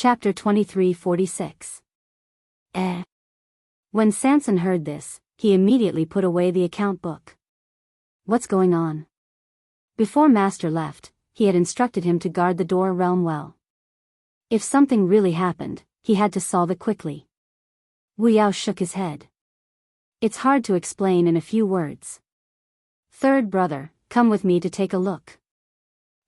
Chapter 23:46. When Sanson heard this, he immediately put away the account book. What's going on? Before Master left, he had instructed him to guard the door realm well. If something really happened, he had to solve it quickly. Biyao shook his head. It's hard to explain in a few words. Third brother, come with me to take a look.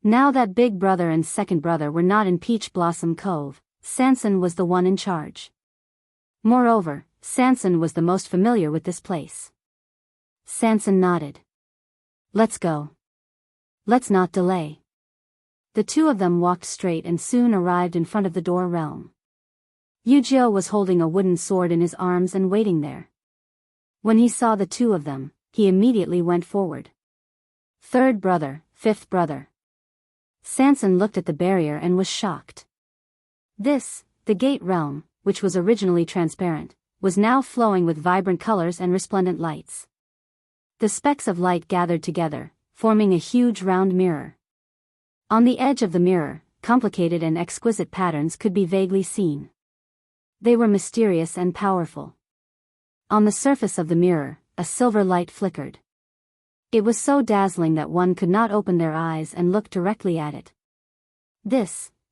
Now that big brother and second brother were not in Peach Blossom Cove, Sanson was the one in charge. Moreover, Sanson was the most familiar with this place. Sanson nodded. Let's go. Let's not delay. The two of them walked straight and soon arrived in front of the door realm. Wuxia was holding a wooden sword in his arms and waiting there. When he saw the two of them, he immediately went forward. Third brother, fifth brother. Sanson looked at the barrier and was shocked. This, the gate realm, which was originally transparent, was now flowing with vibrant colors and resplendent lights. The specks of light gathered together, forming a huge round mirror. On the edge of the mirror, complicated and exquisite patterns could be vaguely seen. They were mysterious and powerful. On the surface of the mirror, a silver light flickered. It was so dazzling that one could not open their eyes and look directly at it.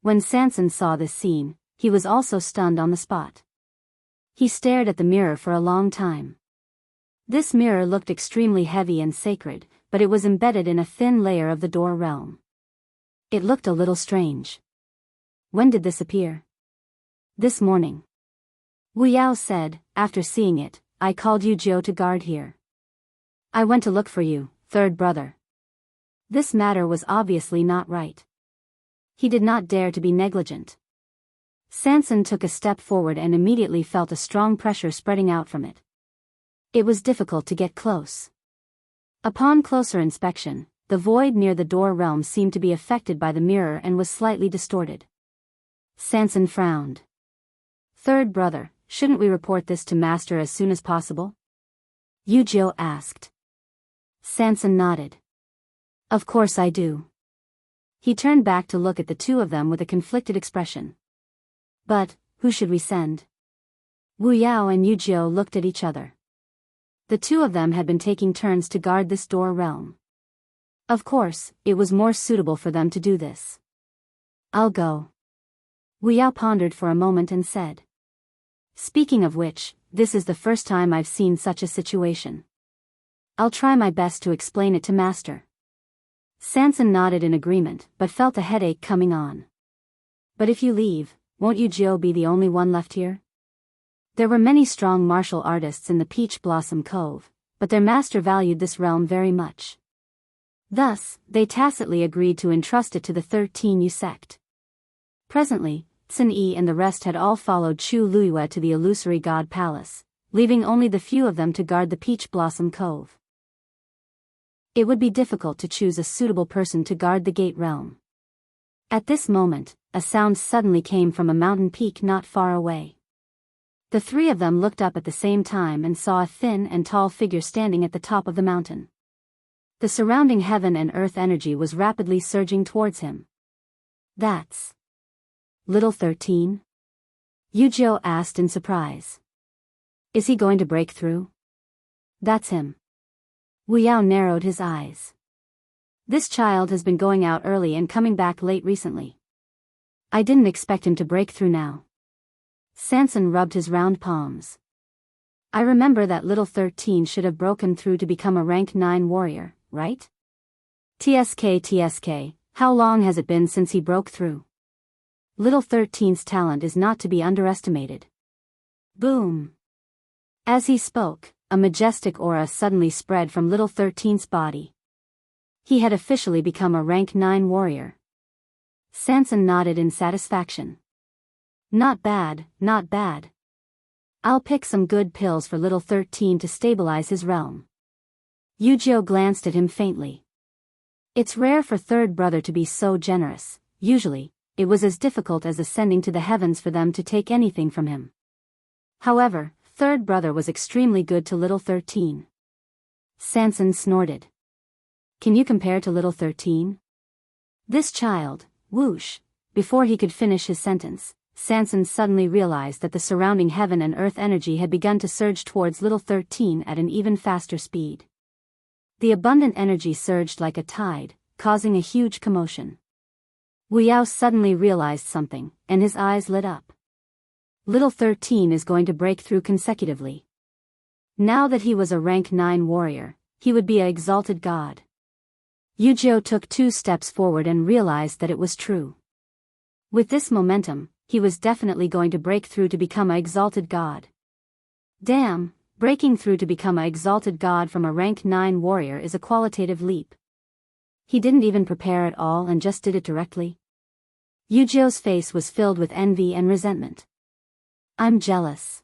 When Sanson saw this scene, he was also stunned on the spot. He stared at the mirror for a long time. This mirror looked extremely heavy and sacred, but it was embedded in a thin layer of the door realm. It looked a little strange. When did this appear? This morning. Biyao said, after seeing it, I called Wuxia to guard here. I went to look for you, third brother. This matter was obviously not right. He did not dare to be negligent. Sanson took a step forward and immediately felt a strong pressure spreading out from it. It was difficult to get close. Upon closer inspection, the void near the door realm seemed to be affected by the mirror and was slightly distorted. Sanson frowned. Third brother, shouldn't we report this to Master as soon as possible? Wuxia asked. Sanson nodded. Of course I do. He turned back to look at the two of them with a conflicted expression. But, who should we send? Biyao and Wuxia looked at each other. The two of them had been taking turns to guard this door realm. Of course, it was more suitable for them to do this. I'll go. Biyao pondered for a moment and said. Speaking of which, this is the first time I've seen such a situation. I'll try my best to explain it to Master. Sanson nodded in agreement but felt a headache coming on. But if you leave, won't Wuxia be the only one left here? There were many strong martial artists in the Peach Blossom Cove, but their master valued this realm very much. Thus, they tacitly agreed to entrust it to the 13 sect. Presently, Sun Yi and the rest had all followed Chu Luiyue to the illusory god palace, leaving only the few of them to guard the Peach Blossom Cove. It would be difficult to choose a suitable person to guard the gate realm. At this moment, a sound suddenly came from a mountain peak not far away. The three of them looked up at the same time and saw a thin and tall figure standing at the top of the mountain. The surrounding heaven and earth energy was rapidly surging towards him. That's Little 13? Wuxia asked in surprise. Is he going to break through? That's him. Biyao narrowed his eyes. This child has been going out early and coming back late recently. I didn't expect him to break through now. Sanson rubbed his round palms. I remember that little 13 should have broken through to become a rank 9 warrior, right? TSK, how long has it been since he broke through? Little 13's talent is not to be underestimated. Boom! As he spoke, a majestic aura suddenly spread from Little 13's body. He had officially become a rank 9 warrior. Sanson nodded in satisfaction. Not bad, not bad. I'll pick some good pills for Little 13 to stabilize his realm. Wuxia glanced at him faintly. It's rare for third brother to be so generous. Usually, it was as difficult as ascending to the heavens for them to take anything from him. However, third brother was extremely good to Little 13. Sanson snorted. Can you compare to Little 13? This child, whoosh, before he could finish his sentence, Sanson suddenly realized that the surrounding heaven and earth energy had begun to surge towards little 13 at an even faster speed. The abundant energy surged like a tide, causing a huge commotion. Biyao suddenly realized something, and his eyes lit up. Little 13 is going to break through consecutively. Now that he was a rank 9 warrior, he would be an exalted god. Wuxia took 2 steps forward and realized that it was true. With this momentum, he was definitely going to break through to become an exalted god. Damn, breaking through to become an exalted god from a rank 9 warrior is a qualitative leap. He didn't even prepare at all and just did it directly. Wuxia's face was filled with envy and resentment. I'm jealous.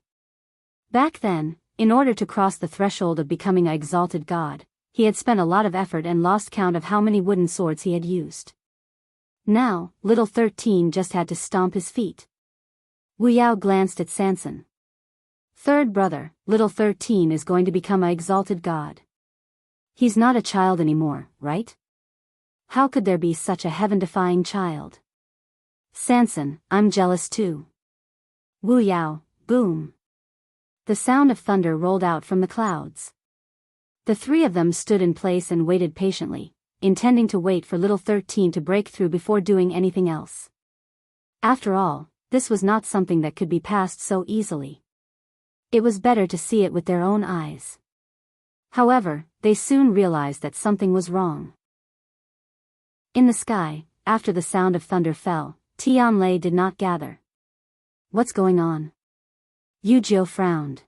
Back then, in order to cross the threshold of becoming an exalted god, he had spent a lot of effort and lost count of how many wooden swords he had used. Now, little 13 just had to stomp his feet. Biyao glanced at Sanson. Third brother, little 13 is going to become an exalted god. He's not a child anymore, right? How could there be such a heaven-defying child? Sanson, I'm jealous too. Biyao, boom. The sound of thunder rolled out from the clouds. The 3 of them stood in place and waited patiently, intending to wait for little 13 to break through before doing anything else. After all, this was not something that could be passed so easily. It was better to see it with their own eyes. However, they soon realized that something was wrong. In the sky, after the sound of thunder fell, Tianlei did not gather. What's going on? Wuxia frowned.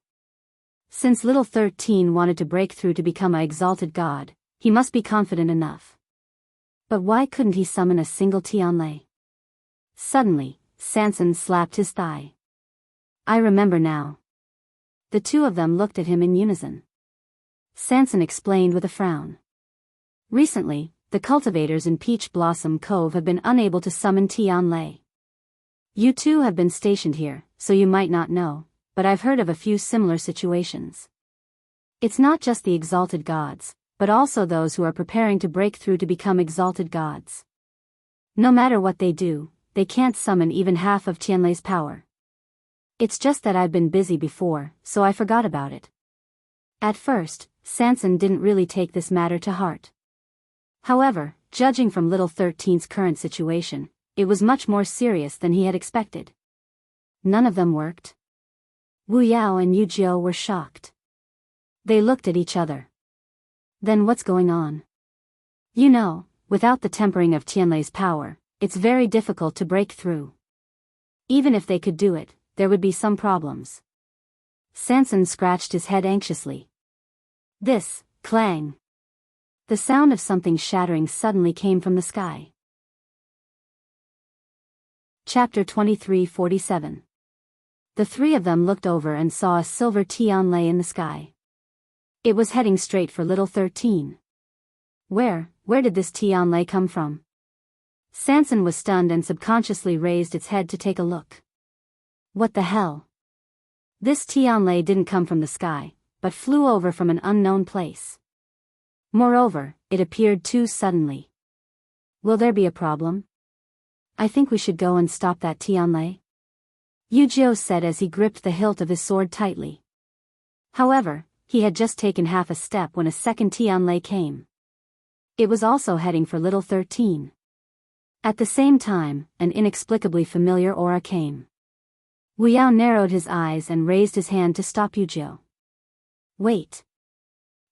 Since little 13 wanted to break through to become an exalted god, he must be confident enough. But why couldn't he summon a single Tianlei? Suddenly, Sanson slapped his thigh. I remember now. The 2 of them looked at him in unison. Sanson explained with a frown. Recently, the cultivators in Peach Blossom Cove have been unable to summon Tianlei. You 2 have been stationed here, so you might not know, but I've heard of a few similar situations. It's not just the exalted gods, but also those who are preparing to break through to become exalted gods. No matter what they do, they can't summon even half of Tianlei's power. It's just that I've been busy before, so I forgot about it. At first, Sanson didn't really take this matter to heart. However, judging from little 13's current situation, it was much more serious than he had expected. None of them worked. Biyao and Wuxia were shocked. They looked at each other. Then what's going on? You know, without the tempering of Tianlei's power, it's very difficult to break through. Even if they could do it, there would be some problems. Sanson scratched his head anxiously. This, clang. The sound of something shattering suddenly came from the sky. Chapter 23:47. The 3 of them looked over and saw a silver Tianlei in the sky. It was heading straight for little 13. Where did this Tianlei come from? Sanson was stunned and subconsciously raised its head to take a look. What the hell? This Tianlei didn't come from the sky, but flew over from an unknown place. Moreover, it appeared too suddenly. Will there be a problem? I think we should go and stop that Tianlei, Wuxia said as he gripped the hilt of his sword tightly. However, he had just taken half a step when a second Tianlei came. It was also heading for little 13. At the same time, an inexplicably familiar aura came. Biyao narrowed his eyes and raised his hand to stop Wuxia. Wait.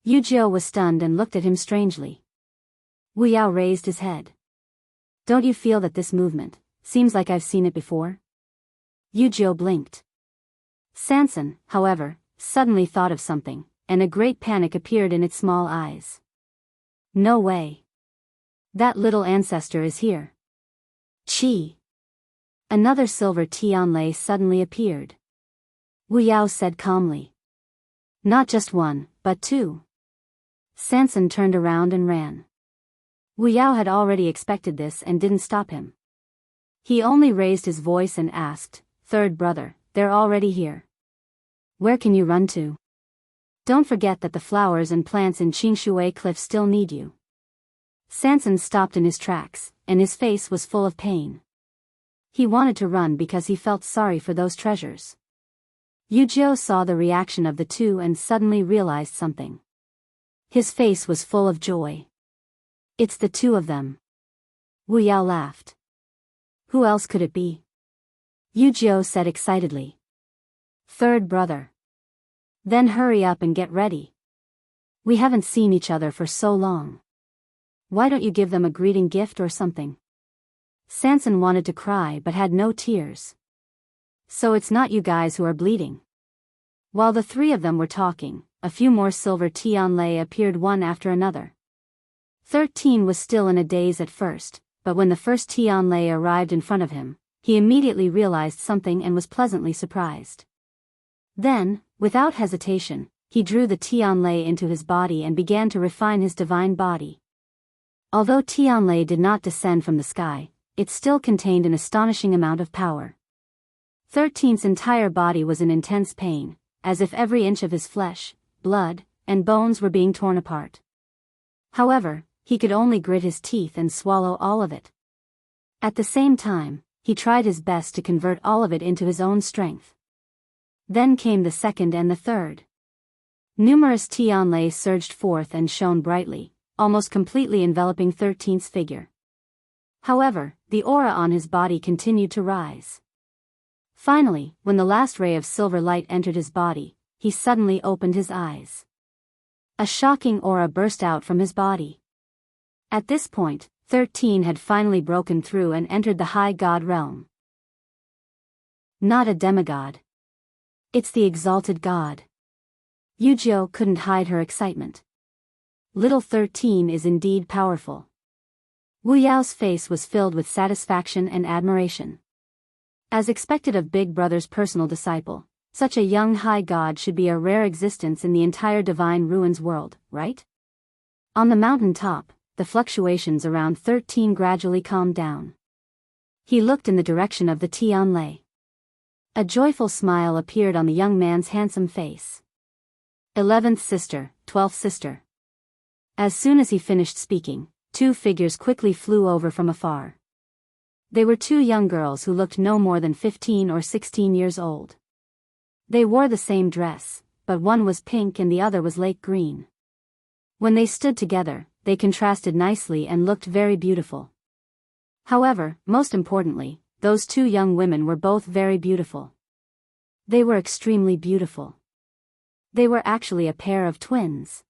Wuxia was stunned and looked at him strangely. Biyao raised his head. Don't you feel that this movement seems like I've seen it before? Wuxia blinked. Sanson, however, suddenly thought of something, and a great panic appeared in its small eyes. No way. That little ancestor is here. Chi. Another silver Tianlei suddenly appeared. Biyao said calmly. Not just one, but 2. Sanson turned around and ran. Biyao had already expected this and didn't stop him. He only raised his voice and asked, Third brother, they're already here. Where can you run to? Don't forget that the flowers and plants in Qingshui Cliff still need you. Sanson stopped in his tracks, and his face was full of pain. He wanted to run because he felt sorry for those treasures. Wuxia saw the reaction of the two and suddenly realized something. His face was full of joy. It's the two of them. Biyao laughed. Who else could it be? Wuxia said excitedly. Third brother. Then hurry up and get ready. We haven't seen each other for so long. Why don't you give them a greeting gift or something? Sanson wanted to cry but had no tears. So it's not you guys who are bleeding. While the three of them were talking, a few more silver Tianlei appeared one after another. 13 was still in a daze at first, but when the first Tianlei arrived in front of him, he immediately realized something and was pleasantly surprised. Then, without hesitation, he drew the Tianlei into his body and began to refine his divine body. Although Tianlei did not descend from the sky, it still contained an astonishing amount of power. 13's entire body was in intense pain, as if every inch of his flesh, blood, and bones were being torn apart. However, he could only grit his teeth and swallow all of it. At the same time, he tried his best to convert all of it into his own strength. Then came the second and the third. Numerous Tianlei surged forth and shone brightly, almost completely enveloping 13's figure. However, the aura on his body continued to rise. Finally, when the last ray of silver light entered his body, he suddenly opened his eyes. A shocking aura burst out from his body. At this point, 13 had finally broken through and entered the high god realm. Not a demigod. It's the exalted god. Wuxia couldn't hide her excitement. Little 13 is indeed powerful. Wu Yao's face was filled with satisfaction and admiration. As expected of Big Brother's personal disciple, such a young high god should be a rare existence in the entire divine ruins world, right? On the mountain top, the fluctuations around 13 gradually calmed down. He looked in the direction of the Tianlei. A joyful smile appeared on the young man's handsome face. 11th sister, 12th sister. As soon as he finished speaking, two figures quickly flew over from afar. They were two young girls who looked no more than 15 or 16 years old. They wore the same dress, but one was pink and the other was lake green. When they stood together, they contrasted nicely and looked very beautiful. However, most importantly, those two young women were both very beautiful. They were extremely beautiful. They were actually a pair of twins.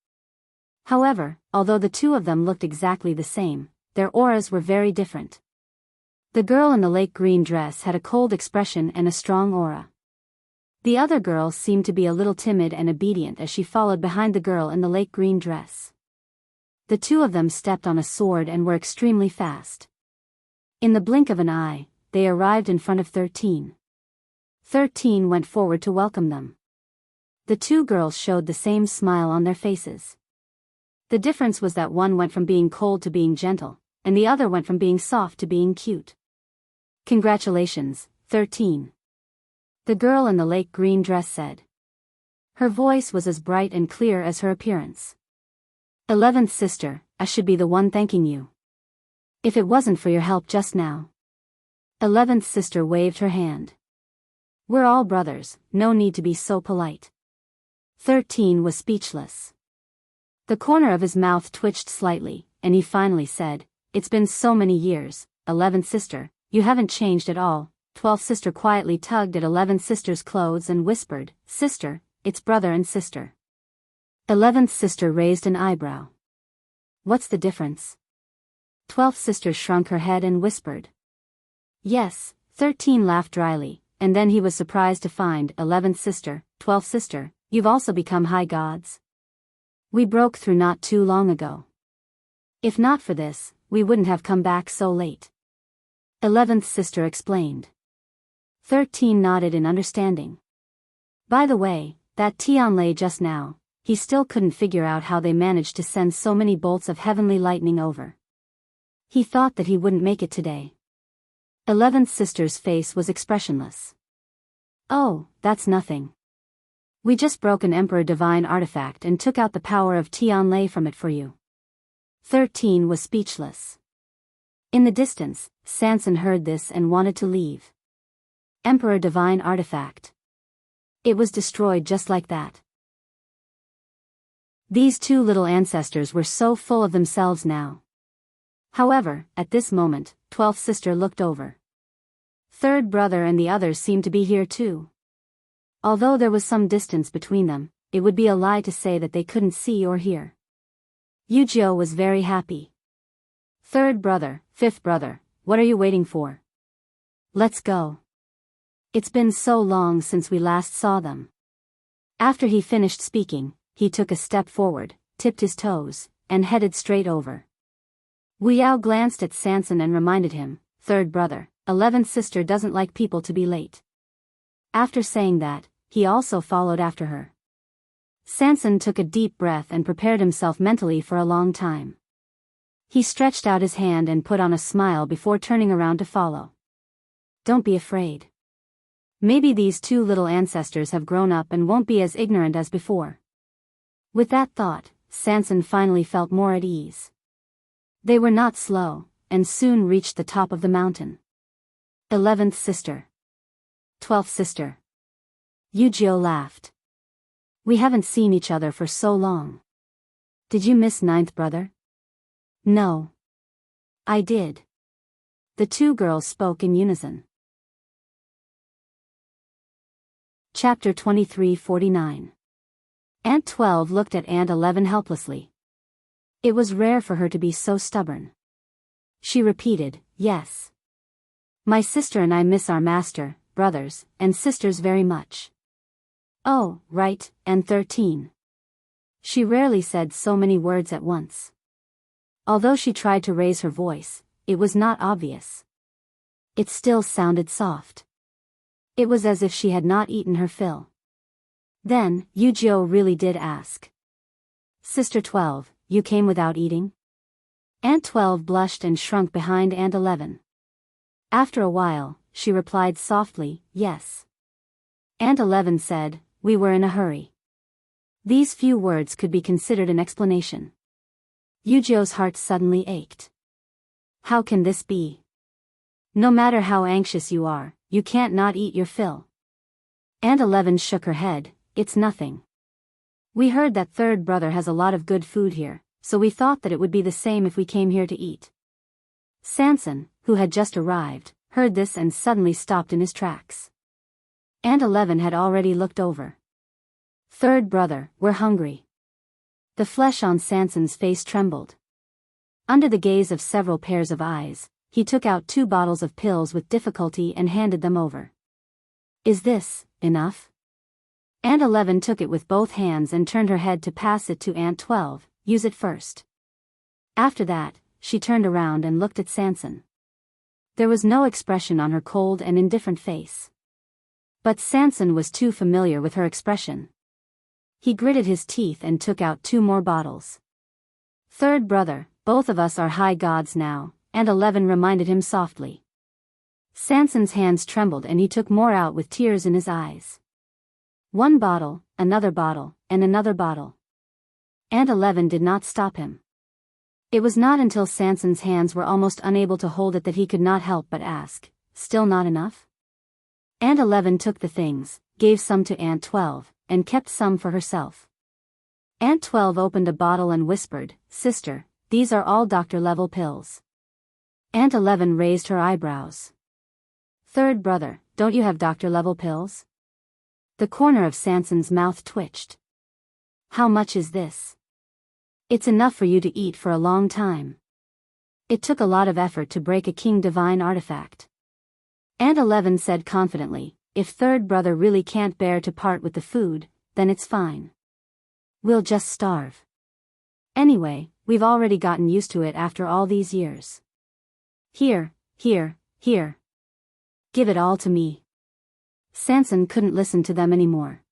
However, although the two of them looked exactly the same, their auras were very different. The girl in the lake green dress had a cold expression and a strong aura. The other girl seemed to be a little timid and obedient as she followed behind the girl in the lake green dress. The two of them stepped on a sword and were extremely fast. In the blink of an eye, they arrived in front of 13. 13 went forward to welcome them. The two girls showed the same smile on their faces. The difference was that one went from being cold to being gentle, and the other went from being soft to being cute. Congratulations, 13. The girl in the lake green dress said. Her voice was as bright and clear as her appearance. 11th sister, I should be the one thanking you. If it wasn't for your help just now. 11th sister waved her hand. We're all brothers, no need to be so polite. 13 was speechless. The corner of his mouth twitched slightly, and he finally said, It's been so many years, 11th sister, you haven't changed at all. 12th sister quietly tugged at 11th sister's clothes and whispered, Sister, it's brother and sister. 11th sister raised an eyebrow. What's the difference? 12th sister shrunk her head and whispered. Yes, 13 laughed dryly, and then he was surprised to find 11th sister, 12th sister, you've also become high gods. We broke through not too long ago. If not for this, we wouldn't have come back so late. 11th sister explained. 13 nodded in understanding. By the way, that Tianlei just now, he still couldn't figure out how they managed to send so many bolts of heavenly lightning over. He thought that he wouldn't make it today. 11th sister's face was expressionless. Oh, that's nothing. We just broke an Emperor Divine artifact and took out the power of Tianlei from it for you. 13 was speechless. In the distance, Sanson heard this and wanted to leave. Emperor Divine Artifact. It was destroyed just like that. These two little ancestors were so full of themselves now. However, at this moment, 12th sister looked over. Third brother and the others seemed to be here too. Although there was some distance between them, it would be a lie to say that they couldn't see or hear. Wuxia was very happy. Third brother, fifth brother, what are you waiting for? Let's go. It's been so long since we last saw them. After he finished speaking, he took a step forward, tipped his toes, and headed straight over. Biyao glanced at Sanson and reminded him, third brother, 11th sister doesn't like people to be late. After saying that, he also followed after her. Sanson took a deep breath and prepared himself mentally for a long time. He stretched out his hand and put on a smile before turning around to follow. Don't be afraid. Maybe these two little ancestors have grown up and won't be as ignorant as before. With that thought, Sanson finally felt more at ease. They were not slow, and soon reached the top of the mountain. 11th sister. 12th sister. Wuxia laughed. We haven't seen each other for so long. Did you miss 9th brother? No. I did. The two girls spoke in unison. Chapter 23:49. Aunt 12 looked at Aunt 11 helplessly. It was rare for her to be so stubborn. She repeated, yes. My sister and I miss our master, brothers, and sisters very much. Oh, right, and 13. She rarely said so many words at once. Although she tried to raise her voice, it was not obvious. It still sounded soft. It was as if she had not eaten her fill. Then, Wuxia really did ask. Sister 12, you came without eating? Aunt 12 blushed and shrunk behind Aunt 11. After a while, she replied softly, yes. Aunt 11 said, we were in a hurry. These few words could be considered an explanation. Wuxia's heart suddenly ached. How can this be? No matter how anxious you are, you can't not eat your fill. Aunt 11 shook her head, it's nothing. We heard that third brother has a lot of good food here, so we thought that it would be the same if we came here to eat. Sanson, who had just arrived, heard this and suddenly stopped in his tracks. Aunt 11 had already looked over. Third brother, we're hungry. The flesh on Sanson's face trembled. Under the gaze of several pairs of eyes, he took out 2 bottles of pills with difficulty and handed them over. Is this enough? Aunt 11 took it with both hands and turned her head to pass it to Aunt 12, use it first. After that, she turned around and looked at Sanson. There was no expression on her cold and indifferent face. But Sanson was too familiar with her expression. He gritted his teeth and took out 2 more bottles. Third brother, both of us are high gods now, Aunt 11 reminded him softly. Sanson's hands trembled and he took more out with tears in his eyes. 1 bottle, another bottle, and another bottle. Aunt 11 did not stop him. It was not until Sanson's hands were almost unable to hold it that he could not help but ask, still not enough? Aunt 11 took the things, gave some to Aunt 12, and kept some for herself. Aunt 12 opened a bottle and whispered, Sister, these are all doctor-level pills. Aunt 11 raised her eyebrows. Third brother, don't you have doctor-level pills? The corner of Sanson's mouth twitched. How much is this? It's enough for you to eat for a long time. It took a lot of effort to break a king divine artifact. Aunt 11 said confidently, if third brother really can't bear to part with the food, then it's fine. We'll just starve. Anyway, we've already gotten used to it after all these years. Here. Give it all to me. Sanson couldn't listen to them anymore.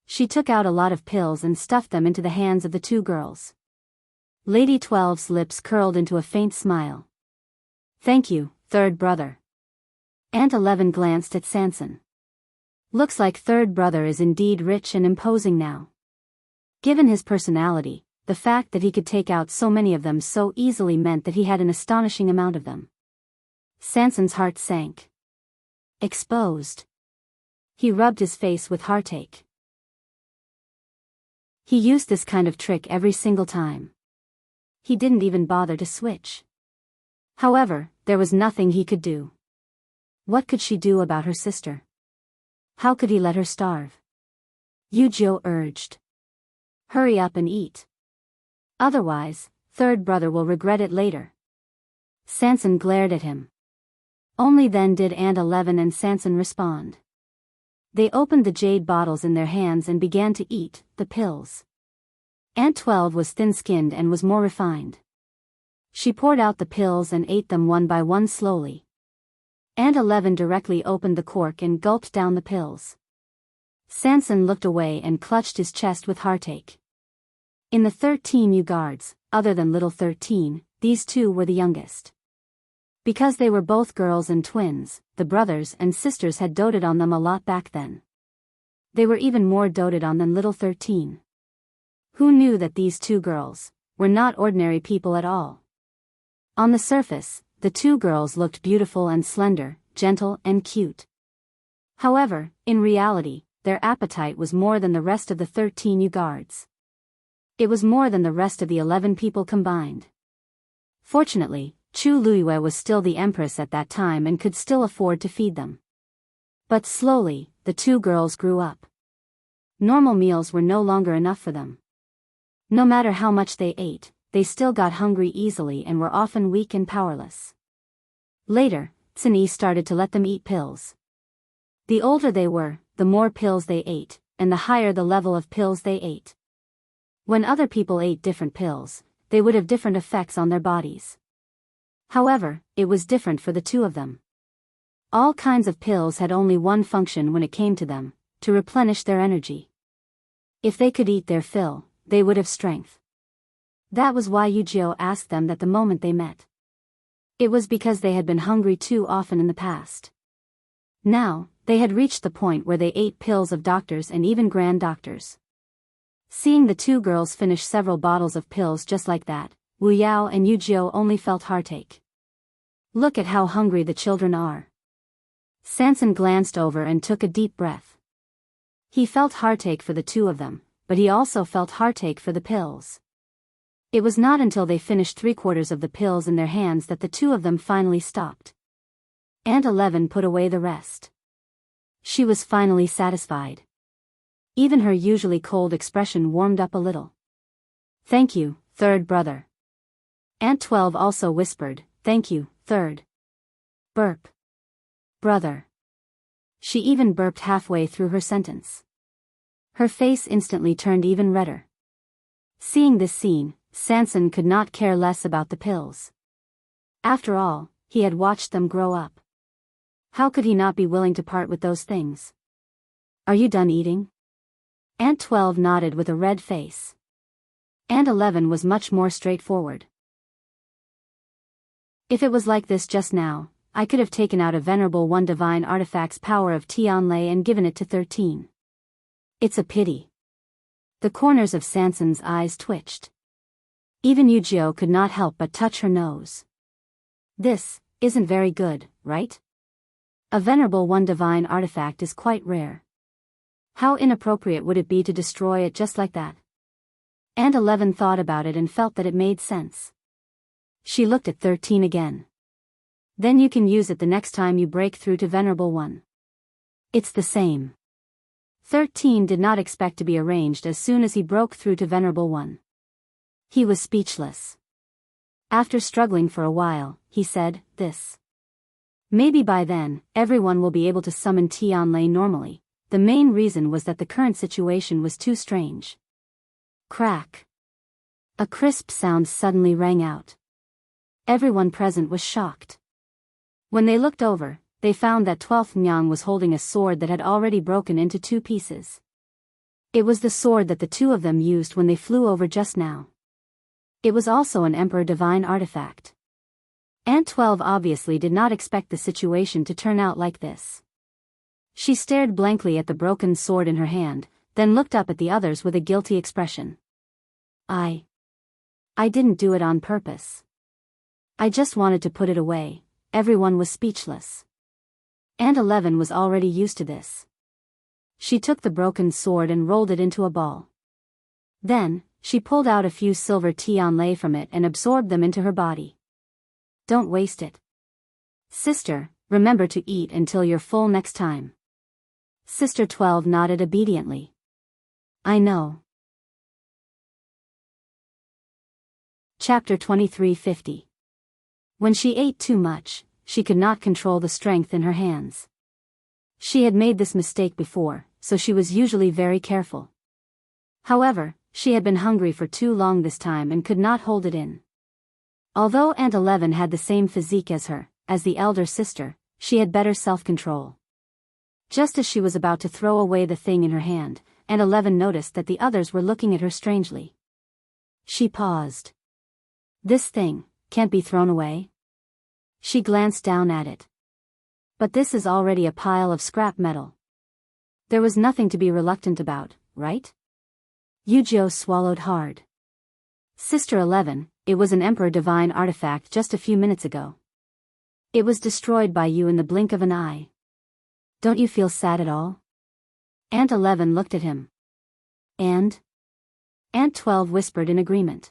She took out a lot of pills and stuffed them into the hands of the 2 girls. Lady 12's lips curled into a faint smile. Thank you, third brother. Aunt 11 glanced at Sanson. Looks like third brother is indeed rich and imposing now. Given his personality, the fact that he could take out so many of them so easily meant that he had an astonishing amount of them. Sanson's heart sank. Exposed. He rubbed his face with heartache. He used this kind of trick every single time. He didn't even bother to switch. However, there was nothing he could do. What could she do about her sister? How could he let her starve? Yujio urged. Hurry up and eat. Otherwise, third brother will regret it later. Sanson glared at him. Only then did Aunt 11 and Sanson respond. They opened the jade bottles in their hands and began to eat the pills. Aunt 12 was thin-skinned and was more refined. She poured out the pills and ate them one by one slowly. Aunt 11 directly opened the cork and gulped down the pills. Sanson looked away and clutched his chest with heartache. In the 13 new guards, other than little 13, these two were the youngest. Because they were both girls and twins, the brothers and sisters had doted on them a lot back then. They were even more doted on than little 13. Who knew that these two girls were not ordinary people at all? On the surface, the two girls looked beautiful and slender, gentle and cute. However, in reality, their appetite was more than the rest of the 13 new guards. It was more than the rest of the 11 people combined. Fortunately, Chu Luiyue was still the empress at that time and could still afford to feed them. But slowly, the two girls grew up. Normal meals were no longer enough for them. No matter how much they ate, they still got hungry easily and were often weak and powerless. Later, Tsini started to let them eat pills. The older they were, the more pills they ate, and the higher the level of pills they ate. When other people ate different pills, they would have different effects on their bodies. However, it was different for the two of them. All kinds of pills had only one function when it came to them, to replenish their energy. If they could eat their fill, they would have strength. That was why Yujio asked them that the moment they met. It was because they had been hungry too often in the past. Now, they had reached the point where they ate pills of doctors and even grand doctors. Seeing the two girls finish several bottles of pills just like that, Wu Yao and Yujio only felt heartache. Look at how hungry the children are. Sanson glanced over and took a deep breath. He felt heartache for the two of them, but he also felt heartache for the pills. It was not until they finished 3/4 of the pills in their hands that the two of them finally stopped. Aunt 11 put away the rest. She was finally satisfied. Even her usually cold expression warmed up a little. Thank you, third brother. Aunt 12 also whispered, thank you, third. Burp. Brother. She even burped halfway through her sentence. Her face instantly turned even redder. Seeing this scene, Sanson could not care less about the pills. After all, he had watched them grow up. How could he not be willing to part with those things? Are you done eating? Aunt 12 nodded with a red face. Aunt 11 was much more straightforward. If it was like this just now, I could have taken out a venerable one divine artifact's power of Tianlei and given it to 13. It's a pity. The corners of Sanson's eyes twitched. Even Yujio could not help but touch her nose. This isn't very good, right? A venerable one divine artifact is quite rare. How inappropriate would it be to destroy it just like that? Aunt 11 thought about it and felt that it made sense. She looked at 13 again. Then you can use it the next time you break through to Venerable One. It's the same. 13 did not expect to be arranged as soon as he broke through to Venerable One. He was speechless. After struggling for a while, he said, this. Maybe by then, everyone will be able to summon Tianlei normally. The main reason was that the current situation was too strange. Crack. A crisp sound suddenly rang out. Everyone present was shocked. When they looked over, they found that 12th Nyang was holding a sword that had already broken into 2 pieces. It was the sword that the two of them used when they flew over just now. It was also an Emperor Divine artifact. Aunt 12 obviously did not expect the situation to turn out like this. She stared blankly at the broken sword in her hand, then looked up at the others with a guilty expression. I I didn't do it on purpose. I just wanted to put it away. Everyone was speechless. Aunt 11 was already used to this. She took the broken sword and rolled it into a ball. Then, she pulled out a few silver tianlei from it and absorbed them into her body. Don't waste it. Sister, remember to eat until you're full next time. Sister 12 nodded obediently. I know. Chapter 23:50. When she ate too much, she could not control the strength in her hands. She had made this mistake before, so she was usually very careful. However, she had been hungry for too long this time and could not hold it in. Although Aunt 11 had the same physique as her, as the elder sister, she had better self-control. Just as she was about to throw away the thing in her hand, Aunt 11 noticed that the others were looking at her strangely. She paused. This thing can't be thrown away? She glanced down at it. But this is already a pile of scrap metal. There was nothing to be reluctant about, right? Yujio swallowed hard. Sister 11, it was an Emperor Divine artifact just a few minutes ago. It was destroyed by you in the blink of an eye. Don't you feel sad at all? Aunt 11 looked at him. And? Aunt 12 whispered in agreement.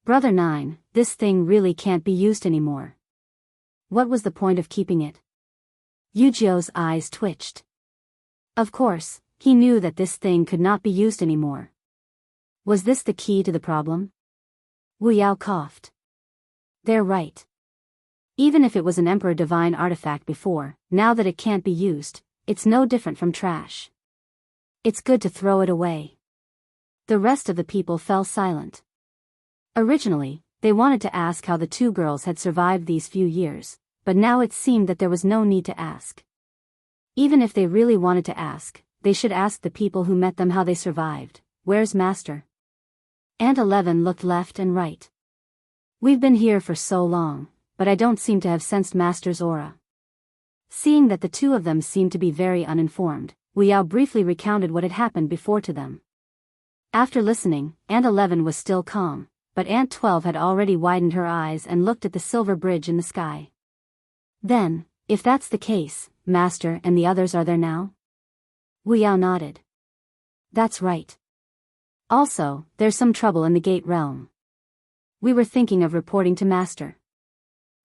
Brother 9, this thing really can't be used anymore. What was the point of keeping it? Yujio's eyes twitched. Of course, he knew that this thing could not be used anymore. Was this the key to the problem? Wuyao coughed. They're right. Even if it was an Emperor Divine artifact before, now that it can't be used, it's no different from trash. It's good to throw it away. The rest of the people fell silent. Originally, they wanted to ask how the two girls had survived these few years, but now it seemed that there was no need to ask. Even if they really wanted to ask, they should ask the people who met them how they survived. Where's Master? Aunt 11 looked left and right. We've been here for so long, but I don't seem to have sensed Master's aura. Seeing that the two of them seemed to be very uninformed, Wuyao briefly recounted what had happened before to them. After listening, Aunt 11 was still calm, but Aunt 12 had already widened her eyes and looked at the silver bridge in the sky. Then, if that's the case, Master and the others are there now? Wuyao nodded. That's right. Also, there's some trouble in the Gate Realm. We were thinking of reporting to Master.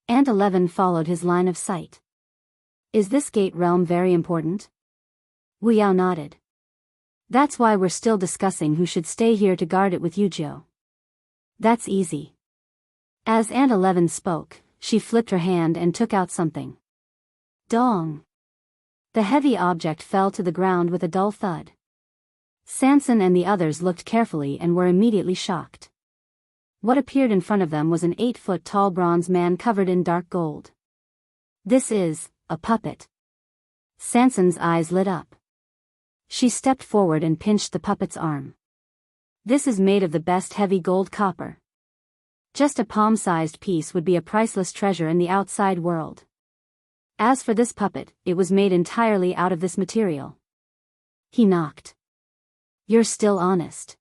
Aunt 11 followed his line of sight. Is this Gate Realm very important? Wuyao nodded. That's why we're still discussing who should stay here to guard it with Yujio. That's easy. As Aunt 11 spoke, she flipped her hand and took out something. Dong! The heavy object fell to the ground with a dull thud. Sanson and the others looked carefully and were immediately shocked. What appeared in front of them was an 8-foot-tall bronze man covered in dark gold. This is a puppet. Sanson's eyes lit up. She stepped forward and pinched the puppet's arm. This is made of the best heavy gold copper. Just a palm-sized piece would be a priceless treasure in the outside world. As for this puppet, it was made entirely out of this material. He knocked. You're still honest.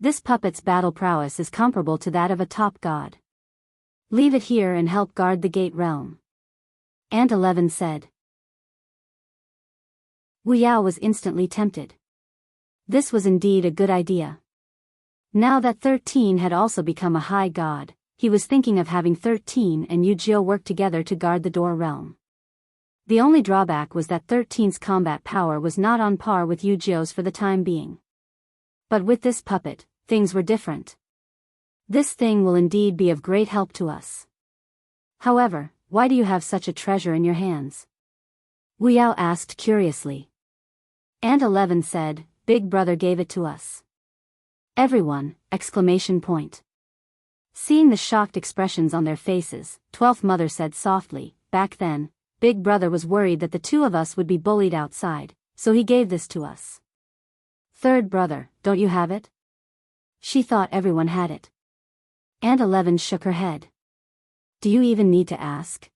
This puppet's battle prowess is comparable to that of a top god. Leave it here and help guard the Gate Realm. Aunt 11 said. Wuyao was instantly tempted. This was indeed a good idea. Now that 13 had also become a high god, he was thinking of having 13 and Yujio work together to guard the Door Realm. The only drawback was that 13's combat power was not on par with Yujio's for the time being. But with this puppet, things were different. This thing will indeed be of great help to us. However, why do you have such a treasure in your hands? Wuyao asked curiously. Aunt 11 said, Big Brother gave it to us. Everyone! Exclamation point. Seeing the shocked expressions on their faces, 12th Mother said softly, back then, Big Brother was worried that the two of us would be bullied outside, so he gave this to us. 3rd Brother, don't you have it? She thought everyone had it. Aunt 11 shook her head. Do you even need to ask?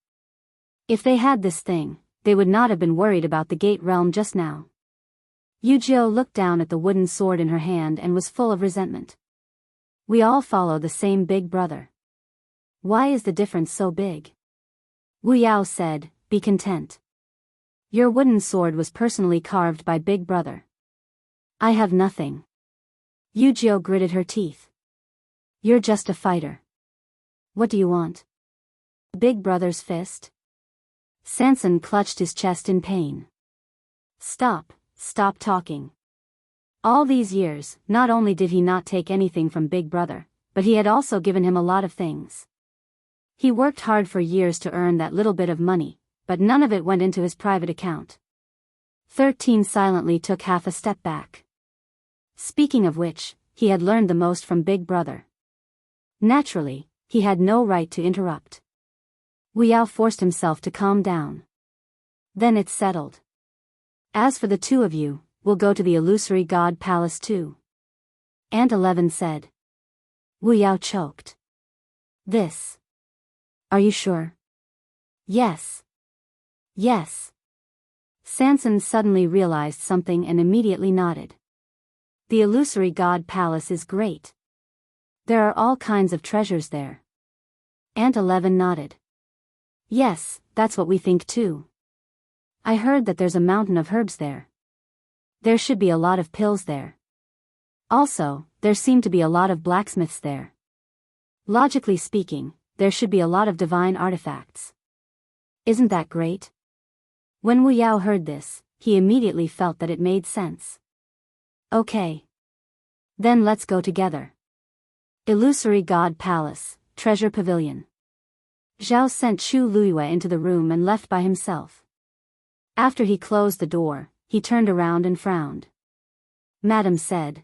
If they had this thing, they would not have been worried about the Gate Realm just now. Yujio looked down at the wooden sword in her hand and was full of resentment. We all follow the same big brother. Why is the difference so big? Biyao said, be content. Your wooden sword was personally carved by Big Brother. I have nothing. Wuxia gritted her teeth. You're just a fighter. What do you want? Big Brother's fist? Sanson clutched his chest in pain. Stop talking. All these years, not only did he not take anything from Big Brother, but he had also given him a lot of things. He worked hard for years to earn that little bit of money, but none of it went into his private account. 13 silently took half a step back. Speaking of which, he had learned the most from Big Brother. Naturally, he had no right to interrupt. Biyao forced himself to calm down. Then it's settled. As for the two of you, we'll go to the illusory god palace too. Aunt 11 said. Biyao choked. This. Are you sure? Yes. Yes. Sanson suddenly realized something and immediately nodded. The illusory god palace is great. There are all kinds of treasures there. Aunt 11 nodded. Yes, that's what we think too. I heard that there's a mountain of herbs there. There should be a lot of pills there. Also, there seem to be a lot of blacksmiths there. Logically speaking, there should be a lot of divine artifacts. Isn't that great? When Biyao heard this, he immediately felt that it made sense. Okay. Then let's go together. Illusory God Palace, Treasure Pavilion. Zhao sent Chu Luiyue into the room and left by himself. After he closed the door, he turned around and frowned. Madam said.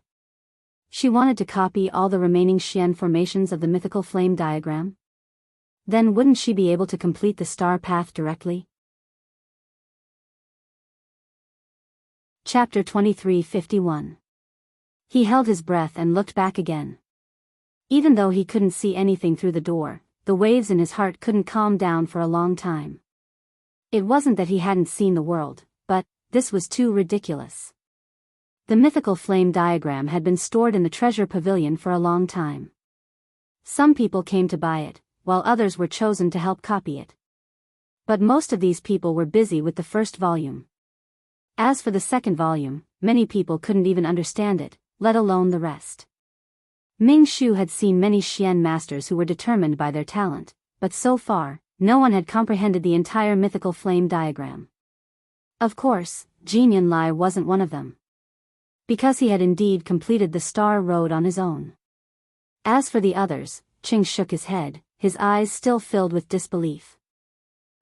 She wanted to copy all the remaining Xian formations of the mythical flame diagram? Then wouldn't she be able to complete the star path directly? Chapter 23:51. He held his breath and looked back again. Even though he couldn't see anything through the door, the waves in his heart couldn't calm down for a long time. It wasn't that he hadn't seen the world, but this was too ridiculous. The mythical flame diagram had been stored in the treasure pavilion for a long time. Some people came to buy it, while others were chosen to help copy it. But most of these people were busy with the first volume. As for the second volume, many people couldn't even understand it, let alone the rest. Ming Shu had seen many Xian masters who were determined by their talent, but so far, no one had comprehended the entire mythical flame diagram. Of course, Jianghu Lai wasn't one of them. Because he had indeed completed the Star Road on his own. As for the others, Qing shook his head, his eyes still filled with disbelief.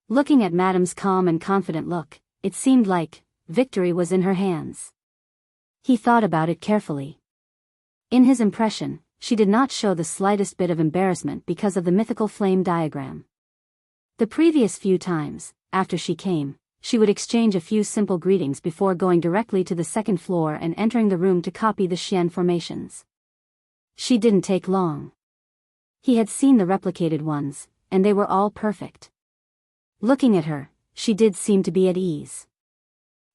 Looking at Madam's calm and confident look, it seemed like victory was in her hands. He thought about it carefully. In his impression, she did not show the slightest bit of embarrassment because of the mythical flame diagram. The previous few times, after she came, she would exchange a few simple greetings before going directly to the second floor and entering the room to copy the Xian formations. She didn't take long. He had seen the replicated ones, and they were all perfect. Looking at her, she did seem to be at ease.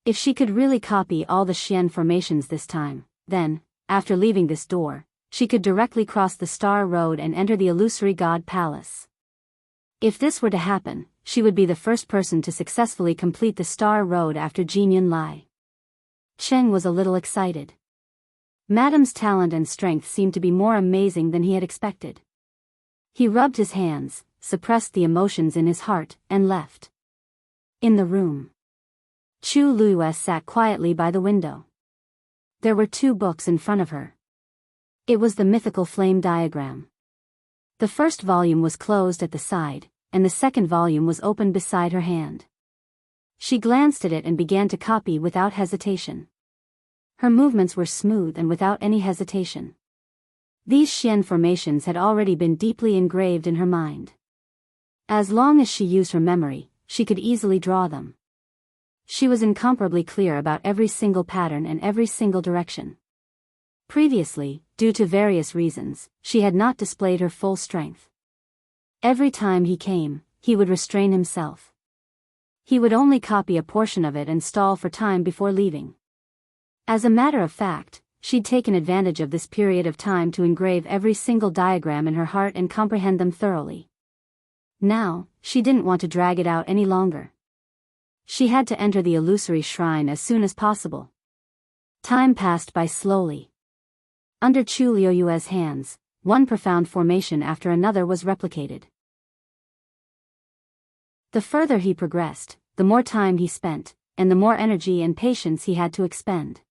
If she could really copy all the Xian formations this time, then, after leaving this door, she could directly cross the Star Road and enter the illusory God Palace. If this were to happen, she would be the first person to successfully complete the Star Road after Jianghu Lai. Cheng was a little excited. Madam's talent and strength seemed to be more amazing than he had expected. He rubbed his hands, suppressed the emotions in his heart, and left. In the room, Chu Luiyue sat quietly by the window. There were 2 books in front of her. It was the mythical flame diagram. The first volume was closed at the side, and the second volume was open beside her hand. She glanced at it and began to copy without hesitation. Her movements were smooth and without any hesitation. These Xian formations had already been deeply engraved in her mind. As long as she used her memory, she could easily draw them. She was incomparably clear about every single pattern and every single direction. Previously, due to various reasons, she had not displayed her full strength. Every time he came, he would restrain himself. He would only copy a portion of it and stall for time before leaving. As a matter of fact, she'd taken advantage of this period of time to engrave every single diagram in her heart and comprehend them thoroughly. Now, she didn't want to drag it out any longer. She had to enter the illusory shrine as soon as possible. Time passed by slowly. Under Chu Liuyue's hands, one profound formation after another was replicated. The further he progressed, the more time he spent, and the more energy and patience he had to expend.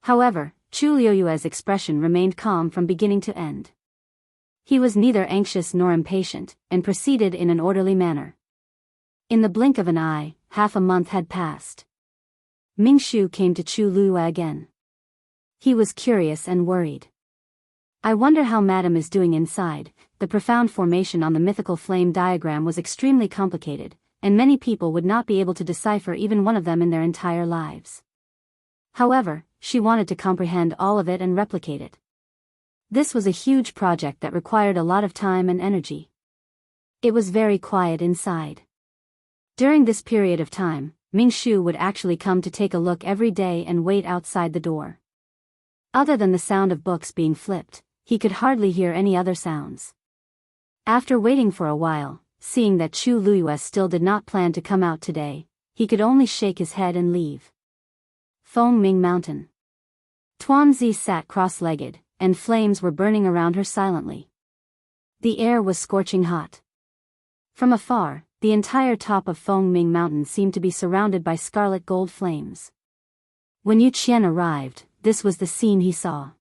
However, Chu Liuyue's expression remained calm from beginning to end. He was neither anxious nor impatient, and proceeded in an orderly manner. In the blink of an eye, half a month had passed. Mingshu came to Chu Liyue again. He was curious and worried. I wonder how Madam is doing inside. The profound formation on the mythical flame diagram was extremely complicated, and many people would not be able to decipher even one of them in their entire lives. However, she wanted to comprehend all of it and replicate it. This was a huge project that required a lot of time and energy. It was very quiet inside. During this period of time, Mingshu would actually come to take a look every day and wait outside the door. Other than the sound of books being flipped, he could hardly hear any other sounds. After waiting for a while, seeing that Chu Liyue still did not plan to come out today, he could only shake his head and leave. Fengming Mountain. Tuanzi sat cross-legged, and flames were burning around her silently. The air was scorching hot. From afar, the entire top of Fengming Mountain seemed to be surrounded by scarlet gold flames. When Yu Qian arrived, this was the scene he saw.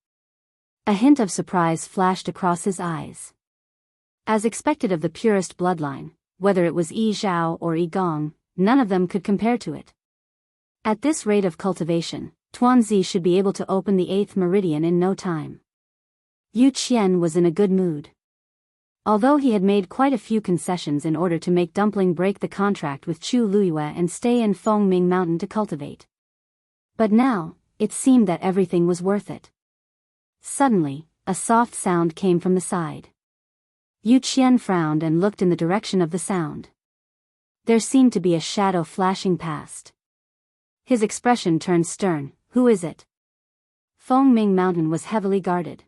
A hint of surprise flashed across his eyes. As expected of the purest bloodline, whether it was Yi Zhao or Yi Gong, none of them could compare to it. At this rate of cultivation, Tuanzi should be able to open the 8th meridian in no time. Yu Qian was in a good mood. Although he had made quite a few concessions in order to make Dumpling break the contract with Chu Liyue and stay in Fengming Mountain to cultivate. But now, it seemed that everything was worth it. Suddenly, a soft sound came from the side. Yu Qian frowned and looked in the direction of the sound. There seemed to be a shadow flashing past. His expression turned stern. Who is it? Fengming Mountain was heavily guarded.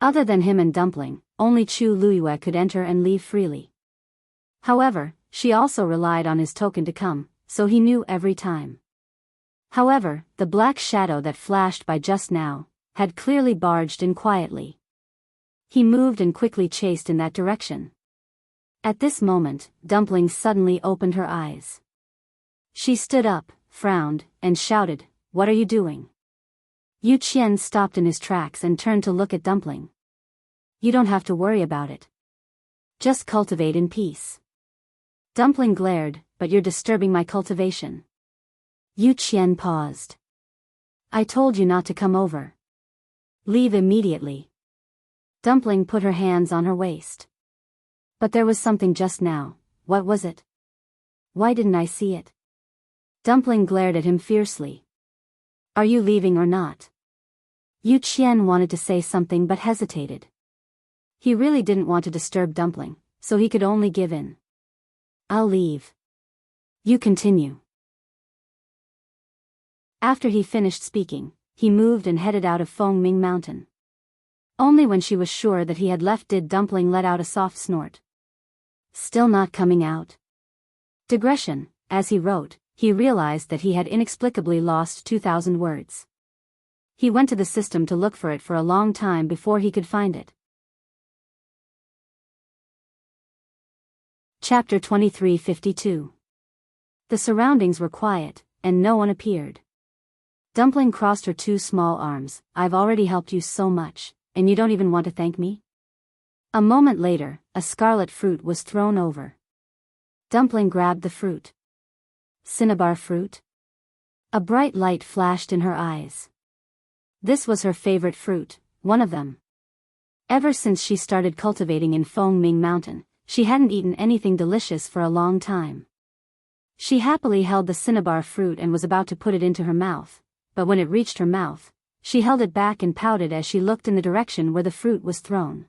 Other than him and Dumpling, only Chu Liyue could enter and leave freely. However, she also relied on his token to come, so he knew every time. However, the black shadow that flashed by just now had clearly barged in quietly. He moved and quickly chased in that direction. At this moment, Dumpling suddenly opened her eyes. She stood up, frowned, and shouted, "What are you doing?" Yu Qian stopped in his tracks and turned to look at Dumpling. "You don't have to worry about it. Just cultivate in peace." Dumpling glared, "But you're disturbing my cultivation." Yu Qian paused. "I told you not to come over. Leave immediately." Dumpling put her hands on her waist. "But there was something just now. What was it? Why didn't I see it?" Dumpling glared at him fiercely. "Are you leaving or not?" Yu Qian wanted to say something but hesitated. He really didn't want to disturb Dumpling, so he could only give in. "I'll leave. You continue." After he finished speaking, he moved and headed out of Fengming Mountain. Only when she was sure that he had left did Dumpling let out a soft snort. Still not coming out? Digression. As he wrote, he realized that he had inexplicably lost 2,000 words. He went to the system to look for it for a long time before he could find it. Chapter 2352. The surroundings were quiet, and no one appeared. Dumpling crossed her two small arms. "I've already helped you so much, and you don't even want to thank me?" A moment later, a scarlet fruit was thrown over. Dumpling grabbed the fruit. Cinnabar fruit? A bright light flashed in her eyes. This was her favorite fruit, one of them. Ever since she started cultivating in Fengming Mountain, she hadn't eaten anything delicious for a long time. She happily held the cinnabar fruit and was about to put it into her mouth, but when it reached her mouth, she held it back and pouted as she looked in the direction where the fruit was thrown.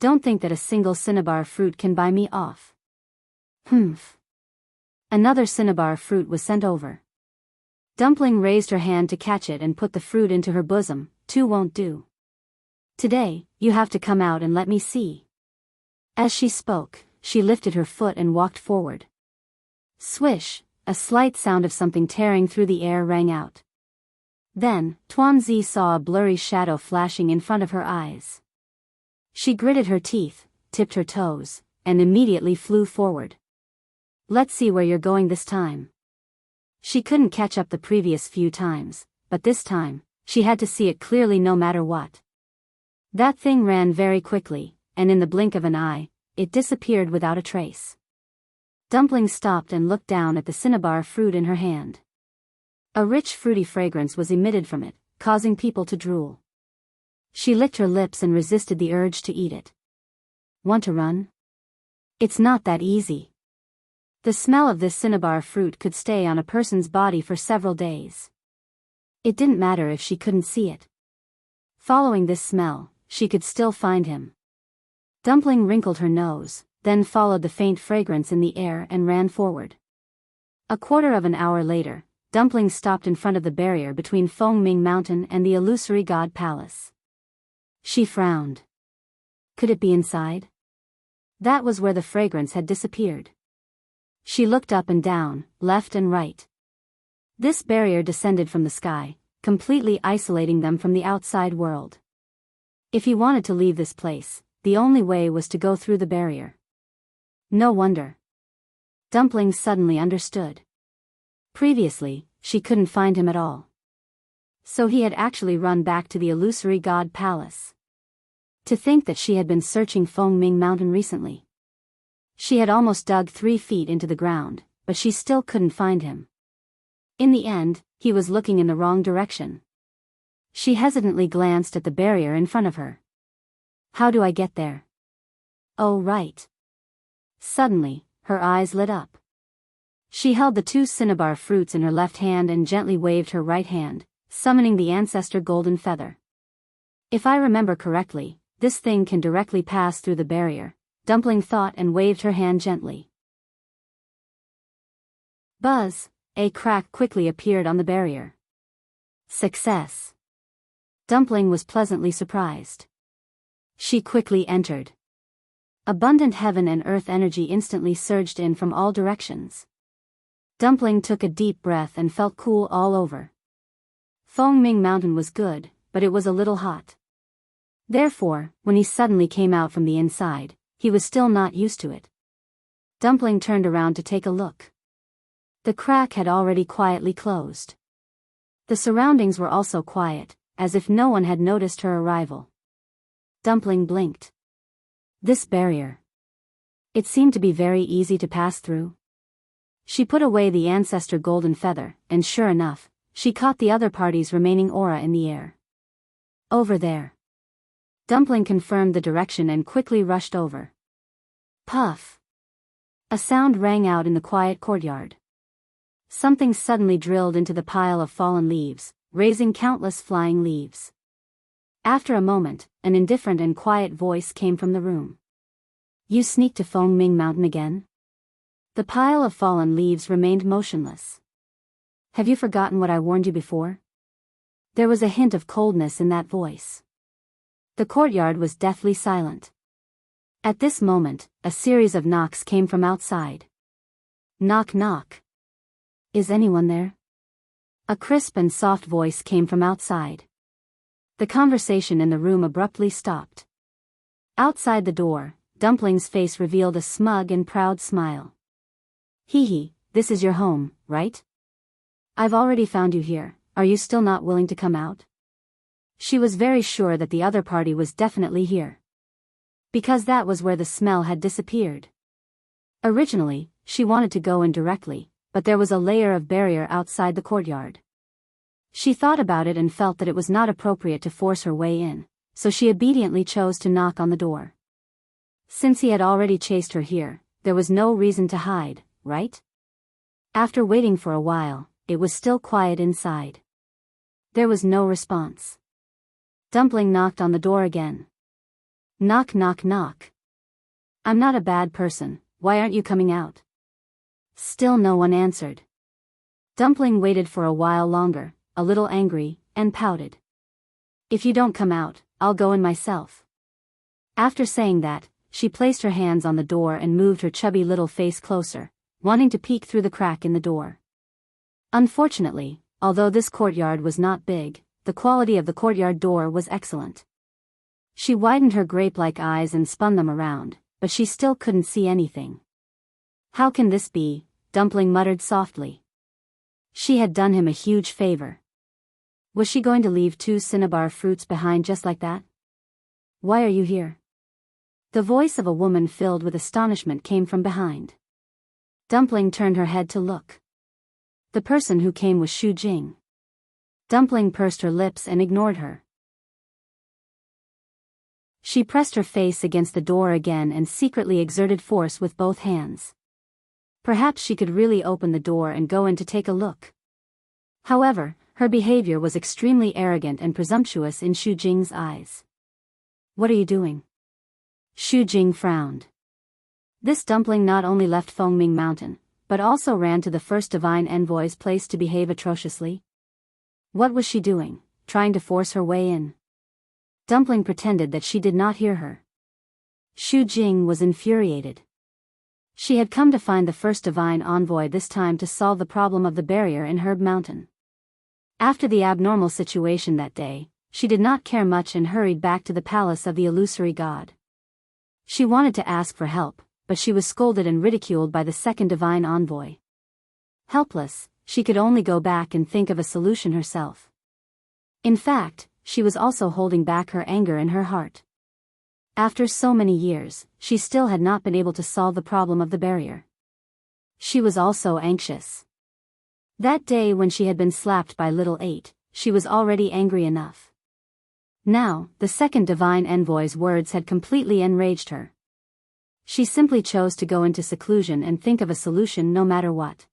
"Don't think that a single cinnabar fruit can buy me off." Humph. Another cinnabar fruit was sent over. Dumpling raised her hand to catch it and put the fruit into her bosom. Two won't do. Today, you have to come out and let me see. As she spoke, she lifted her foot and walked forward. Swish, a slight sound of something tearing through the air rang out. Then, Tuanzi saw a blurry shadow flashing in front of her eyes. She gritted her teeth, tipped her toes, and immediately flew forward. Let's see where you're going this time. She couldn't catch up the previous few times, but this time, she had to see it clearly no matter what. That thing ran very quickly, and in the blink of an eye, it disappeared without a trace. Dumpling stopped and looked down at the cinnabar fruit in her hand. A rich fruity fragrance was emitted from it, causing people to drool. She licked her lips and resisted the urge to eat it. Want to run? It's not that easy. The smell of this cinnabar fruit could stay on a person's body for several days. It didn't matter if she couldn't see it. Following this smell, she could still find him. Dumpling wrinkled her nose, then followed the faint fragrance in the air and ran forward. A quarter of an hour later, Dumpling stopped in front of the barrier between Fengming Mountain and the illusory god palace. She frowned. Could it be inside? That was where the fragrance had disappeared. She looked up and down, left and right. This barrier descended from the sky, completely isolating them from the outside world. If he wanted to leave this place, the only way was to go through the barrier. No wonder. Dumpling suddenly understood. Previously, she couldn't find him at all. So he had actually run back to the illusory god palace. To think that she had been searching Fengming Mountain recently. She had almost dug 3 feet into the ground, but she still couldn't find him. In the end, he was looking in the wrong direction. She hesitantly glanced at the barrier in front of her. How do I get there? Oh, right. Suddenly, her eyes lit up. She held the 2 cinnabar fruits in her left hand and gently waved her right hand, summoning the ancestor golden feather. If I remember correctly, this thing can directly pass through the barrier, Dumpling thought and waved her hand gently. Buzz, a crack quickly appeared on the barrier. Success. Dumpling was pleasantly surprised. She quickly entered. Abundant heaven and earth energy instantly surged in from all directions. Dumpling took a deep breath and felt cool all over. Fengming Mountain was good, but it was a little hot. Therefore, when he suddenly came out from the inside, he was still not used to it. Dumpling turned around to take a look. The crack had already quietly closed. The surroundings were also quiet, as if no one had noticed her arrival. Dumpling blinked. This barrier. It seemed to be very easy to pass through. She put away the ancestor golden feather, and sure enough, she caught the other party's remaining aura in the air. Over there. Dumpling confirmed the direction and quickly rushed over. Puff. A sound rang out in the quiet courtyard. Something suddenly drilled into the pile of fallen leaves, raising countless flying leaves. After a moment, an indifferent and quiet voice came from the room. You sneaked to Fengming Mountain again? The pile of fallen leaves remained motionless. Have you forgotten what I warned you before? There was a hint of coldness in that voice. The courtyard was deathly silent. At this moment, a series of knocks came from outside. Knock knock. Is anyone there? A crisp and soft voice came from outside. The conversation in the room abruptly stopped. Outside the door, Dumpling's face revealed a smug and proud smile. Hee hee, this is your home, right? I've already found you here, are you still not willing to come out? She was very sure that the other party was definitely here. Because that was where the smell had disappeared. Originally, she wanted to go in directly, but there was a layer of barrier outside the courtyard. She thought about it and felt that it was not appropriate to force her way in, so she obediently chose to knock on the door. Since he had already chased her here, there was no reason to hide, right? After waiting for a while, it was still quiet inside. There was no response. Dumpling knocked on the door again. Knock knock knock. I'm not a bad person, why aren't you coming out? Still no one answered. Dumpling waited for a while longer, a little angry, and pouted. If you don't come out, I'll go in myself. After saying that, she placed her hands on the door and moved her chubby little face closer, wanting to peek through the crack in the door. Unfortunately, although this courtyard was not big, the quality of the courtyard door was excellent. She widened her grape-like eyes and spun them around, but she still couldn't see anything. How can this be? Dumpling muttered softly. She had done him a huge favor. Was she going to leave 2 cinnabar fruits behind just like that? Why are you here? The voice of a woman filled with astonishment came from behind. Dumpling turned her head to look. The person who came was Xu Jing. Dumpling pursed her lips and ignored her. She pressed her face against the door again and secretly exerted force with both hands. Perhaps she could really open the door and go in to take a look. However, her behavior was extremely arrogant and presumptuous in Xu Jing's eyes. What are you doing? Xu Jing frowned. This dumpling not only left Fengming Mountain, but also ran to the first divine envoy's place to behave atrociously. What was she doing, trying to force her way in? Dumpling pretended that she did not hear her. Xu Jing was infuriated. She had come to find the first divine envoy this time to solve the problem of the barrier in Herb Mountain. After the abnormal situation that day, she did not care much and hurried back to the palace of the illusory god. She wanted to ask for help, but she was scolded and ridiculed by the second divine envoy. Helpless, she could only go back and think of a solution herself. In fact, she was also holding back her anger in her heart. After so many years, she still had not been able to solve the problem of the barrier. She was also anxious. That day when she had been slapped by Little 8, she was already angry enough. Now, the second divine envoy's words had completely enraged her. She simply chose to go into seclusion and think of a solution no matter what.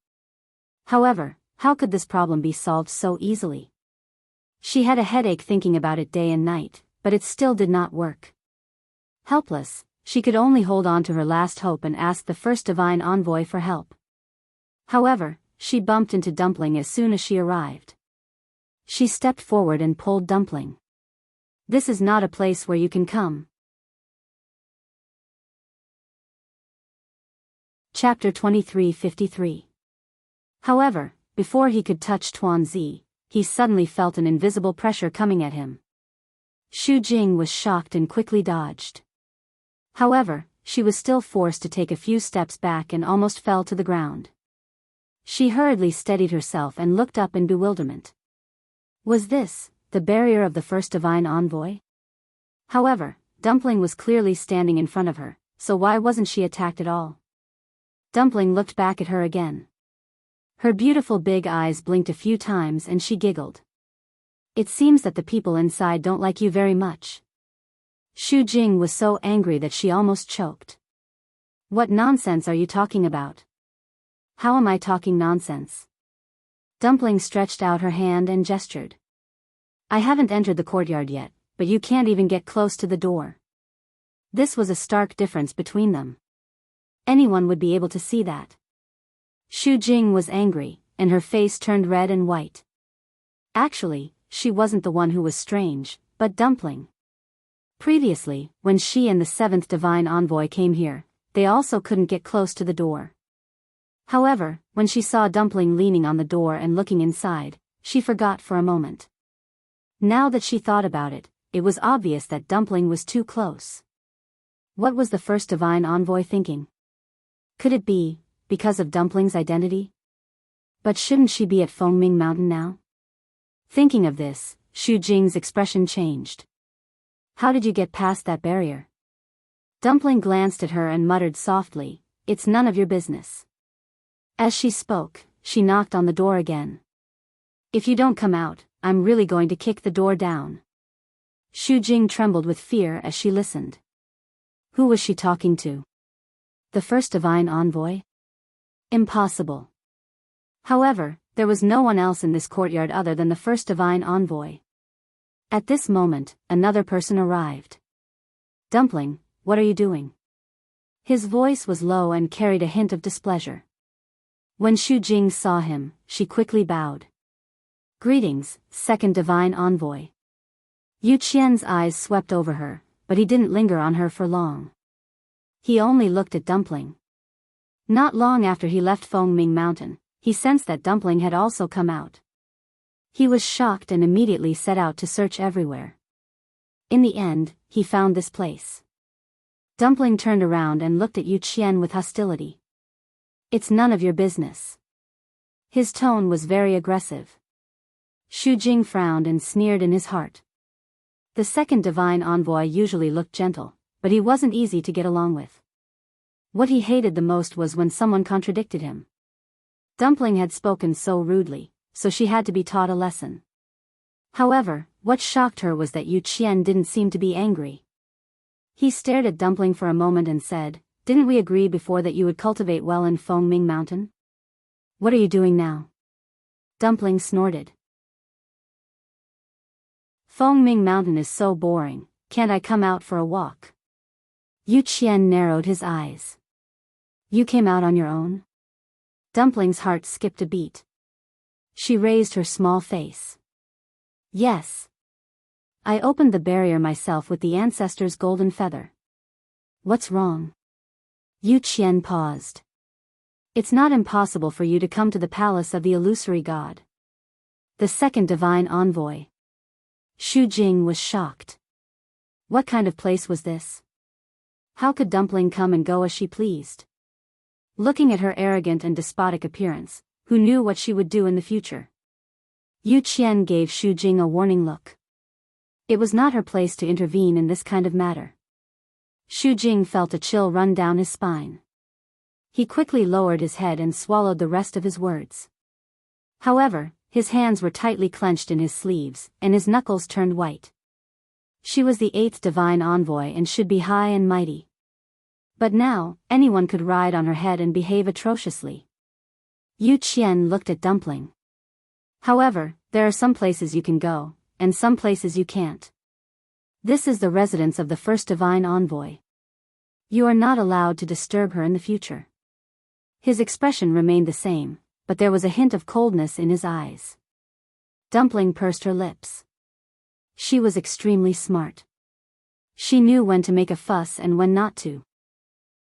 However, how could this problem be solved so easily? She had a headache thinking about it day and night, but it still did not work. Helpless, she could only hold on to her last hope and ask the first divine envoy for help. However, she bumped into Dumpling as soon as she arrived. She stepped forward and pulled Dumpling. This is not a place where you can come. Chapter 23:53. However, before he could touch Tuanzi, he suddenly felt an invisible pressure coming at him. Xu Jing was shocked and quickly dodged. However, she was still forced to take a few steps back and almost fell to the ground. She hurriedly steadied herself and looked up in bewilderment. Was this the barrier of the first divine envoy? However, Dumpling was clearly standing in front of her, so why wasn't she attacked at all? Dumpling looked back at her again. Her beautiful big eyes blinked a few times and she giggled. It seems that the people inside don't like you very much. Xu Jing was so angry that she almost choked. What nonsense are you talking about? How am I talking nonsense? Dumpling stretched out her hand and gestured. I haven't entered the courtyard yet, but you can't even get close to the door. This was a stark difference between them. Anyone would be able to see that. Xu Jing was angry, and her face turned red and white. Actually, she wasn't the one who was strange, but Dumpling. Previously, when she and the seventh divine envoy came here, they also couldn't get close to the door. However, when she saw Dumpling leaning on the door and looking inside, she forgot for a moment. Now that she thought about it, it was obvious that Dumpling was too close. What was the first divine envoy thinking? Could it be because of Dumpling's identity? But shouldn't she be at Fengming Mountain now? Thinking of this, Xu Jing's expression changed. How did you get past that barrier? Dumpling glanced at her and muttered softly, It's none of your business. As she spoke, she knocked on the door again. If you don't come out, I'm really going to kick the door down. Xu Jing trembled with fear as she listened. Who was she talking to? The first divine envoy? Impossible. However, there was no one else in this courtyard other than the first divine envoy. At this moment, another person arrived. Dumpling, what are you doing? His voice was low and carried a hint of displeasure. When Xu Jing saw him, she quickly bowed. Greetings, second divine envoy. Yu Qian's eyes swept over her, but he didn't linger on her for long. He only looked at Dumpling. Not long after he left Fengming Mountain, he sensed that Dumpling had also come out. He was shocked and immediately set out to search everywhere. In the end, he found this place. Dumpling turned around and looked at Yu Qian with hostility. It's none of your business. His tone was very aggressive. Xu Jing frowned and sneered in his heart. The second divine envoy usually looked gentle, but he wasn't easy to get along with. What he hated the most was when someone contradicted him. Dumpling had spoken so rudely, so she had to be taught a lesson. However, what shocked her was that Yu Qian didn't seem to be angry. He stared at Dumpling for a moment and said, "Didn't we agree before that you would cultivate well in Fengming Mountain? What are you doing now?" Dumpling snorted. "Fengming Mountain is so boring, can't I come out for a walk?" Yu Qian narrowed his eyes. "You came out on your own?" Dumpling's heart skipped a beat. She raised her small face. "Yes. I opened the barrier myself with the ancestor's golden feather." "What's wrong?" Yu Qian paused. "It's not impossible for you to come to the palace of the illusory god." The second divine envoy. Xu Jing was shocked. What kind of place was this? How could Dumpling come and go as she pleased? Looking at her arrogant and despotic appearance, who knew what she would do in the future? Yu Qian gave Xu Jing a warning look. It was not her place to intervene in this kind of matter. Xu Jing felt a chill run down his spine. He quickly lowered his head and swallowed the rest of his words. However, his hands were tightly clenched in his sleeves, and his knuckles turned white. She was the eighth divine envoy and should be high and mighty. But now, anyone could ride on her head and behave atrociously. Yu Qian looked at Dumpling. "However, there are some places you can go, and some places you can't. This is the residence of the first divine envoy. You are not allowed to disturb her in the future." His expression remained the same, but there was a hint of coldness in his eyes. Dumpling pursed her lips. She was extremely smart. She knew when to make a fuss and when not to.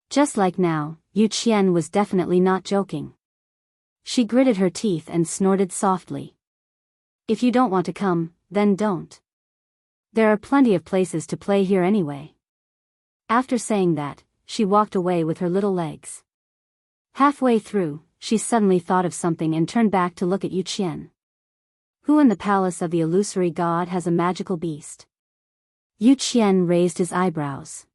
Just like now, Yu Qian was definitely not joking. She gritted her teeth and snorted softly. "If you don't want to come, then don't. There are plenty of places to play here anyway." After saying that, she walked away with her little legs. Halfway through, she suddenly thought of something and turned back to look at Yu Qian. "Who in the palace of the illusory god has a magical beast?" Yu Qian raised his eyebrows.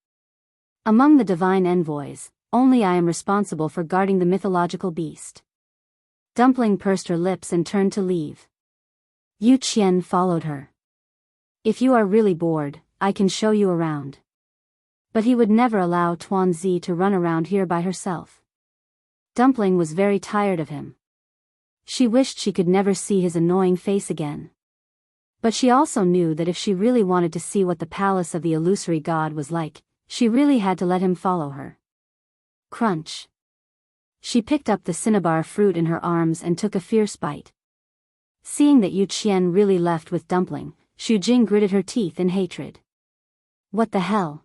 "Among the divine envoys, only I am responsible for guarding the mythological beast." Dumpling pursed her lips and turned to leave. Yu Qian followed her. "If you are really bored, I can show you around." But he would never allow Tuanzi to run around here by herself. Dumpling was very tired of him. She wished she could never see his annoying face again. But she also knew that if she really wanted to see what the palace of the illusory god was like, she really had to let him follow her. Crunch. She picked up the cinnabar fruit in her arms and took a fierce bite. Seeing that Yu Qian really left with Dumpling, Xu Jing gritted her teeth in hatred. What the hell?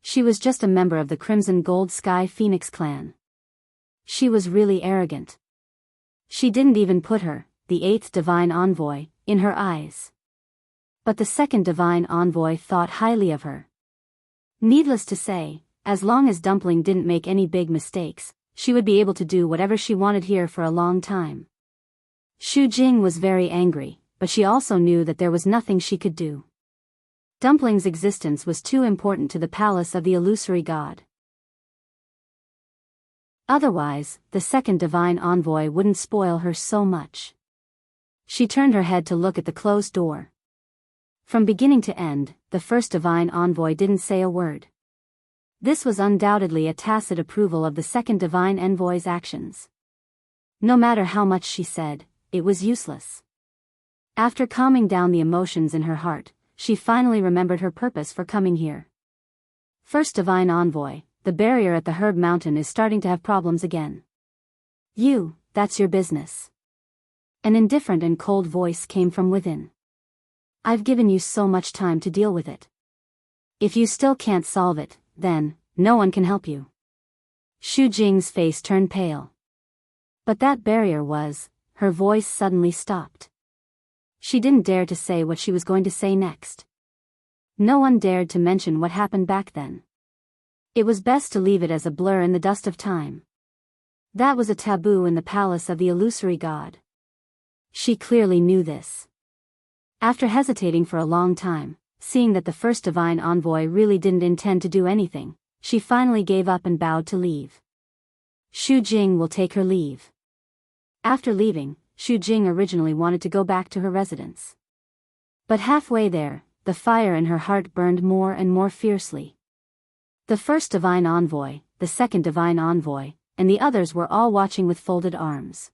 She was just a member of the Crimson Gold Sky Phoenix clan. She was really arrogant. She didn't even put her, the eighth divine envoy, in her eyes. But the second divine envoy thought highly of her. Needless to say, as long as Dumpling didn't make any big mistakes, she would be able to do whatever she wanted here for a long time. Xu Jing was very angry, but she also knew that there was nothing she could do. Dumpling's existence was too important to the palace of the illusory god. Otherwise, the second divine envoy wouldn't spoil her so much. She turned her head to look at the closed door. From beginning to end, the first divine envoy didn't say a word. This was undoubtedly a tacit approval of the second divine envoy's actions. No matter how much she said, it was useless. After calming down the emotions in her heart, she finally remembered her purpose for coming here. First divine envoy, the barrier at the Herb Mountain is starting to have problems again. That's your business." An indifferent and cold voice came from within. "I've given you so much time to deal with it. If you still can't solve it, then no one can help you." Xu Jing's face turned pale. But that barrier was, her voice suddenly stopped. She didn't dare to say what she was going to say next. No one dared to mention what happened back then. It was best to leave it as a blur in the dust of time. That was a taboo in the palace of the illusory god. She clearly knew this. After hesitating for a long time, seeing that the first divine envoy really didn't intend to do anything, she finally gave up and bowed to leave. Xu Jing will take her leave. After leaving, Xu Jing originally wanted to go back to her residence. But halfway there, the fire in her heart burned more and more fiercely. The first divine envoy, the second divine envoy, and the others were all watching with folded arms.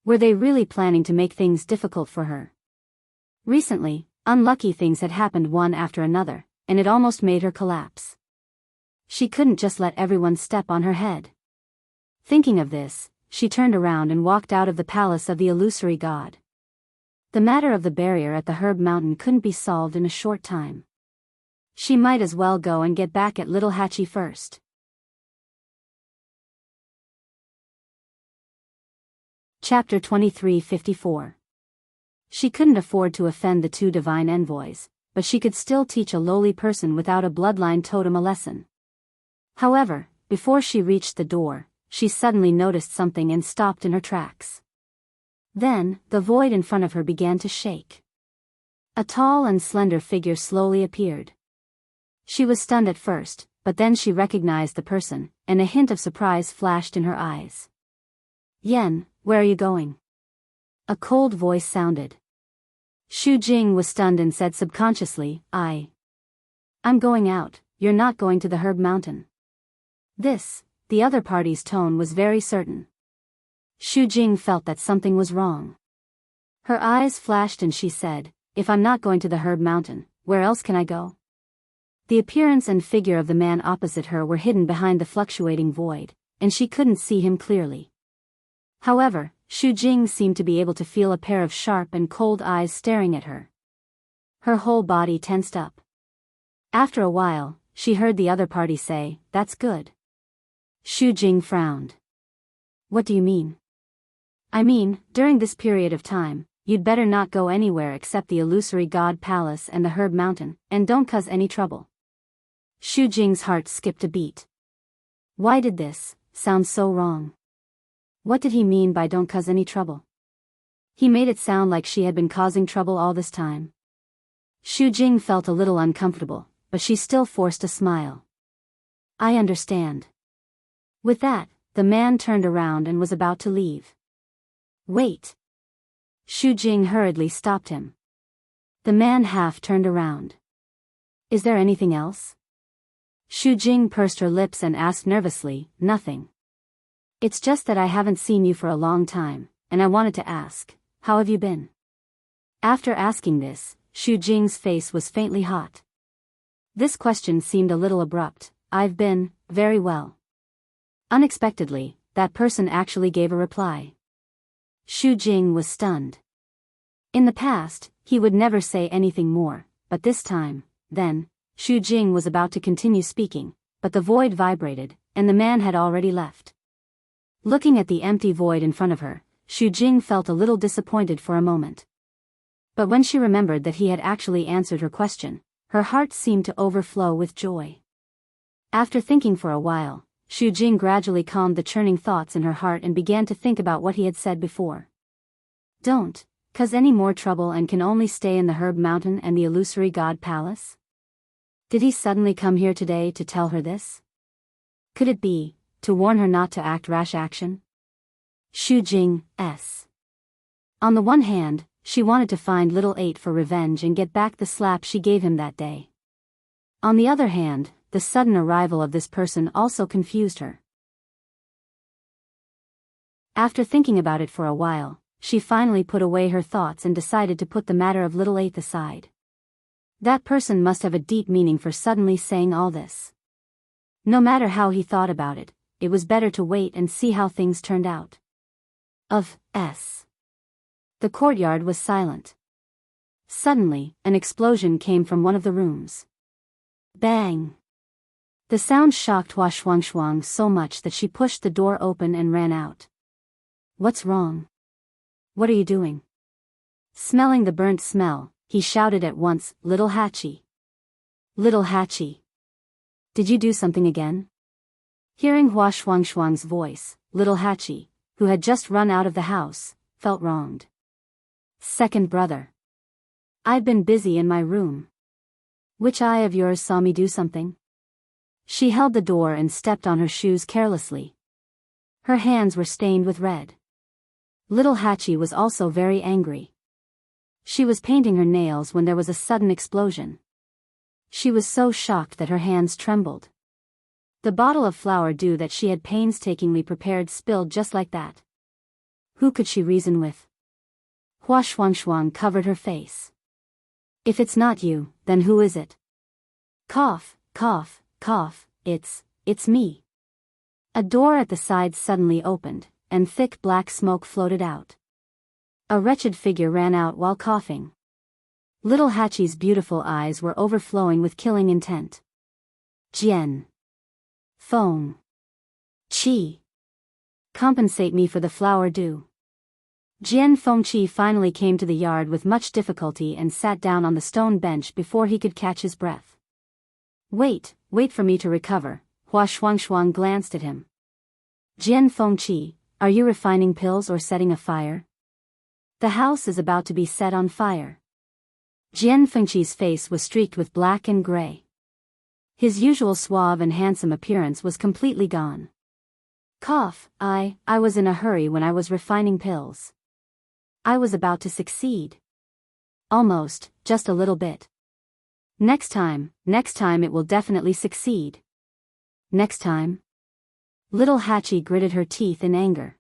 Were they really planning to make things difficult for her? Recently, unlucky things had happened one after another, and it almost made her collapse. She couldn't just let everyone step on her head. Thinking of this, she turned around and walked out of the palace of the illusory god. The matter of the barrier at the Herb Mountain couldn't be solved in a short time. She might as well go and get back at little Hachi first. Chapter 2354. She couldn't afford to offend the two divine envoys, but she could still teach a lowly person without a bloodline totem a lesson. However, before she reached the door, she suddenly noticed something and stopped in her tracks. Then, the void in front of her began to shake. A tall and slender figure slowly appeared. She was stunned at first, but then she recognized the person, and a hint of surprise flashed in her eyes. "Yen, where are you going?" A cold voice sounded. Xu Jing was stunned and said subconsciously, I'm going out, you're not going to the Herb Mountain." The other party's tone was very certain. Xu Jing felt that something was wrong. Her eyes flashed and she said, "If I'm not going to the Herb Mountain, where else can I go?" The appearance and figure of the man opposite her were hidden behind the fluctuating void, and she couldn't see him clearly. However, Xu Jing seemed to be able to feel a pair of sharp and cold eyes staring at her. Her whole body tensed up. After a while, she heard the other party say, "That's good." Xu Jing frowned. "What do you mean?" "I mean, during this period of time, you'd better not go anywhere except the illusory god palace and the Herb Mountain, and don't cause any trouble." Xu Jing's heart skipped a beat. Why did this sound so wrong? What did he mean by don't cause any trouble? He made it sound like she had been causing trouble all this time. Xu Jing felt a little uncomfortable, but she still forced a smile. "I understand." With that, the man turned around and was about to leave. "Wait." Xu Jing hurriedly stopped him. The man half turned around. "Is there anything else?" Xu Jing pursed her lips and asked nervously, "Nothing. It's just that I haven't seen you for a long time, and I wanted to ask, how have you been?" After asking this, Xu Jing's face was faintly hot. This question seemed a little abrupt. "I've been very well." Unexpectedly, that person actually gave a reply. Xu Jing was stunned. In the past, he would never say anything more, but this time, Xu Jing was about to continue speaking, but the void vibrated, and the man had already left. Looking at the empty void in front of her, Xu Jing felt a little disappointed for a moment. But when she remembered that he had actually answered her question, her heart seemed to overflow with joy. After thinking for a while, Xu Jing gradually calmed the churning thoughts in her heart and began to think about what he had said before. Don't cause any more trouble and can only stay in the Herb Mountain and the illusory god palace? Did he suddenly come here today to tell her this? Could it be to warn her not to act rash action? Xu Jing, S. On the one hand, she wanted to find little 8 for revenge and get back the slap she gave him that day. On the other hand, the sudden arrival of this person also confused her. After thinking about it for a while, she finally put away her thoughts and decided to put the matter of little 8 aside. That person must have a deep meaning for suddenly saying all this. No matter how he thought about it, it was better to wait and see how things turned out. of S. The courtyard was silent. Suddenly, an explosion came from one of the rooms. Bang! The sound shocked Hua Shuang so much that she pushed the door open and ran out. What's wrong? What are you doing? Smelling the burnt smell, he shouted at once, Little Hachi. Little Hachi. Did you do something again? Hearing Hua Shuang's voice, Little Hachi, who had just run out of the house, felt wronged. Second brother. I've been busy in my room. Which eye of yours saw me do something? She held the door and stepped on her shoes carelessly. Her hands were stained with red. Little Hachi was also very angry. She was painting her nails when there was a sudden explosion. She was so shocked that her hands trembled. The bottle of flower dew that she had painstakingly prepared spilled just like that. Who could she reason with? Hua Shuang covered her face. If it's not you, then who is it? Cough, cough, cough, it's me. A door at the side suddenly opened, and thick black smoke floated out. A wretched figure ran out while coughing. Little Hachi's beautiful eyes were overflowing with killing intent. Jian. Feng. Qi. Compensate me for the flower dew. Jian Fengqi finally came to the yard with much difficulty and sat down on the stone bench before he could catch his breath. Wait for me to recover. Hua Shuang glanced at him. Jian Fengqi, are you refining pills or setting a fire? The house is about to be set on fire. Jian Fengqi's face was streaked with black and gray. His usual suave and handsome appearance was completely gone. Cough, I was in a hurry when I was refining pills. I was about to succeed. Almost, just a little bit. Next time it will definitely succeed. Next time? Little Hachi gritted her teeth in anger.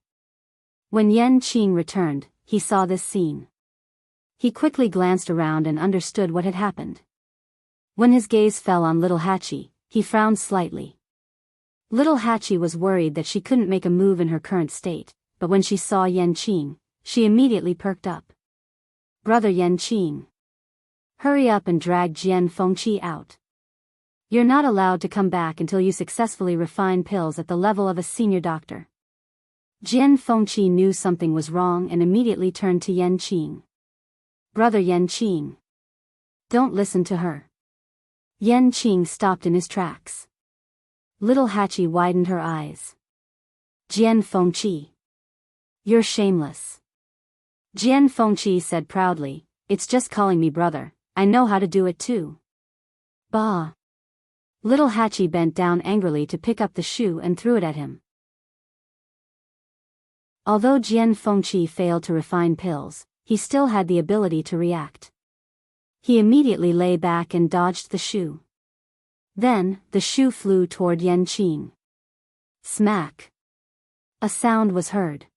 When Yan Qing returned, he saw this scene. He quickly glanced around and understood what had happened. When his gaze fell on Little Hachi, he frowned slightly. Little Hachi was worried that she couldn't make a move in her current state, but when she saw Yan Qing, she immediately perked up. Brother Yan Qing. Hurry up and drag Jian Fengqi out. You're not allowed to come back until you successfully refine pills at the level of a senior doctor. Jian Fengqi knew something was wrong and immediately turned to Yan Qing. Brother Yan Qing. Don't listen to her. Yan Qing stopped in his tracks. Little Hachi widened her eyes. Jian Fengqi. You're shameless. Jian Fengqi said proudly, it's just calling me brother, I know how to do it too. Bah. Little Hachi bent down angrily to pick up the shoe and threw it at him. Although Jian Fengqi failed to refine pills, he still had the ability to react. He immediately lay back and dodged the shoe. Then, the shoe flew toward Yan Qing. Smack. A sound was heard.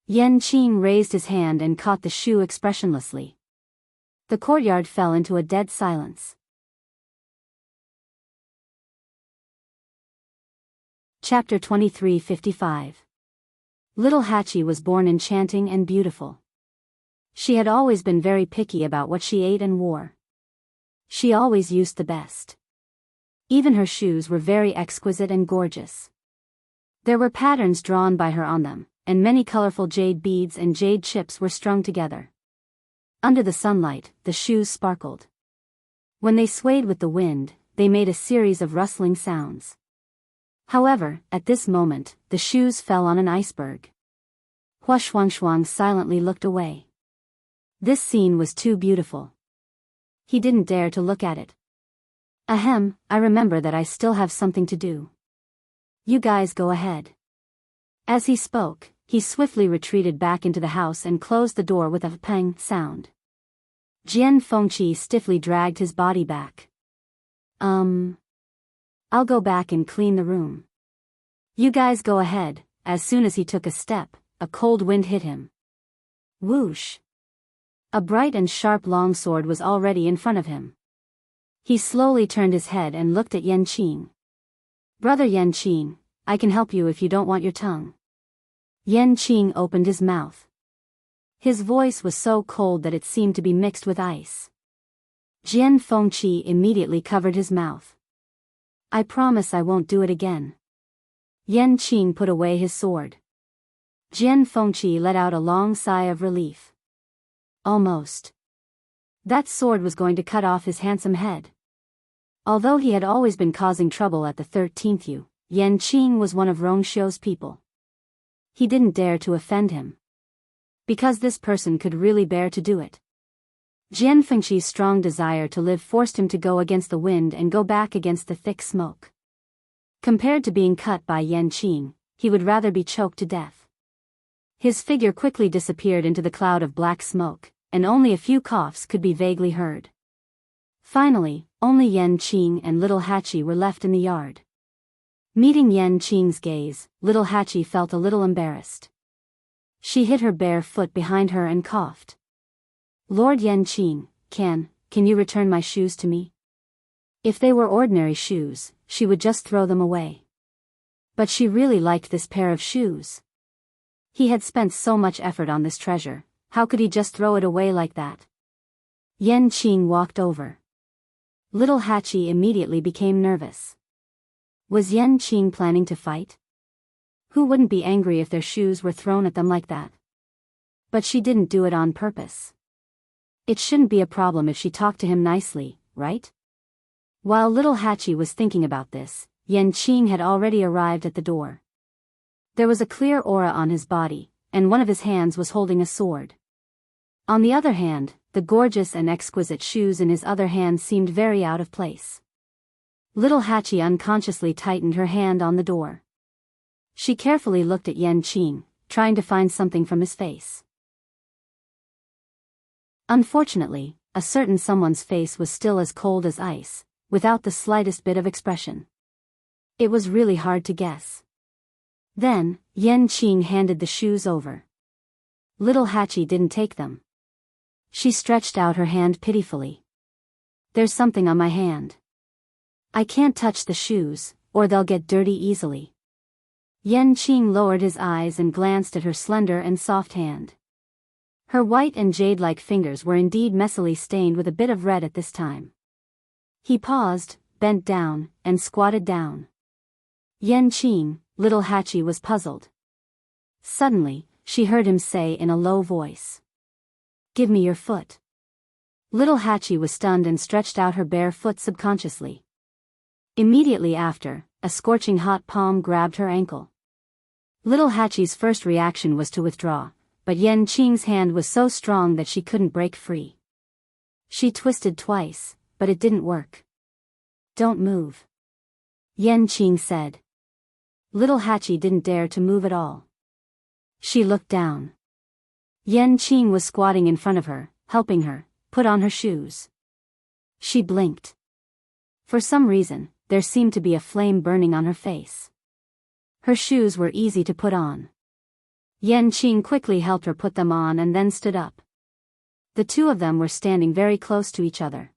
Yan Qing raised his hand and caught the shoe expressionlessly. The courtyard fell into a dead silence. Chapter 2355. Little Hachi was born enchanting and beautiful. She had always been very picky about what she ate and wore. She always used the best. Even her shoes were very exquisite and gorgeous. There were patterns drawn by her on them, and many colorful jade beads and jade chips were strung together. Under the sunlight, the shoes sparkled. When they swayed with the wind, they made a series of rustling sounds. However, at this moment, the shoes fell on an iceberg. Hua Shuang silently looked away. This scene was too beautiful. He didn't dare to look at it. Ahem, I remember that I still have something to do. You guys go ahead. As he spoke, he swiftly retreated back into the house and closed the door with a pang sound. Jian Fengqi stiffly dragged his body back. I'll go back and clean the room. You guys go ahead. As soon as he took a step, a cold wind hit him. Whoosh! A bright and sharp longsword was already in front of him. He slowly turned his head and looked at Yan Qing. Brother Yan Qing, I can help you if you don't want your tongue. Yan Qing opened his mouth. His voice was so cold that it seemed to be mixed with ice. Jian Fengqi immediately covered his mouth. I promise I won't do it again. Yan Qing put away his sword. Jian Fengqi let out a long sigh of relief. Almost. That sword was going to cut off his handsome head. Although he had always been causing trouble at the 13th Yu, Yan Qing was one of Rongxiu's people. He didn't dare to offend him. Because this person could really bear to do it. Jian Fengqi's strong desire to live forced him to go against the wind and go back against the thick smoke. Compared to being cut by Yan Qing, he would rather be choked to death. His figure quickly disappeared into the cloud of black smoke, and only a few coughs could be vaguely heard. Finally, only Yan Qing and little Hachi were left in the yard. Meeting Yan Qing's gaze, little Hachi felt a little embarrassed. She hid her bare foot behind her and coughed. Lord Yan Qing, can you return my shoes to me? If they were ordinary shoes, she would just throw them away. But she really liked this pair of shoes. He had spent so much effort on this treasure, how could he just throw it away like that? Yan Qing walked over. Little Hachi immediately became nervous. Was Yan Qing planning to fight? Who wouldn't be angry if their shoes were thrown at them like that? But she didn't do it on purpose. It shouldn't be a problem if she talked to him nicely, right? While little Hachi was thinking about this, Yan Qing had already arrived at the door. There was a clear aura on his body, and one of his hands was holding a sword. On the other hand, the gorgeous and exquisite shoes in his other hand seemed very out of place. Little Hachi unconsciously tightened her hand on the door. She carefully looked at Yan Qing, trying to find something from his face. Unfortunately, a certain someone's face was still as cold as ice, without the slightest bit of expression. It was really hard to guess. Then, Yan Qing handed the shoes over. Little Hachi didn't take them. She stretched out her hand pitifully. There's something on my hand. I can't touch the shoes, or they'll get dirty easily. Yan Qing lowered his eyes and glanced at her slender and soft hand. Her white and jade-like fingers were indeed messily stained with a bit of red at this time. He paused, bent down, and squatted down. Yan Qing, little Hachi was puzzled. Suddenly, she heard him say in a low voice. Give me your foot. Little Hachi was stunned and stretched out her bare foot subconsciously. Immediately after, a scorching hot palm grabbed her ankle. Little Hachi's first reaction was to withdraw, but Yan Qing's hand was so strong that she couldn't break free. She twisted twice, but it didn't work. Don't move. Yan Qing said. Little Hachi didn't dare to move at all. She looked down. Yan Qing was squatting in front of her, helping her put on her shoes. She blinked. For some reason, there seemed to be a flame burning on her face. Her shoes were easy to put on. Yan Qing quickly helped her put them on and then stood up. The two of them were standing very close to each other.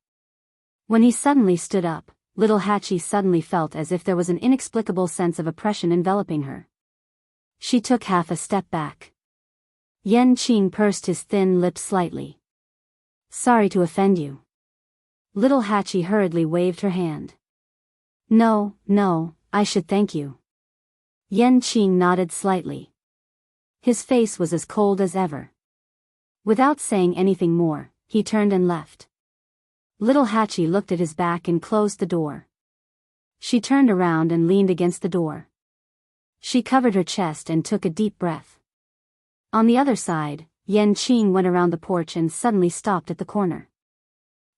When he suddenly stood up, little Hachi suddenly felt as if there was an inexplicable sense of oppression enveloping her. She took half a step back. Yan Qing pursed his thin lips slightly. Sorry to offend you. Little Hachi hurriedly waved her hand. No, I should thank you. Yan Qing nodded slightly. His face was as cold as ever. Without saying anything more, he turned and left. Little Hachi looked at his back and closed the door. She turned around and leaned against the door. She covered her chest and took a deep breath. On the other side, Yan Qing went around the porch and suddenly stopped at the corner.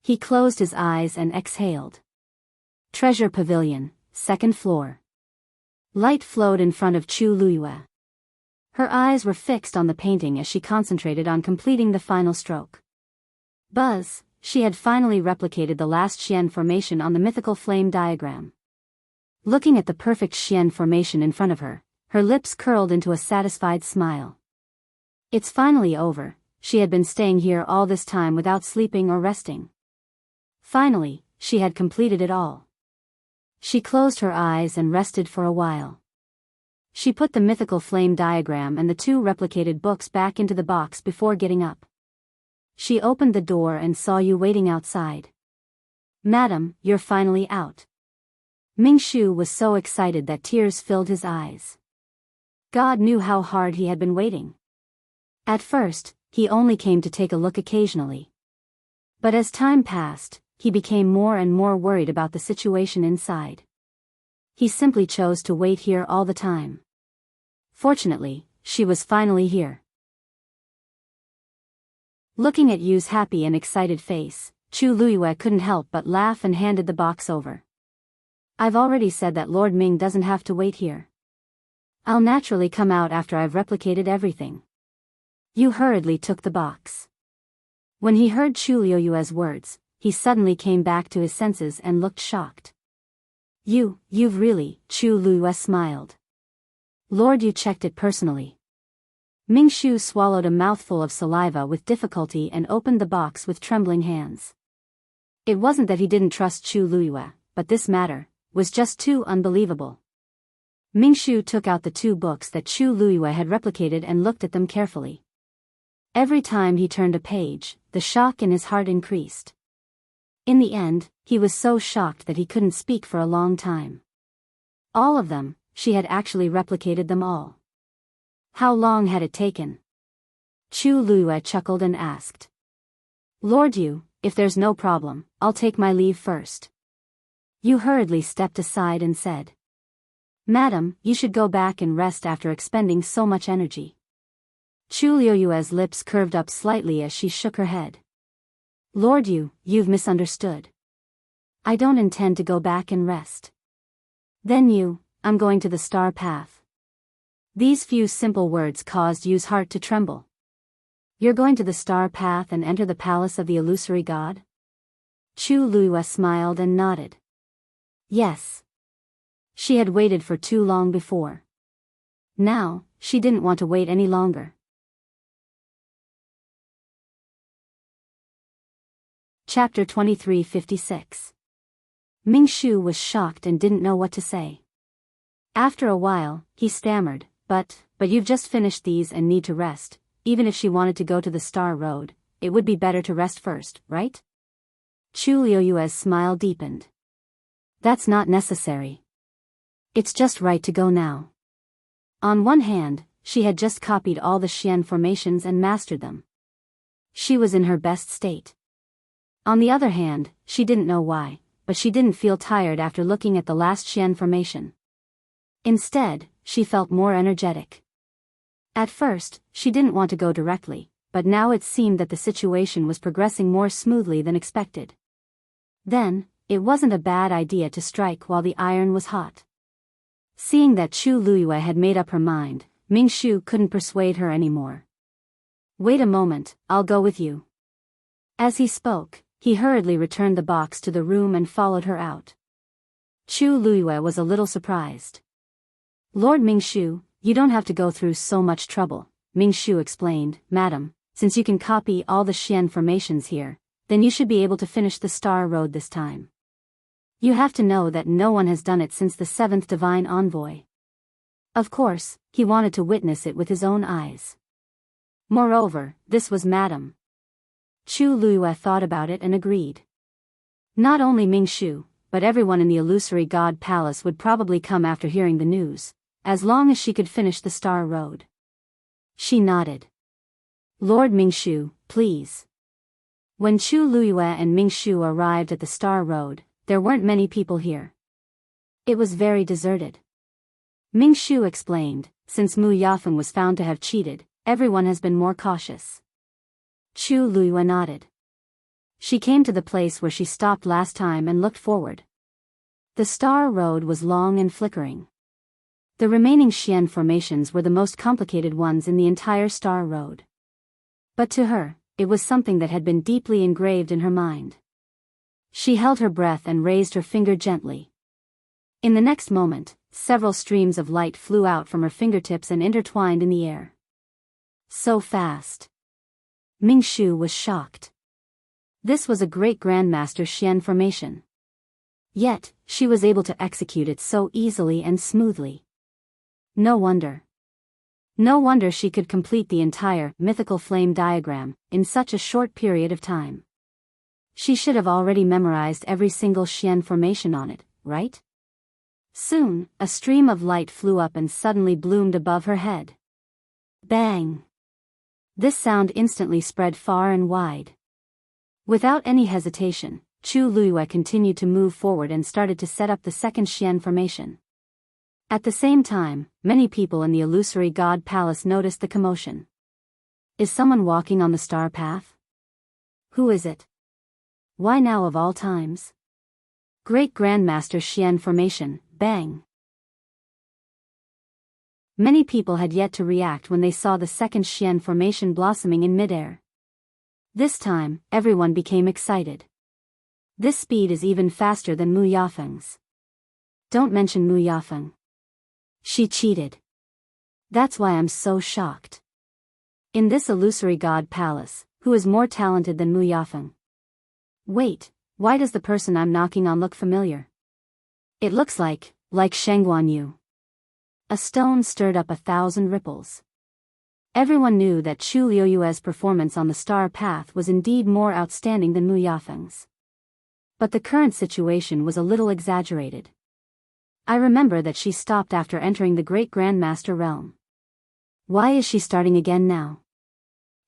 He closed his eyes and exhaled. Treasure Pavilion, 2nd floor. Light flowed in front of Chu Luyue. Her eyes were fixed on the painting as she concentrated on completing the final stroke. Buzz, she had finally replicated the last Xian formation on the mythical flame diagram. Looking at the perfect Xian formation in front of her, her lips curled into a satisfied smile. It's finally over. She had been staying here all this time without sleeping or resting. Finally, she had completed it all. She closed her eyes and rested for a while. She put the mythical flame diagram and the 2 replicated books back into the box before getting up. She opened the door and saw Yu waiting outside. "Madam, you're finally out." Ming Shu was so excited that tears filled his eyes. God knew how hard he had been waiting. At first, he only came to take a look occasionally. But as time passed, he became more and more worried about the situation inside. He simply chose to wait here all the time. Fortunately, she was finally here. Looking at Yu's happy and excited face, Chu Luiyue couldn't help but laugh and handed the box over. "I've already said that Lord Ming doesn't have to wait here. I'll naturally come out after I've replicated everything." Yu hurriedly took the box. When he heard Chu Luiyue's words, he suddenly came back to his senses and looked shocked. You've really," Chu Luiyue smiled. "Lord, you checked it personally." Ming Shu swallowed a mouthful of saliva with difficulty and opened the box with trembling hands. It wasn't that he didn't trust Chu Luiyue, but this matter was just too unbelievable. Ming Shu took out the 2 books that Chu Luiyue had replicated and looked at them carefully. Every time he turned a page, the shock in his heart increased. In the end, he was so shocked that he couldn't speak for a long time. All of them, she had actually replicated them all. How long had it taken? Chu Luiyue chuckled and asked. "Lord Yu, if there's no problem, I'll take my leave first." Yu hurriedly stepped aside and said, "Madam, you should go back and rest after expending so much energy." Chu Luiyue's lips curved up slightly as she shook her head. "Lord Yu, you've misunderstood. I don't intend to go back and rest." "Then I'm going to the star path." These few simple words caused Yu's heart to tremble. "You're going to the star path and enter the palace of the illusory god?" Chu Luiyue smiled and nodded. Yes. She had waited for too long before. Now, she didn't want to wait any longer. Chapter 2356. Ming Shu was shocked and didn't know what to say. After a while, he stammered, But you've just finished these and need to rest. Even if she wanted to go to the Star Road, it would be better to rest first, right?" Chu Luiyue's smile deepened. "That's not necessary. It's just right to go now." On one hand, she had just copied all the Xian formations and mastered them. She was in her best state. On the other hand, she didn't know why, but she didn't feel tired after looking at the last Xian formation. Instead, she felt more energetic. At first, she didn't want to go directly, but now it seemed that the situation was progressing more smoothly than expected. Then, it wasn't a bad idea to strike while the iron was hot. Seeing that Chu Luiyue had made up her mind, Ming Shu couldn't persuade her anymore. "Wait a moment, I'll go with you." As he spoke, he hurriedly returned the box to the room and followed her out. Chu Luiyue was a little surprised. "Lord Ming Shu, you don't have to go through so much trouble," Ming Shu explained. "Madam, since you can copy all the Xian formations here, then you should be able to finish the Star Road this time. You have to know that no one has done it since the 7th Divine Envoy." Of course, he wanted to witness it with his own eyes. Moreover, this was Madam. Chu Luiyue thought about it and agreed. Not only Ming Shu, but everyone in the illusory god palace would probably come after hearing the news, as long as she could finish the Star Road. She nodded. "Lord Ming Shu, please." When Chu Luiyue and Ming Shu arrived at the Star Road, there weren't many people here. It was very deserted. Ming Shu explained, since Mu Yafeng was found to have cheated, everyone has been more cautious. Chu Luiyue nodded. She came to the place where she stopped last time and looked forward. The Star Road was long and flickering. The remaining Xian formations were the most complicated ones in the entire Star Road. But to her, it was something that had been deeply engraved in her mind. She held her breath and raised her finger gently. In the next moment, several streams of light flew out from her fingertips and intertwined in the air. So fast. Ming Shu was shocked. This was a great Grandmaster Xian formation. Yet, she was able to execute it so easily and smoothly. No wonder. No wonder she could complete the entire mythical flame diagram in such a short period of time. She should have already memorized every single Xian formation on it, right? Soon, a stream of light flew up and suddenly bloomed above her head. Bang! This sound instantly spread far and wide. Without any hesitation, Chu Luiyue continued to move forward and started to set up the second Xian formation. At the same time, many people in the illusory god palace noticed the commotion. Is someone walking on the star path? Who is it? Why now of all times? Great Grandmaster Xian formation, bang! Many people had yet to react when they saw the second Xian formation blossoming in midair. This time, everyone became excited. This speed is even faster than Mu Yafeng's. Don't mention Mu Yafeng. She cheated. That's why I'm so shocked. In this illusory god palace, who is more talented than Mu Yafeng? Wait, why does the person I'm knocking on look familiar? It looks like Shengguan Yu. A stone stirred up 1,000 ripples. Everyone knew that Chu Liuyue's performance on the star path was indeed more outstanding than Mu Yafeng's. But the current situation was a little exaggerated. I remember that she stopped after entering the Great Grandmaster realm. Why is she starting again now?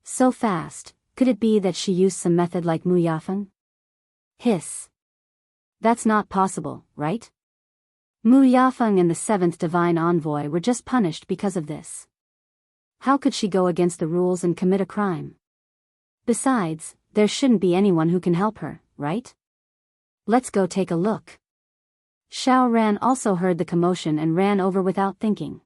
So fast, could it be that she used some method like Mu Yafeng? Hiss. That's not possible, right? Mu Yafeng and the 7th Divine Envoy were just punished because of this. How could she go against the rules and commit a crime? Besides, there shouldn't be anyone who can help her, right? Let's go take a look. Xiao Ran also heard the commotion and ran over without thinking.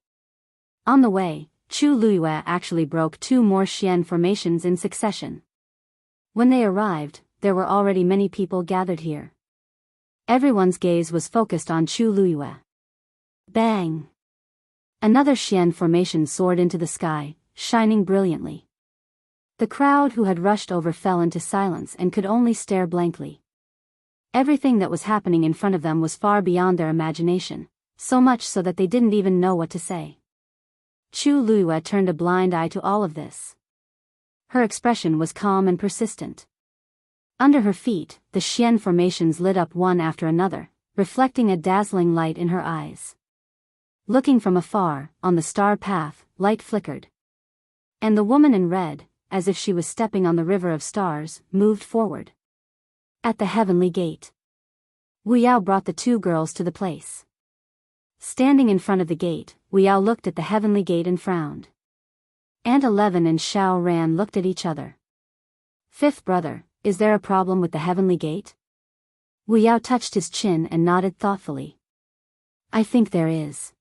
On the way, Chu Luiyue actually broke 2 more Xian formations in succession. When they arrived, there were already many people gathered here. Everyone's gaze was focused on Chu Luiyue. Bang! Another Xian formation soared into the sky, shining brilliantly. The crowd who had rushed over fell into silence and could only stare blankly. Everything that was happening in front of them was far beyond their imagination, so much so that they didn't even know what to say. Chu Luiyue turned a blind eye to all of this. Her expression was calm and persistent. Under her feet, the Xian formations lit up one after another, reflecting a dazzling light in her eyes. Looking from afar, on the star path, light flickered. And the woman in red, as if she was stepping on the river of stars, moved forward. At the heavenly gate. Biyao brought the 2 girls to the place. Standing in front of the gate, Biyao looked at the heavenly gate and frowned. Aunt 11 and Xiao Ran looked at each other. 5th brother, is there a problem with the heavenly gate? Biyao touched his chin and nodded thoughtfully. I think there is.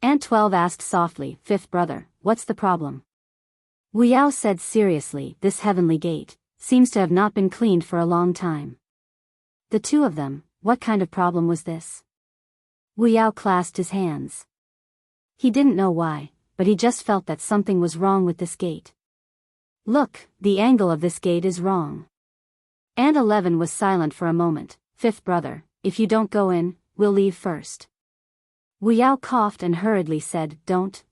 Aunt 12 asked softly, 5th brother, what's the problem? Biyao said seriously, this heavenly gate seems to have not been cleaned for a long time. The 2 of them, what kind of problem was this? Biyao clasped his hands. He didn't know why, but he just felt that something was wrong with this gate. Look, the angle of this gate is wrong. Aunt 11 was silent for a moment. 5th brother, if you don't go in, we'll leave first. Biyao coughed and hurriedly said, don't.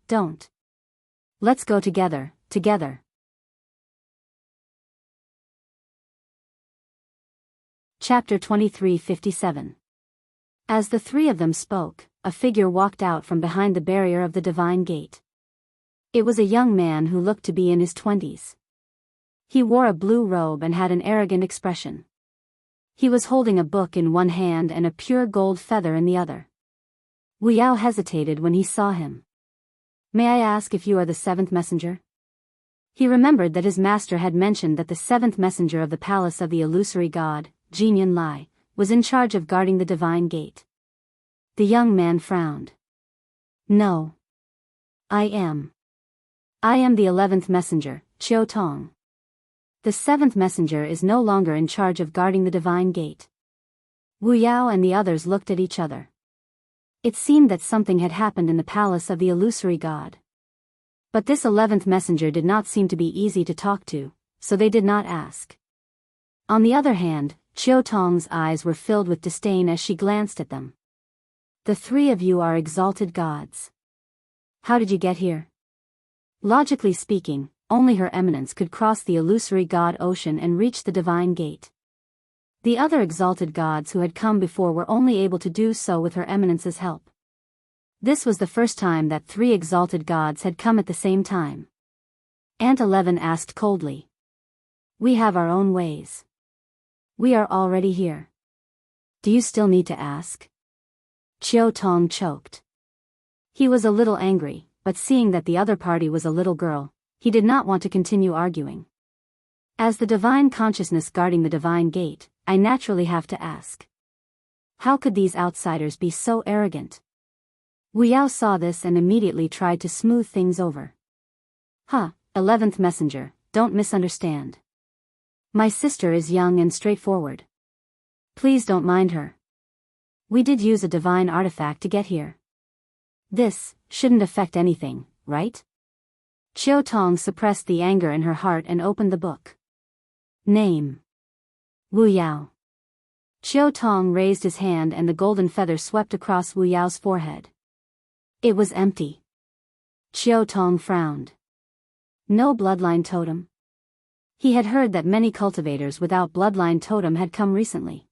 Let's go together. Chapter 2357. As the 3 of them spoke, a figure walked out from behind the barrier of the divine gate. It was a young man who looked to be in his 20s. He wore a blue robe and had an arrogant expression. He was holding a book in one hand and a pure gold feather in the other. Biyao hesitated when he saw him. May I ask if you are the 7th messenger? He remembered that his master had mentioned that the 7th messenger of the palace of the illusory god, Jinyan Lai, was in charge of guarding the divine gate. The young man frowned. No. I am the 11th messenger, Qiu Tong. The 7th messenger is no longer in charge of guarding the divine gate. Biyao and the others looked at each other. It seemed that something had happened in the palace of the illusory god. But this 11th messenger did not seem to be easy to talk to, so they did not ask. On the other hand, Qiu Tong's eyes were filled with disdain as she glanced at them. The 3 of you are exalted gods. How did you get here? Logically speaking, only Her Eminence could cross the illusory god ocean and reach the divine gate. The other exalted gods who had come before were only able to do so with Her Eminence's help. This was the first time that 3 exalted gods had come at the same time. Aunt 11 asked coldly. We have our own ways. We are already here. Do you still need to ask? Chiao Tong choked. He was a little angry, but seeing that the other party was a little girl, he did not want to continue arguing. As the divine consciousness guarding the divine gate, I naturally have to ask. How could these outsiders be so arrogant? Biyao saw this and immediately tried to smooth things over. 11th messenger, don't misunderstand. My sister is young and straightforward. Please don't mind her. We did use a divine artifact to get here. This shouldn't affect anything, right? Chiao Tong suppressed the anger in her heart and opened the book. Name. Biyao. Chiao Tong raised his hand and the golden feather swept across Biyao's forehead. It was empty. Chiao Tong frowned. No bloodline totem. He had heard that many cultivators without bloodline totem had come recently.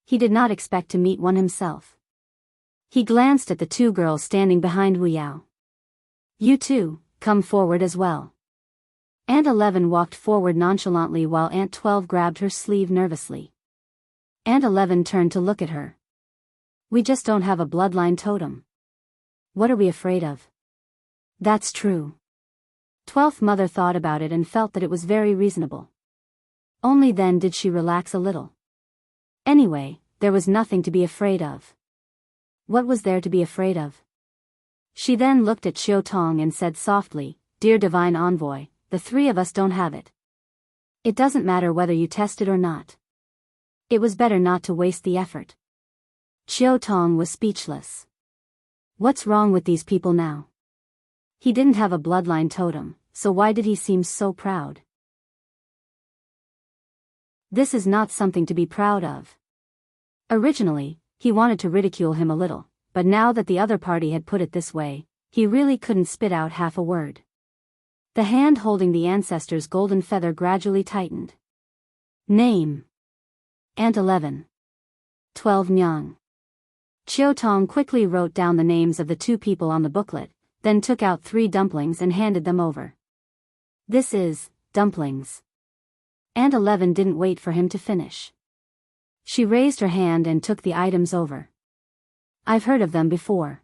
He did not expect to meet one himself. He glanced at the 2 girls standing behind Biyao. You too, come forward as well. Aunt 11 walked forward nonchalantly while Aunt 12 grabbed her sleeve nervously. Aunt 11 turned to look at her. We just don't have a bloodline totem. What are we afraid of? That's true. 12th mother thought about it and felt that it was very reasonable. Only then did she relax a little. Anyway, there was nothing to be afraid of. What was there to be afraid of? She then looked at Chiao Tong and said softly, Dear Divine Envoy, the 3 of us don't have it. It doesn't matter whether you test it or not. It was better not to waste the effort. Chiao Tong was speechless. What's wrong with these people now? He didn't have a bloodline totem, so why did he seem so proud? This is not something to be proud of. Originally, he wanted to ridicule him a little, but now that the other party had put it this way, he really couldn't spit out half a word. The hand holding the ancestor's golden feather gradually tightened. Name. Aunt 11. 12 Nyang. Chiao Tong quickly wrote down the names of the 2 people on the booklet, then took out 3 dumplings and handed them over. This is, dumplings. Aunt 11 didn't wait for him to finish. She raised her hand and took the items over. I've heard of them before.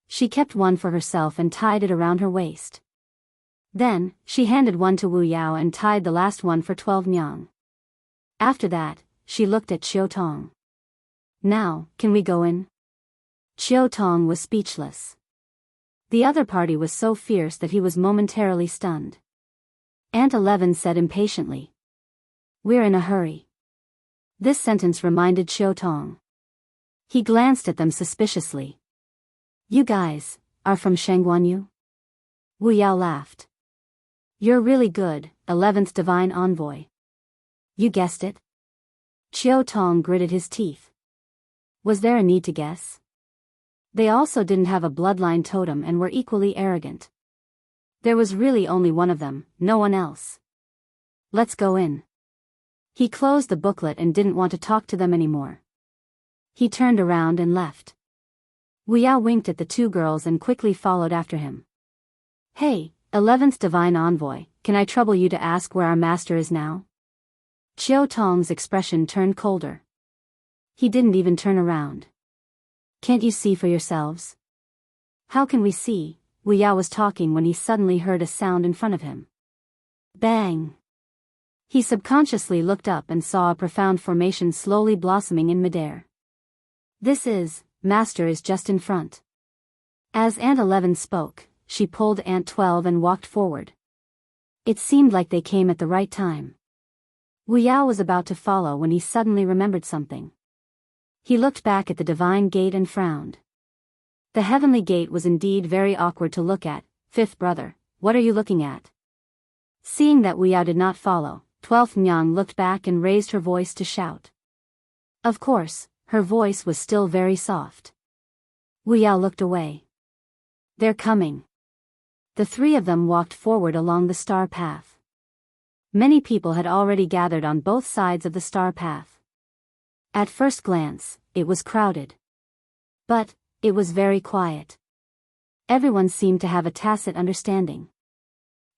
She kept one for herself and tied it around her waist. Then, she handed one to Biyao and tied the last one for 12 Nyang. After that, she looked at Chiao Tong. Now, can we go in? Chiao Tong was speechless. The other party was so fierce that he was momentarily stunned. Aunt 11 said impatiently. We're in a hurry. This sentence reminded Chiao Tong. He glanced at them suspiciously. You guys, are from Shangguanyu? Biyao laughed. You're really good, 11th Divine Envoy. You guessed it? Chiao Tong gritted his teeth. Was there a need to guess? They also didn't have a bloodline totem and were equally arrogant. There was really only one of them, no one else. Let's go in. He closed the booklet and didn't want to talk to them anymore. He turned around and left. Biyao winked at the 2 girls and quickly followed after him. Hey, 11th Divine Envoy, can I trouble you to ask where our master is now? Chiao Tong's expression turned colder. He didn't even turn around. Can't you see for yourselves? How can we see? Biyao was talking when he suddenly heard a sound in front of him. Bang! He subconsciously looked up and saw a profound formation slowly blossoming in midair. This is, Master is just in front. As Aunt 11 spoke, she pulled Aunt 12 and walked forward. It seemed like they came at the right time. Biyao was about to follow when he suddenly remembered something. He looked back at the divine gate and frowned. The heavenly gate was indeed very awkward to look at. 5th brother, what are you looking at? Seeing that Biyao did not follow, 12th Nyang looked back and raised her voice to shout. Of course, her voice was still very soft. Biyao looked away. They're coming. The three of them walked forward along the star path. Many people had already gathered on both sides of the star path. At first glance, it was crowded. But it was very quiet. Everyone seemed to have a tacit understanding.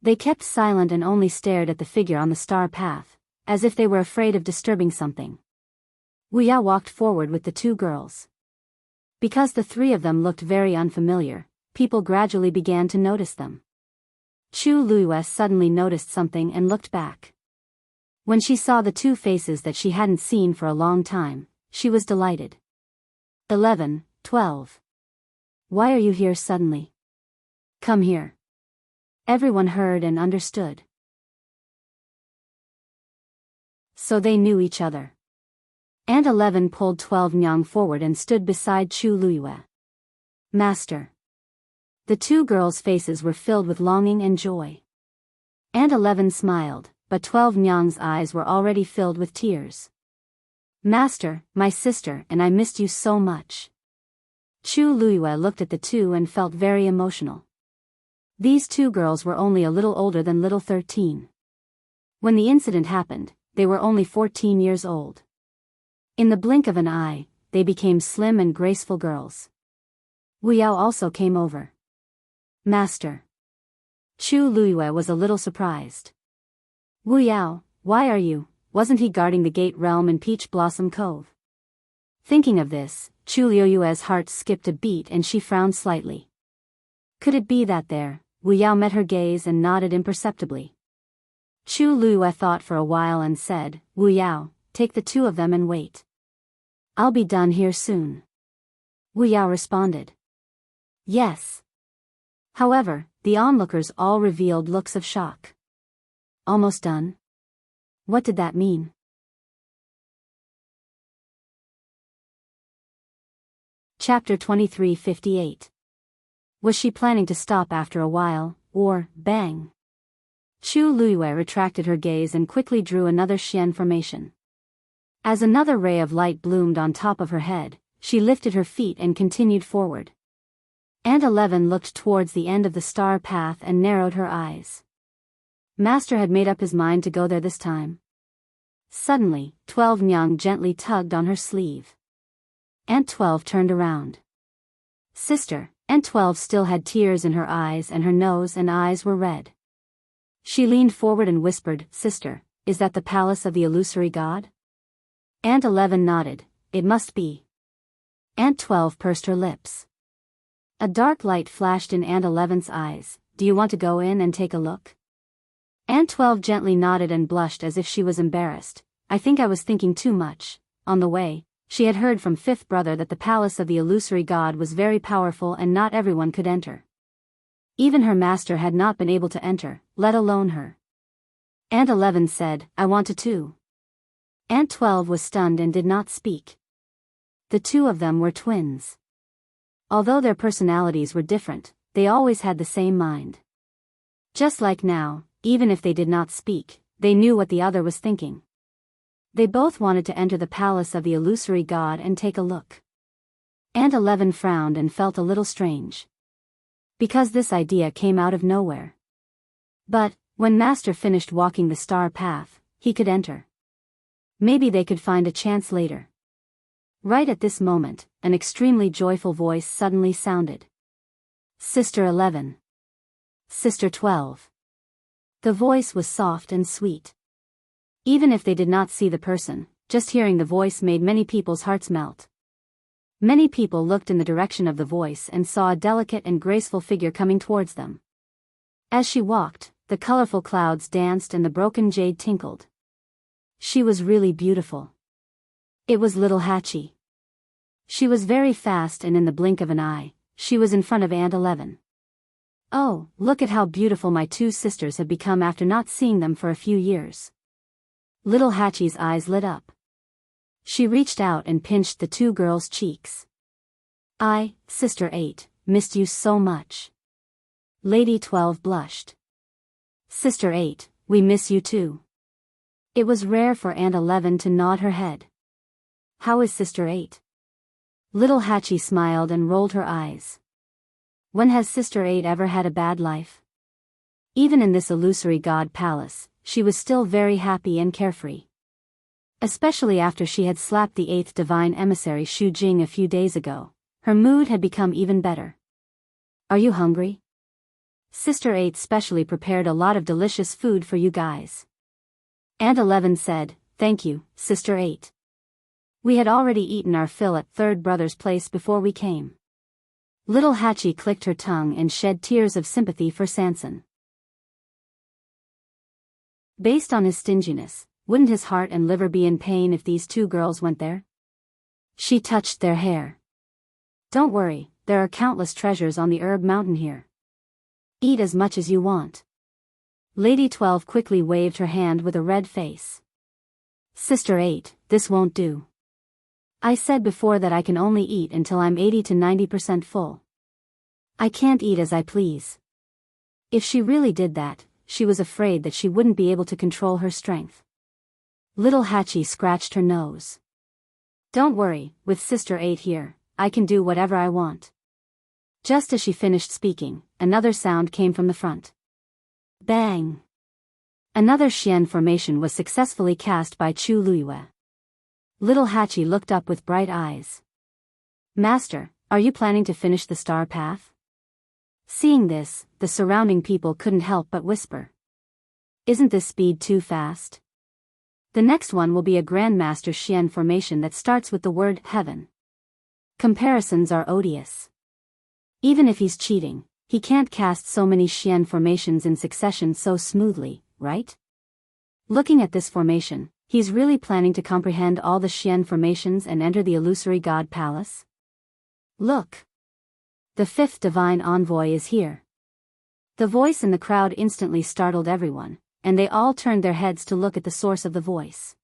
They kept silent and only stared at the figure on the star path, as if they were afraid of disturbing something. Wuya walked forward with the two girls. Because the three of them looked very unfamiliar, people gradually began to notice them. Chu Luiyue suddenly noticed something and looked back. When she saw the two faces that she hadn't seen for a long time, she was delighted. 11, 12. Why are you here suddenly? Come here. Everyone heard and understood. So they knew each other. And 11 pulled 12 Nyang forward and stood beside Chu Luiyue. Master. The two girls' faces were filled with longing and joy. And 11 smiled, but 12 Nyang's eyes were already filled with tears. Master, my sister, and I missed you so much. Chu Luiyue looked at the two and felt very emotional. These two girls were only a little older than little 13. When the incident happened, they were only 14 years old. In the blink of an eye, they became slim and graceful girls. Biyao also came over. Master. Chu Luiyue was a little surprised. Biyao, why are you? Wasn't he guarding the gate realm in Peach Blossom Cove? Thinking of this, Chu Luiyue's heart skipped a beat and she frowned slightly. Could it be that there? Biyao met her gaze and nodded imperceptibly. Chu Luiyue thought for a while and said, Biyao, take the two of them and wait. I'll be done here soon. Biyao responded. Yes. However, the onlookers all revealed looks of shock. Almost done? What did that mean? Chapter 23:58. Was she planning to stop after a while, or, bang? Chu Luiyue retracted her gaze and quickly drew another Xian formation. As another ray of light bloomed on top of her head, she lifted her feet and continued forward. And 11 looked towards the end of the star path and narrowed her eyes. Master had made up his mind to go there this time. Suddenly, 12 Nyang gently tugged on her sleeve. Aunt 12 turned around. Sister, Aunt 12 still had tears in her eyes and her nose and eyes were red. She leaned forward and whispered, Sister, is that the palace of the illusory god? Aunt 11 nodded, it must be. Aunt 12 pursed her lips. A dark light flashed in Aunt 11's eyes. Do you want to go in and take a look? Aunt 12 gently nodded and blushed as if she was embarrassed. I think I was thinking too much. On the way, she had heard from fifth brother that the palace of the illusory god was very powerful and not everyone could enter. Even her master had not been able to enter, let alone her. Aunt 11 said, I want to too. Aunt 12 was stunned and did not speak. The two of them were twins. Although their personalities were different, they always had the same mind. Just like now, even if they did not speak, they knew what the other was thinking. They both wanted to enter the palace of the illusory god and take a look. Aunt 11 frowned and felt a little strange. Because this idea came out of nowhere. But, when Master finished walking the star path, he could enter. Maybe they could find a chance later. Right at this moment, an extremely joyful voice suddenly sounded. Sister 11. Sister 12. The voice was soft and sweet. Even if they did not see the person, just hearing the voice made many people's hearts melt. Many people looked in the direction of the voice and saw a delicate and graceful figure coming towards them. As she walked, the colorful clouds danced and the broken jade tinkled. She was really beautiful. It was little Hachi. She was very fast and in the blink of an eye, she was in front of Aunt 11. Oh, look at how beautiful my two sisters have become after not seeing them for a few years. Little Hachi's eyes lit up. She reached out and pinched the two girls' cheeks. I, Sister 8, missed you so much. Lady 12 blushed. Sister 8, we miss you too. It was rare for Aunt 11 to nod her head. How is Sister 8? Little Hachi smiled and rolled her eyes. When has Sister 8 ever had a bad life? Even in this illusory god palace, she was still very happy and carefree. Especially after she had slapped the 8th divine emissary Shu Jing a few days ago, her mood had become even better. Are you hungry? Sister 8 specially prepared a lot of delicious food for you guys. Aunt 11 said, thank you, Sister 8. We had already eaten our fill at third brother's place before we came. Little Hachi clicked her tongue and shed tears of sympathy for Sanson. Based on his stinginess, wouldn't his heart and liver be in pain if these two girls went there? She touched their hair. Don't worry, there are countless treasures on the herb mountain here. Eat as much as you want. Lady 12 quickly waved her hand with a red face. Sister 8, this won't do. I said before that I can only eat until I'm 80 to 90% full. I can't eat as I please. If she really did that, she was afraid that she wouldn't be able to control her strength. Little Hachi scratched her nose. Don't worry, with Sister 8 here, I can do whatever I want. Just as she finished speaking, another sound came from the front. Bang! Another Xian formation was successfully cast by Chu Luiyue. Little Hachi looked up with bright eyes. Master, are you planning to finish the star path? Seeing this, the surrounding people couldn't help but whisper. Isn't this speed too fast? The next one will be a Grandmaster Xian formation that starts with the word heaven. Comparisons are odious. Even if he's cheating, he can't cast so many Xian formations in succession so smoothly, right? Looking at this formation, he's really planning to comprehend all the Xian formations and enter the illusory god palace? Look! The 5th divine envoy is here. The voice in the crowd instantly startled everyone, and they all turned their heads to look at the source of the voice.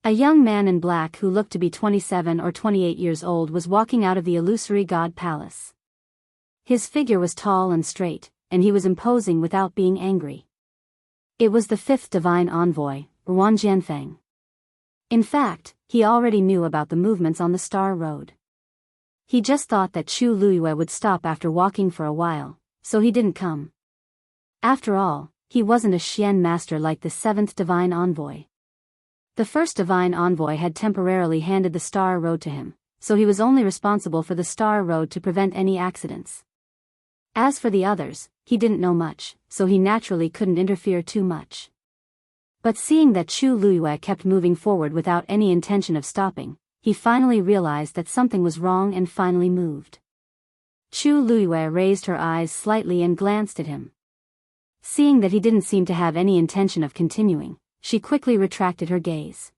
A young man in black who looked to be 27 or 28 years old was walking out of the illusory god palace. His figure was tall and straight, and he was imposing without being angry. It was the 5th divine envoy, Ruan Jianfeng. In fact, he already knew about the movements on the Star Road. He just thought that Chu Luiyue would stop after walking for a while, so he didn't come. After all, he wasn't a Xian master like the 7th divine envoy. The 1st divine envoy had temporarily handed the Star Road to him, so he was only responsible for the Star Road to prevent any accidents. As for the others, he didn't know much, so he naturally couldn't interfere too much. But seeing that Chu Luiyue kept moving forward without any intention of stopping, he finally realized that something was wrong and finally moved. Chu Luiyue raised her eyes slightly and glanced at him. Seeing that he didn't seem to have any intention of continuing, she quickly retracted her gaze.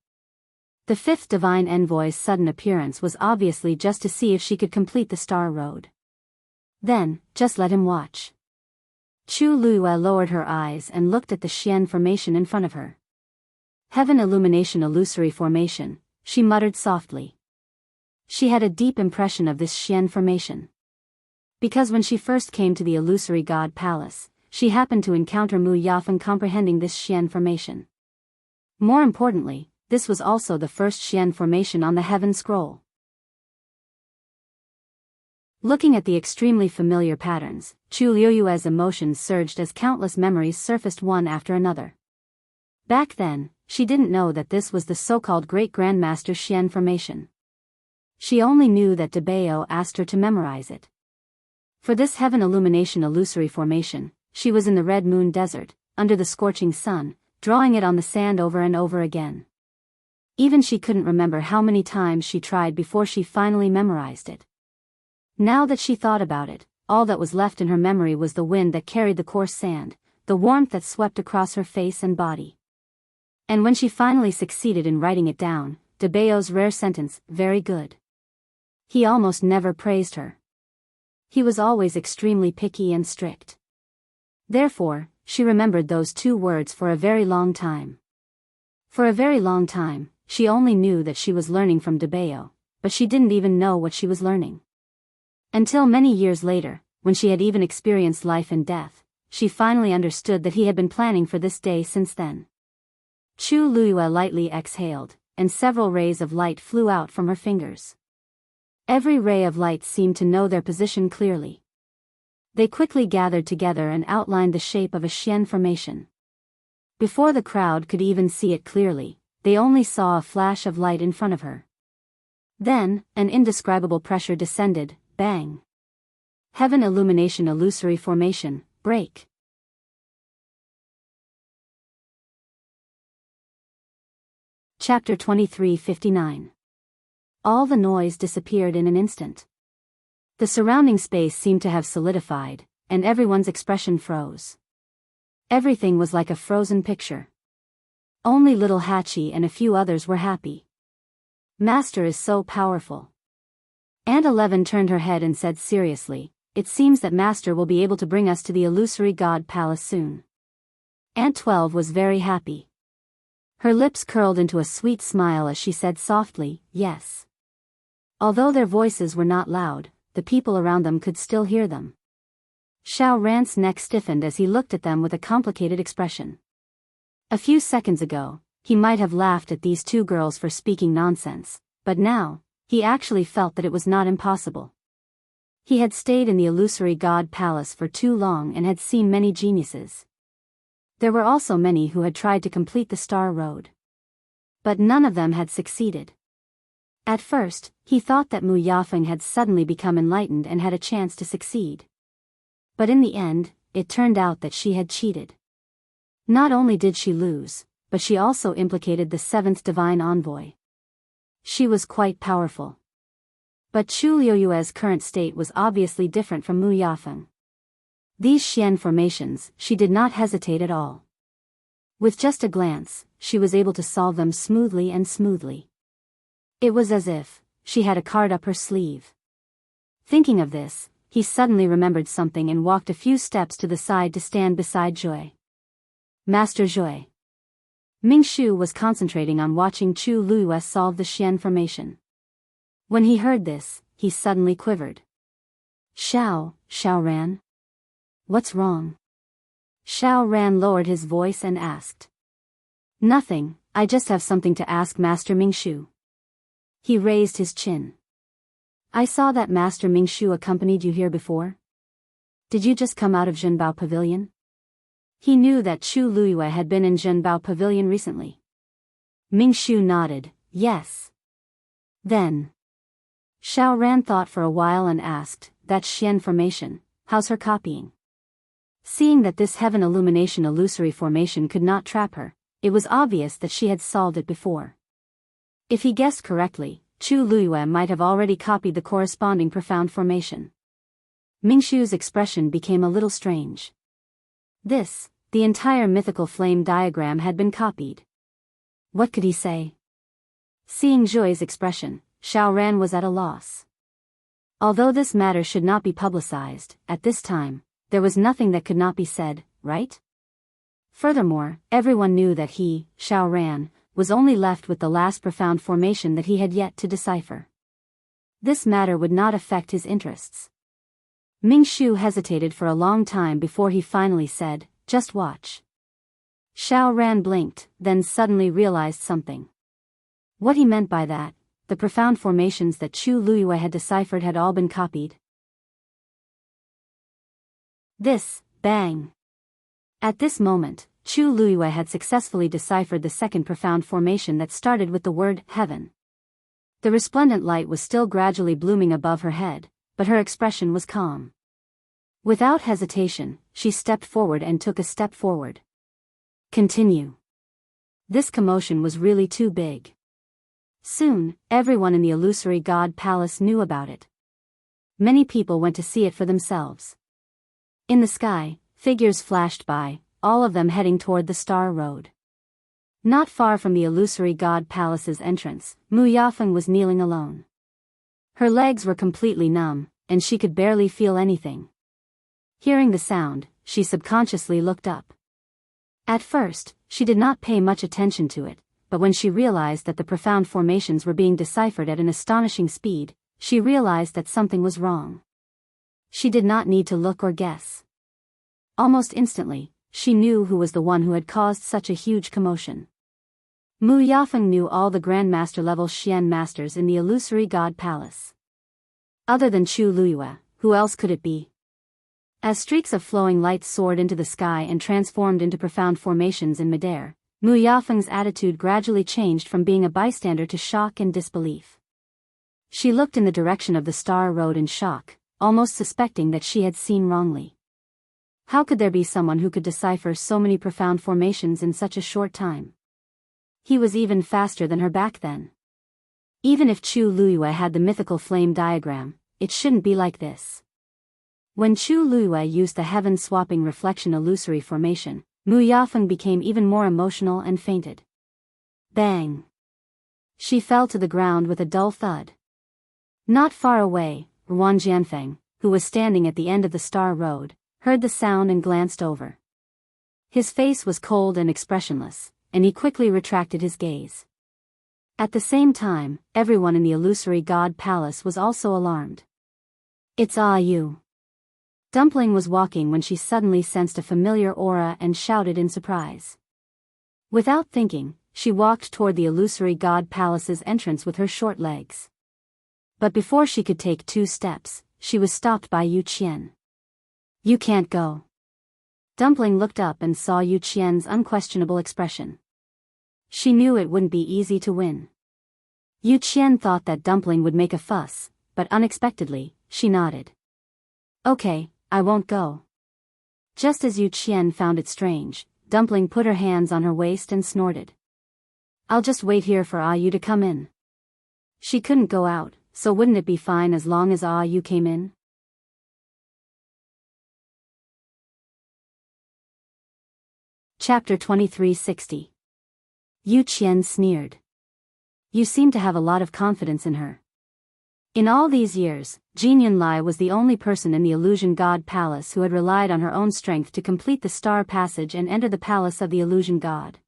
The 5th divine envoy's sudden appearance was obviously just to see if she could complete the Star Road. Then, just let him watch. Chu Luiyue lowered her eyes and looked at the Xian formation in front of her. Heaven Illumination Illusory Formation, she muttered softly. She had a deep impression of this Xian formation. Because when she first came to the illusory god palace, she happened to encounter Mu Yafeng comprehending this Xian formation. More importantly, this was also the first Xian formation on the Heaven Scroll. Looking at the extremely familiar patterns, Chu Luiyue's emotions surged as countless memories surfaced one after another. Back then, she didn't know that this was the so-called Great Grandmaster Xian formation. She only knew that Biyao asked her to memorize it. For this Heaven Illumination Illusory Formation, she was in the Red Moon Desert, under the scorching sun, drawing it on the sand over and over again. Even she couldn't remember how many times she tried before she finally memorized it. Now that she thought about it, all that was left in her memory was the wind that carried the coarse sand, the warmth that swept across her face and body. And when she finally succeeded in writing it down, Biyao's rare sentence, very good. He almost never praised her. He was always extremely picky and strict. Therefore, she remembered those two words for a very long time. For a very long time, she only knew that she was learning from Biyao, but she didn't even know what she was learning. Until many years later, when she had even experienced life and death, she finally understood that he had been planning for this day since then. Chu Luiyue lightly exhaled, and several rays of light flew out from her fingers. Every ray of light seemed to know their position clearly. They quickly gathered together and outlined the shape of a Xian formation. Before the crowd could even see it clearly, they only saw a flash of light in front of her. Then, an indescribable pressure descended, bang. Heaven illumination illusory formation, break. Chapter 23:59. All the noise disappeared in an instant. The surrounding space seemed to have solidified, and everyone's expression froze. Everything was like a frozen picture. Only little Hachi and a few others were happy. Master is so powerful. Aunt 11 turned her head and said seriously, "It seems that Master will be able to bring us to the illusory God Palace soon." Aunt 12 was very happy. Her lips curled into a sweet smile as she said softly, "Yes." Although their voices were not loud, the people around them could still hear them. Xiao Ran's neck stiffened as he looked at them with a complicated expression. A few seconds ago, he might have laughed at these two girls for speaking nonsense, but now, he actually felt that it was not impossible. He had stayed in the illusory God Palace for too long and had seen many geniuses. There were also many who had tried to complete the Star Road. But none of them had succeeded. At first, he thought that Mu Yafeng had suddenly become enlightened and had a chance to succeed. But in the end, it turned out that she had cheated. Not only did she lose, but she also implicated the seventh divine envoy. She was quite powerful. But Chu Liuyue's current state was obviously different from Mu Yafeng. These Xian formations, she did not hesitate at all. With just a glance, she was able to solve them smoothly. It was as if she had a card up her sleeve. Thinking of this, he suddenly remembered something and walked a few steps to the side to stand beside Joy. "Master Joy." Ming Shu was concentrating on watching Chu Luyue solve the Xian formation. When he heard this, he suddenly quivered. Xiao Ran? What's wrong?" Xiao Ran lowered his voice and asked. "Nothing, I just have something to ask Master Ming Shu." He raised his chin. "I saw that Master Ming Shu accompanied you here before. Did you just come out of Zhenbao Pavilion?" He knew that Chu Luyue had been in Zhenbao Pavilion recently. Ming Shu nodded, "Yes." Then, Xiao Ran thought for a while and asked, "That Xian formation, how's her copying?" Seeing that this heaven illumination illusory formation could not trap her, it was obvious that she had solved it before. If he guessed correctly, Chu Luyue might have already copied the corresponding profound formation. Ming Shu's expression became a little strange. The entire mythical flame diagram had been copied. What could he say? Seeing Joy's expression, Xiao Ran was at a loss. Although this matter should not be publicized, at this time, there was nothing that could not be said, right? Furthermore, everyone knew that he, Xiao Ran, was only left with the last profound formation that he had yet to decipher. This matter would not affect his interests. Ming Shu hesitated for a long time before he finally said, "Just watch." Xiao Ran blinked, then suddenly realized something. What he meant by that, the profound formations that Chu Luyue had deciphered had all been copied. Bang! At this moment, Chu Luyue had successfully deciphered the second profound formation that started with the word heaven. The resplendent light was still gradually blooming above her head, but her expression was calm. Without hesitation, she stepped forward and took a step forward. Continue. This commotion was really too big. Soon, everyone in the illusory God Palace knew about it. Many people went to see it for themselves. In the sky, figures flashed by, all of them heading toward the Star Road. Not far from the illusory God Palace's entrance, Mu Yafeng was kneeling alone. Her legs were completely numb, and she could barely feel anything. Hearing the sound, she subconsciously looked up. At first, she did not pay much attention to it, but when she realized that the profound formations were being deciphered at an astonishing speed, she realized that something was wrong. She did not need to look or guess. Almost instantly, she knew who was the one who had caused such a huge commotion. Mu Yafeng knew all the Grandmaster-level Xian masters in the illusory God Palace. Other than Chu Luyue, who else could it be? As streaks of flowing light soared into the sky and transformed into profound formations in midair, Mu Yafeng's attitude gradually changed from being a bystander to shock and disbelief. She looked in the direction of the star road in shock, almost suspecting that she had seen wrongly. How could there be someone who could decipher so many profound formations in such a short time? He was even faster than her back then. Even if Chu Luiyue had the mythical flame diagram, it shouldn't be like this. When Chu Luiyue used the heaven-swapping reflection illusory formation, Mu Yafeng became even more emotional and fainted. Bang! She fell to the ground with a dull thud. Not far away, Ruan Jianfeng, who was standing at the end of the star road, heard the sound and glanced over. His face was cold and expressionless, and he quickly retracted his gaze. At the same time, everyone in the illusory god palace was also alarmed. It's you. Dumpling was walking when she suddenly sensed a familiar aura and shouted in surprise. Without thinking, she walked toward the illusory god palace's entrance with her short legs. But before she could take 2 steps, she was stopped by Yu Qian. You can't go. Dumpling looked up and saw Yu Qian's unquestionable expression. She knew it wouldn't be easy to win. Yu Qian thought that Dumpling would make a fuss, but unexpectedly, she nodded. Okay, I won't go. Just as Yu Qian found it strange, Dumpling put her hands on her waist and snorted. I'll just wait here for you to come in. She couldn't go out, so wouldn't it be fine as long as you came in? Chapter 2360. Yu Qian sneered. You seem to have a lot of confidence in her. In all these years, Jin Yunlai was the only person in the Illusion God Palace who had relied on her own strength to complete the star passage and enter the palace of the Illusion God.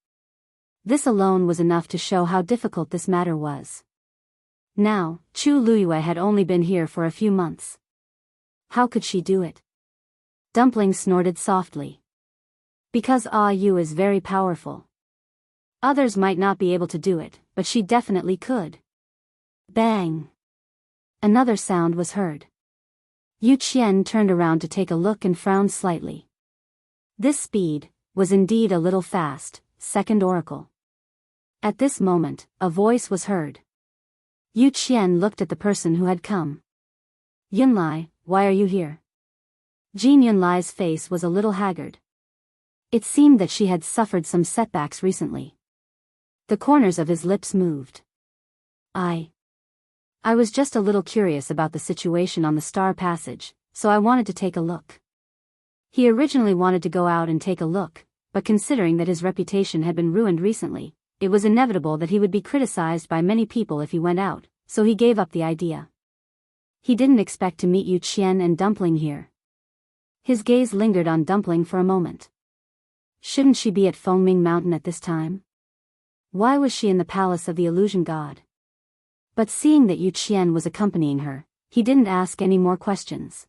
This alone was enough to show how difficult this matter was. Now, Chu Luiyue had only been here for a few months. How could she do it? Dumpling snorted softly. Because Yu is very powerful. Others might not be able to do it, but she definitely could. Bang! Another sound was heard. Yu Qian turned around to take a look and frowned slightly. This speed was indeed a little fast, second oracle. At this moment, a voice was heard. Yu Qian looked at the person who had come. Yunlai, why are you here? Jin Yunlai's face was a little haggard. It seemed that she had suffered some setbacks recently. The corners of his lips moved. I was just a little curious about the situation on the star passage, so I wanted to take a look. He originally wanted to go out and take a look, but considering that his reputation had been ruined recently, it was inevitable that he would be criticized by many people if he went out, so he gave up the idea. He didn't expect to meet Yu Qian and Dumpling here. His gaze lingered on Dumpling for a moment. Shouldn't she be at Fengming Mountain at this time? Why was she in the palace of the Illusion God? But seeing that Yu Qian was accompanying her, he didn't ask any more questions.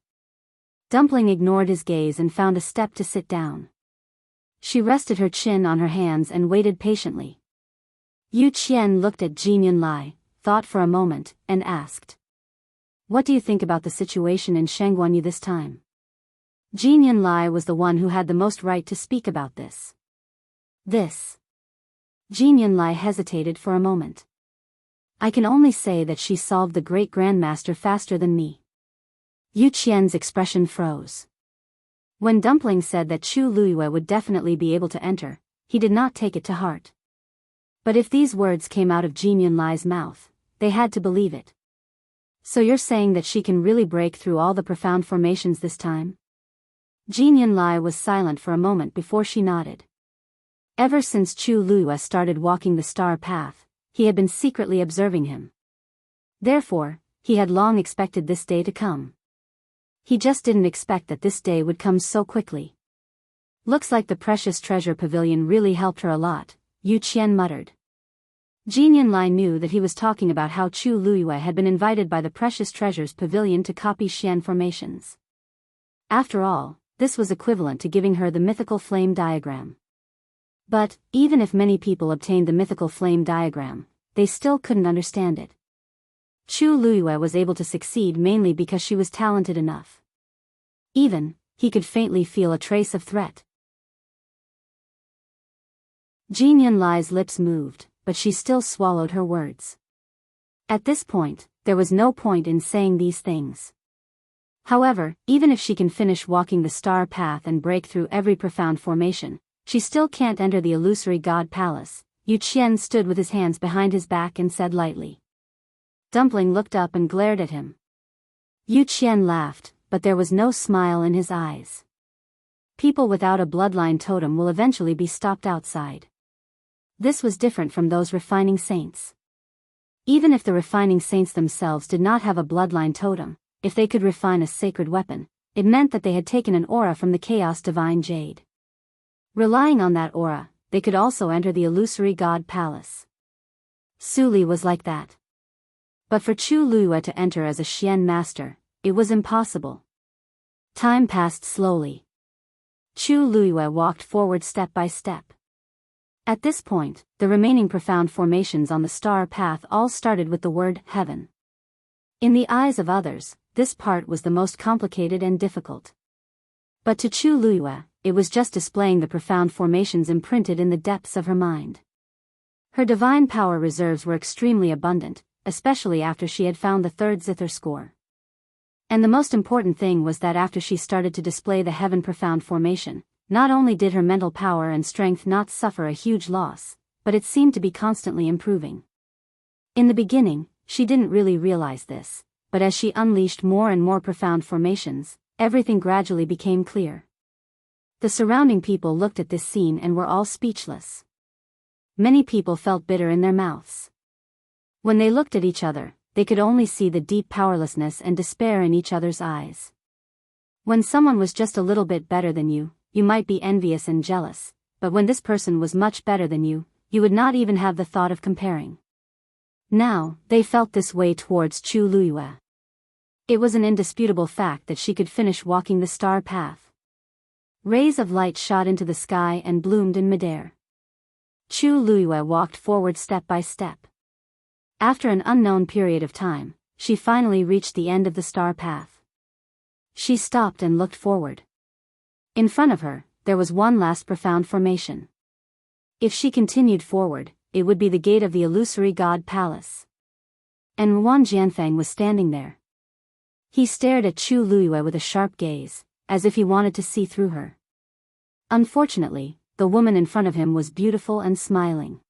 Dumpling ignored his gaze and found a step to sit down. She rested her chin on her hands and waited patiently. Yu Qian looked at Jin Yunlai, thought for a moment, and asked. What do you think about the situation in Shangguanyu this time? Jin Yunlai was the one who had the most right to speak about this. Jin Yunlai hesitated for a moment. I can only say that she solved the great grandmaster faster than me. Yu Qian's expression froze. When Dumpling said that Chu Luiyue would definitely be able to enter, he did not take it to heart. But if these words came out of Jin Yunlai's mouth, they had to believe it. So you're saying that she can really break through all the profound formations this time? Jin Yunlai was silent for a moment before she nodded. Ever since Chu Luiyue started walking the star path, he had been secretly observing him. Therefore, he had long expected this day to come. He just didn't expect that this day would come so quickly. Looks like the precious treasure pavilion really helped her a lot, Yu Qian muttered. Jin Yunlai knew that he was talking about how Chu Luiyue had been invited by the Precious Treasures Pavilion to copy Xian formations. After all, this was equivalent to giving her the mythical flame diagram. But, even if many people obtained the mythical flame diagram, they still couldn't understand it. Chu Luiyue was able to succeed mainly because she was talented enough. Even, he could faintly feel a trace of threat. Jin Yunlai's lips moved, but she still swallowed her words. At this point, there was no point in saying these things. However, even if she can finish walking the star path and break through every profound formation, she still can't enter the illusory god palace. Yu Qian stood with his hands behind his back and said lightly. Dumpling looked up and glared at him. Yu Qian laughed, but there was no smile in his eyes. People without a bloodline totem will eventually be stopped outside. This was different from those refining saints. Even if the refining saints themselves did not have a bloodline totem, if they could refine a sacred weapon, it meant that they had taken an aura from the chaos divine jade. Relying on that aura, they could also enter the illusory god palace. Su Li was like that. But for Chu Luiyue to enter as a Xian master, it was impossible. Time passed slowly. Chu Luiyue walked forward step by step. At this point, the remaining profound formations on the star path all started with the word heaven. In the eyes of others, this part was the most complicated and difficult. But to Chu Luiyue, it was just displaying the profound formations imprinted in the depths of her mind. Her divine power reserves were extremely abundant, especially after she had found the third zither score. And the most important thing was that after she started to display the heaven profound formation, not only did her mental power and strength not suffer a huge loss, but it seemed to be constantly improving. In the beginning, she didn't really realize this, but as she unleashed more and more profound formations, everything gradually became clear. The surrounding people looked at this scene and were all speechless. Many people felt bitter in their mouths. When they looked at each other, they could only see the deep powerlessness and despair in each other's eyes. When someone was just a little bit better than you, you might be envious and jealous, but when this person was much better than you would not even have the thought of comparing. Now, they felt this way towards Chu Luiyue. It was an indisputable fact that she could finish walking the star path. Rays of light shot into the sky and bloomed in midair. Chu Luiyue walked forward step by step. After an unknown period of time, she finally reached the end of the star path. She stopped and looked forward. In front of her, there was one last profound formation. If she continued forward, it would be the gate of the illusory god palace. And Ruan Jianfeng was standing there. He stared at Chu Luiyue with a sharp gaze, as if he wanted to see through her. Unfortunately, the woman in front of him was beautiful and smiling.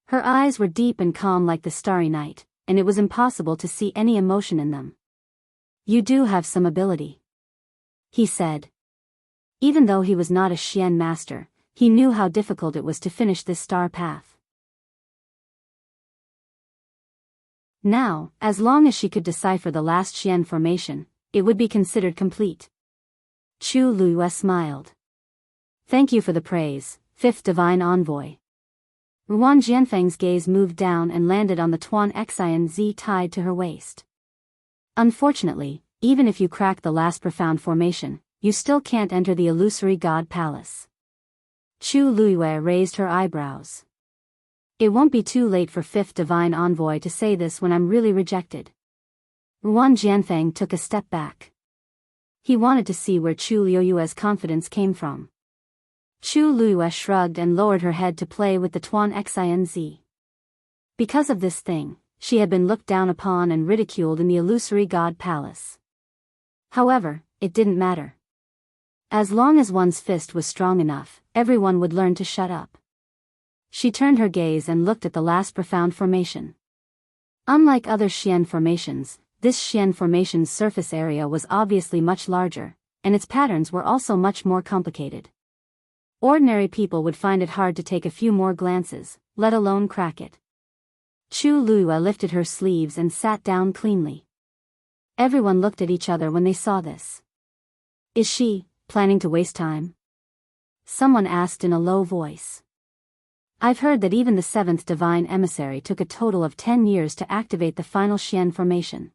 Her eyes were deep and calm like the starry night, and it was impossible to see any emotion in them. "You do have some ability," he said. Even though he was not a Xian master, he knew how difficult it was to finish this star path. Now, as long as she could decipher the last Xian formation, it would be considered complete. Chu Luiyue smiled. "Thank you for the praise, fifth divine envoy." Ruan Jianfeng's gaze moved down and landed on the Tuan Xian Z tied to her waist. "Unfortunately, even if you crack the last profound formation, you still can't enter the illusory god palace." Chu Luiyue raised her eyebrows. "It won't be too late for fifth divine envoy to say this when I'm really rejected." Ruan Jianfeng took a step back. He wanted to see where Chu Luiyue's confidence came from. Chu Luiyue shrugged and lowered her head to play with the Tuan Xian Z. Because of this thing, she had been looked down upon and ridiculed in the illusory god palace. However, it didn't matter. As long as one's fist was strong enough, everyone would learn to shut up. She turned her gaze and looked at the last profound formation. Unlike other Xian formations, this Xian formation's surface area was obviously much larger, and its patterns were also much more complicated. Ordinary people would find it hard to take a few more glances, let alone crack it. Chu Luiyue lifted her sleeves and sat down cleanly. Everyone looked at each other when they saw this. "Is she planning to waste time?" someone asked in a low voice. "I've heard that even the seventh divine emissary took a total of 10 years to activate the final Xian formation.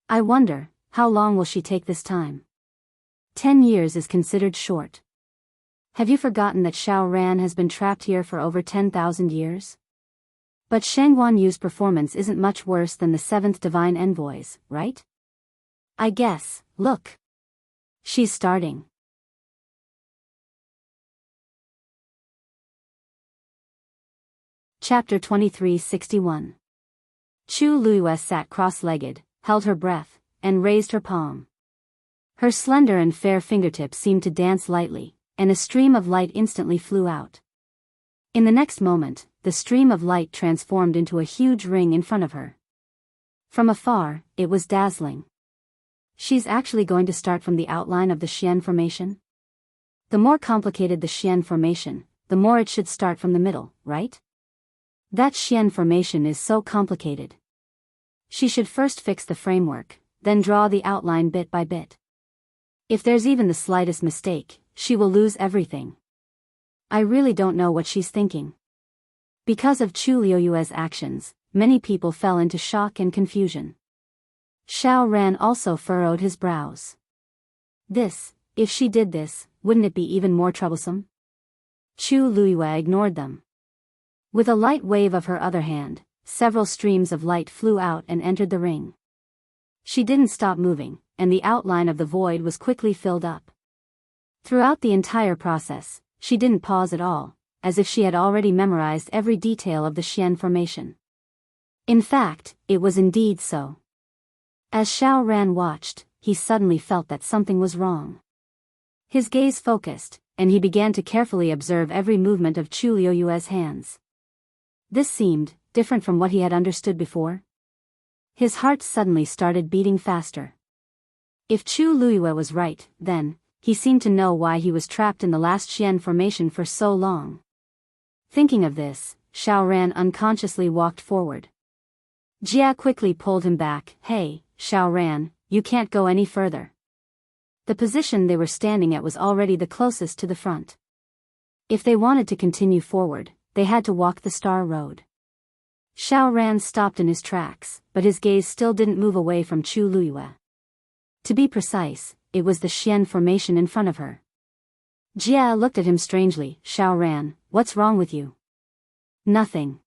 I wonder, how long will she take this time? 10 years is considered short. Have you forgotten that Xiao Ran has been trapped here for over 10,000 years? But Shangguan Yu's performance isn't much worse than the seventh divine envoy's, right? I guess, look." She's starting. Chapter 2361. Chu Luiyue sat cross-legged, held her breath, and raised her palm. Her slender and fair fingertips seemed to dance lightly, and a stream of light instantly flew out. In the next moment, the stream of light transformed into a huge ring in front of her. From afar, it was dazzling. She's actually going to start from the outline of the Xian formation? The more complicated the Xian formation, the more it should start from the middle, right? That Xian formation is so complicated. She should first fix the framework, then draw the outline bit by bit. If there's even the slightest mistake, she will lose everything. I really don't know what she's thinking. Because of Chu Luiyue's actions, many people fell into shock and confusion. Xiao Ran also furrowed his brows. If she did this, wouldn't it be even more troublesome? Chu Luiyue ignored them. With a light wave of her other hand, several streams of light flew out and entered the ring. She didn't stop moving, and the outline of the void was quickly filled up. Throughout the entire process, she didn't pause at all, as if she had already memorized every detail of the Xian formation. In fact, it was indeed so. As Xiao Ran watched, he suddenly felt that something was wrong. His gaze focused, and he began to carefully observe every movement of Chu Luiyue's hands. This seemed different from what he had understood before. His heart suddenly started beating faster. If Chu Luiyue was right, then he seemed to know why he was trapped in the last Xian formation for so long. Thinking of this, Xiao Ran unconsciously walked forward. Jia quickly pulled him back. Hey, Xiao Ran, you can't go any further. The position they were standing at was already the closest to the front. If they wanted to continue forward, they had to walk the star road. Xiao Ran stopped in his tracks, but his gaze still didn't move away from Chu Luiyue. To be precise, it was the Xian formation in front of her. Jia looked at him strangely. Xiao Ran, what's wrong with you? Nothing.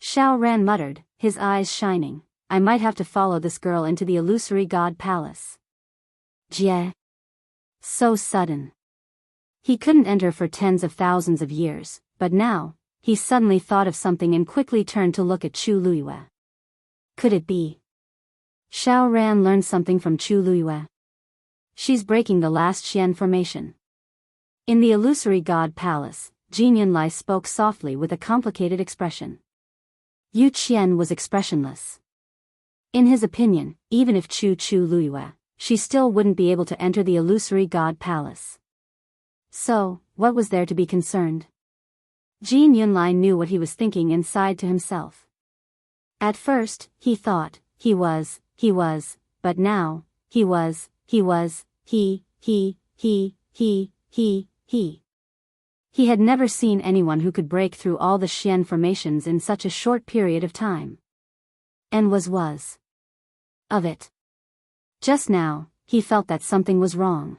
Xiao Ran muttered, his eyes shining. I might have to follow this girl into the illusory god palace. Jia. So sudden. He couldn't enter for tens of thousands of years, but now, he suddenly thought of something and quickly turned to look at Chu Luiyue. Could it be? Xiao Ran learned something from Chu Luiyue. She's breaking the last Xian formation. In the illusory god palace, Jin Yunlai spoke softly with a complicated expression. Yu Qian was expressionless. In his opinion, even if Chu Luiyue, she still wouldn't be able to enter the illusory god palace. So, what was there to be concerned? Jin Yunlai knew what he was thinking and sighed to himself. At first, he thought, he was, but now, he had never seen anyone who could break through all the Xian formations in such a short period of time. And was of it. Just now, he felt that something was wrong.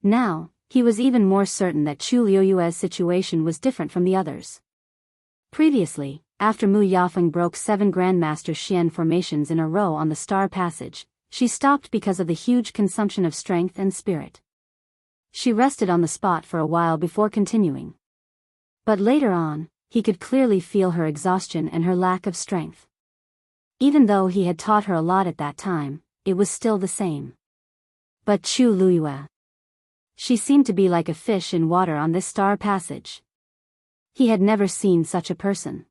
Now, he was even more certain that Chu Luiyue's situation was different from the others. Previously, after Mu Yafeng broke 7 Grandmaster Xian formations in a row on the Star Passage, she stopped because of the huge consumption of strength and spirit. She rested on the spot for a while before continuing. But later on, he could clearly feel her exhaustion and her lack of strength. Even though he had taught her a lot at that time, it was still the same. But Chu Luiyue. She seemed to be like a fish in water on this Star Passage. He had never seen such a person.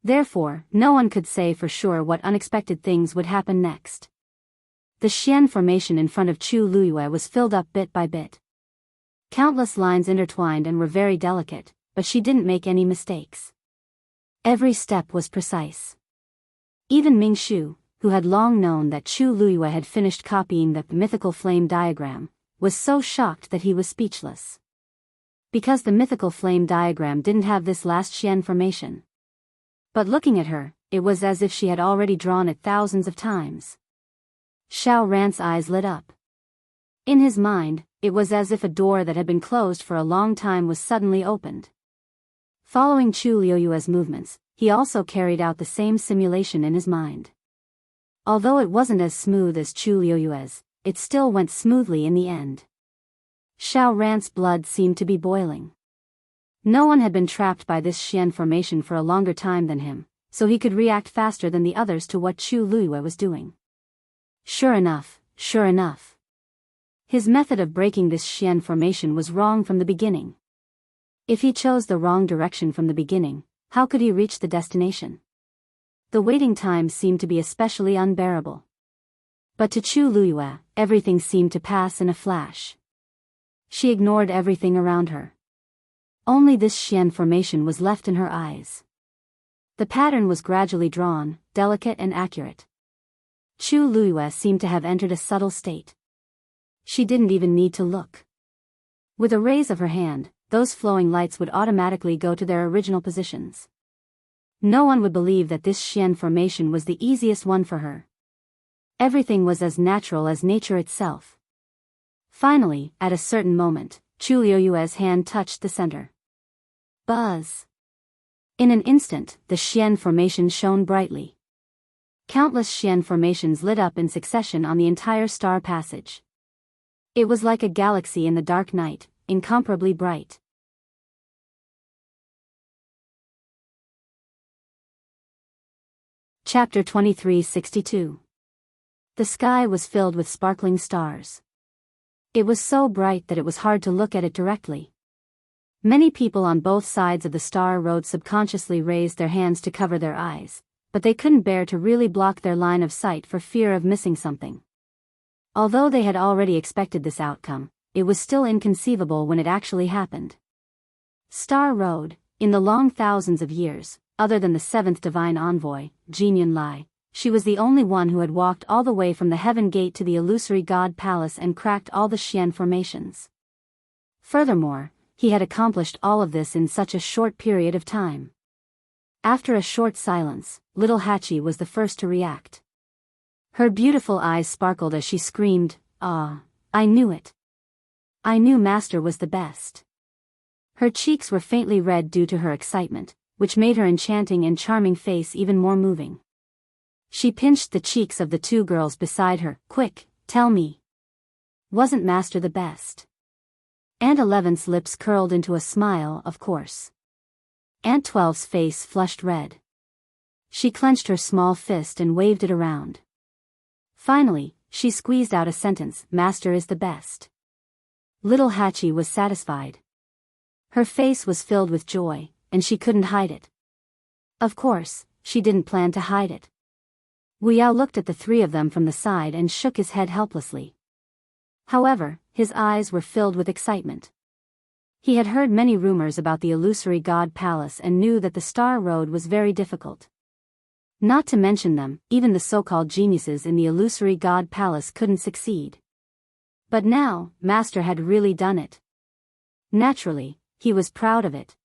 Therefore, no one could say for sure what unexpected things would happen next. The Xian formation in front of Chu Luiyue was filled up bit by bit. Countless lines intertwined and were very delicate, but she didn't make any mistakes. Every step was precise. Even Ming Shu, who had long known that Chu Luiyue had finished copying the mythical flame diagram, was so shocked that he was speechless. Because the mythical flame diagram didn't have this last Xian formation. But looking at her, it was as if she had already drawn it thousands of times. Xiao Ran's eyes lit up. In his mind, it was as if a door that had been closed for a long time was suddenly opened. Following Chu Luiyue's movements, he also carried out the same simulation in his mind. Although it wasn't as smooth as Chu Liuyue's, it still went smoothly in the end. Xiao Ran's blood seemed to be boiling. No one had been trapped by this Xian formation for a longer time than him, so he could react faster than the others to what Chu Liyue was doing. Sure enough. His method of breaking this Xian formation was wrong from the beginning. If he chose the wrong direction from the beginning, how could he reach the destination? The waiting time seemed to be especially unbearable. But to Chu Liyue, everything seemed to pass in a flash. She ignored everything around her. Only this Xian formation was left in her eyes. The pattern was gradually drawn, delicate and accurate. Chu Liyue seemed to have entered a subtle state. She didn't even need to look. With a raise of her hand, those flowing lights would automatically go to their original positions. No one would believe that this Xian formation was the easiest one for her. Everything was as natural as nature itself. Finally, at a certain moment, Chu Liyue's hand touched the center. Buzz! In an instant, the Xian formation shone brightly. Countless Xian formations lit up in succession on the entire star passage. It was like a galaxy in the dark night, incomparably bright. Chapter 2362. The sky was filled with sparkling stars. It was so bright that it was hard to look at it directly. Many people on both sides of the star road subconsciously raised their hands to cover their eyes, but they couldn't bear to really block their line of sight for fear of missing something. Although they had already expected this outcome, it was still inconceivable when it actually happened. Star Road, in the long thousands of years, other than the seventh divine envoy, Jin Yunlai, she was the only one who had walked all the way from the heaven gate to the illusory god palace and cracked all the Xian formations. Furthermore, he had accomplished all of this in such a short period of time. After a short silence, little Hachi was the first to react. Her beautiful eyes sparkled as she screamed, "Ah, I knew it. I knew Master was the best." Her cheeks were faintly red due to her excitement, which made her enchanting and charming face even more moving. She pinched the cheeks of the two girls beside her. "Quick, tell me. Wasn't Master the best?" Aunt 11's lips curled into a smile, of course. Aunt 12's face flushed red. She clenched her small fist and waved it around. Finally, she squeezed out a sentence, "Master is the best." Little Hachi was satisfied. Her face was filled with joy, and she couldn't hide it. Of course, she didn't plan to hide it. Biyao looked at the three of them from the side and shook his head helplessly. However, his eyes were filled with excitement. He had heard many rumors about the illusory god palace and knew that the Star Road was very difficult. Not to mention them, even the so-called geniuses in the illusory god palace couldn't succeed. But now, Master had really done it. Naturally, he was proud of it.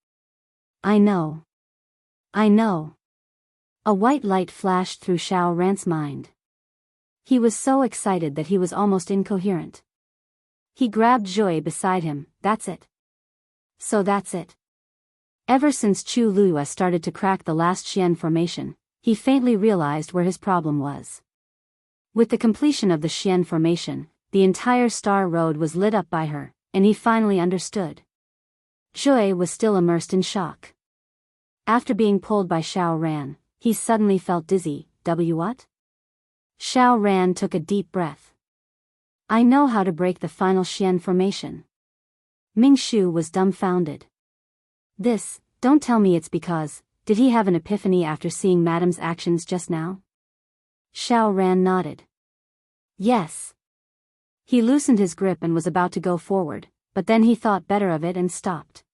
I know. A white light flashed through Xiao Ran's mind. He was so excited that he was almost incoherent. He grabbed Joy beside him. "That's it. So that's it." Ever since Chu Liyue started to crack the last Xian formation, he faintly realized where his problem was. With the completion of the Xian formation, the entire Star Road was lit up by her, and he finally understood. Joy was still immersed in shock. After being pulled by Xiao Ran, he suddenly felt dizzy. What? Xiao Ran took a deep breath. "I know how to break the final Xian formation." Ming Shu was dumbfounded. Don't tell me it's because, did he have an epiphany after seeing Madam's actions just now? Xiao Ran nodded. Yes. He loosened his grip and was about to go forward, but then he thought better of it and stopped.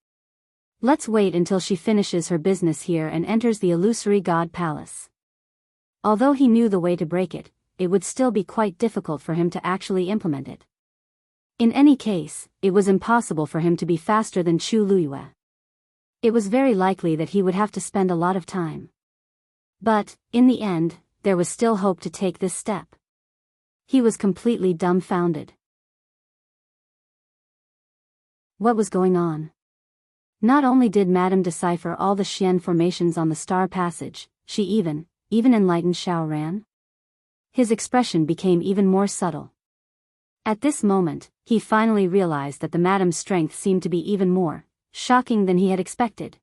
Let's wait until she finishes her business here and enters the illusory god palace. Although he knew the way to break it, it would still be quite difficult for him to actually implement it. In any case, it was impossible for him to be faster than Chu Liyue. It was very likely that he would have to spend a lot of time. But, in the end, there was still hope to take this step. He was completely dumbfounded. What was going on? Not only did Madame decipher all the Xian formations on the star passage, she even enlightened Xiao Ran. His expression became even more subtle. At this moment, he finally realized that the madam's strength seemed to be even more shocking than he had expected.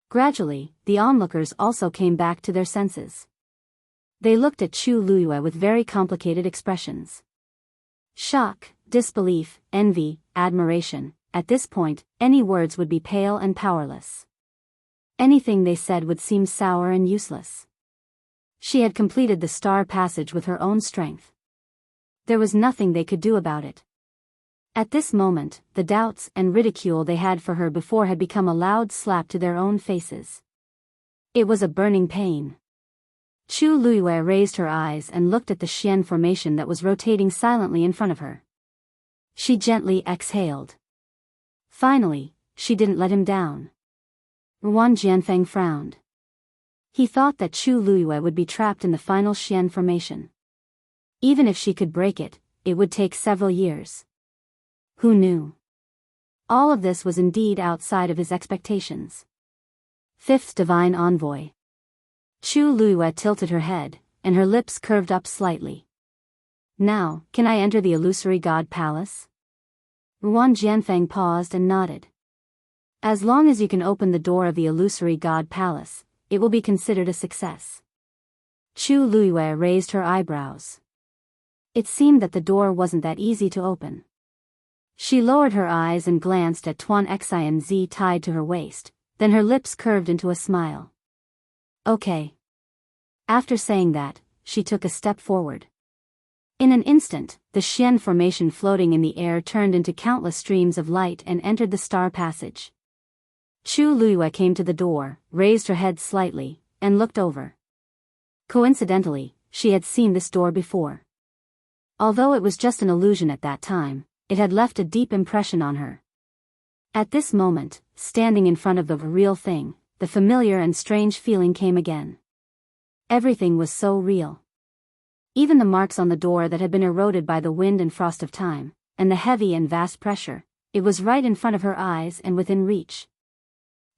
Gradually, the onlookers also came back to their senses. They looked at Chu Luiyue with very complicated expressions. Shock, disbelief, envy, admiration. At this point, any words would be pale and powerless. Anything they said would seem sour and useless. She had completed the star passage with her own strength. There was nothing they could do about it. At this moment, the doubts and ridicule they had for her before had become a loud slap to their own faces. It was a burning pain. Chu Luiyue raised her eyes and looked at the Xian formation that was rotating silently in front of her. She gently exhaled. Finally, she didn't let him down. Ruan Jianfeng frowned. He thought that Chu Luiyue would be trapped in the final Xian formation. Even if she could break it, it would take several years. Who knew? All of this was indeed outside of his expectations. Fifth Divine Envoy. Chu Luiyue tilted her head, and her lips curved up slightly. Now, can I enter the illusory god palace? Ruan Jianfeng paused and nodded. As long as you can open the door of the illusory god palace, it will be considered a success. Chu Luiyue raised her eyebrows. It seemed that the door wasn't that easy to open. She lowered her eyes and glanced at Tuan Xinz tied to her waist, then her lips curved into a smile. Okay. After saying that, she took a step forward. In an instant, the Xian formation floating in the air turned into countless streams of light and entered the star passage. Chu Luiyue came to the door, raised her head slightly, and looked over. Coincidentally, she had seen this door before. Although it was just an illusion at that time, it had left a deep impression on her. At this moment, standing in front of the real thing, the familiar and strange feeling came again. Everything was so real. Even the marks on the door that had been eroded by the wind and frost of time, and the heavy and vast pressure, it was right in front of her eyes and within reach.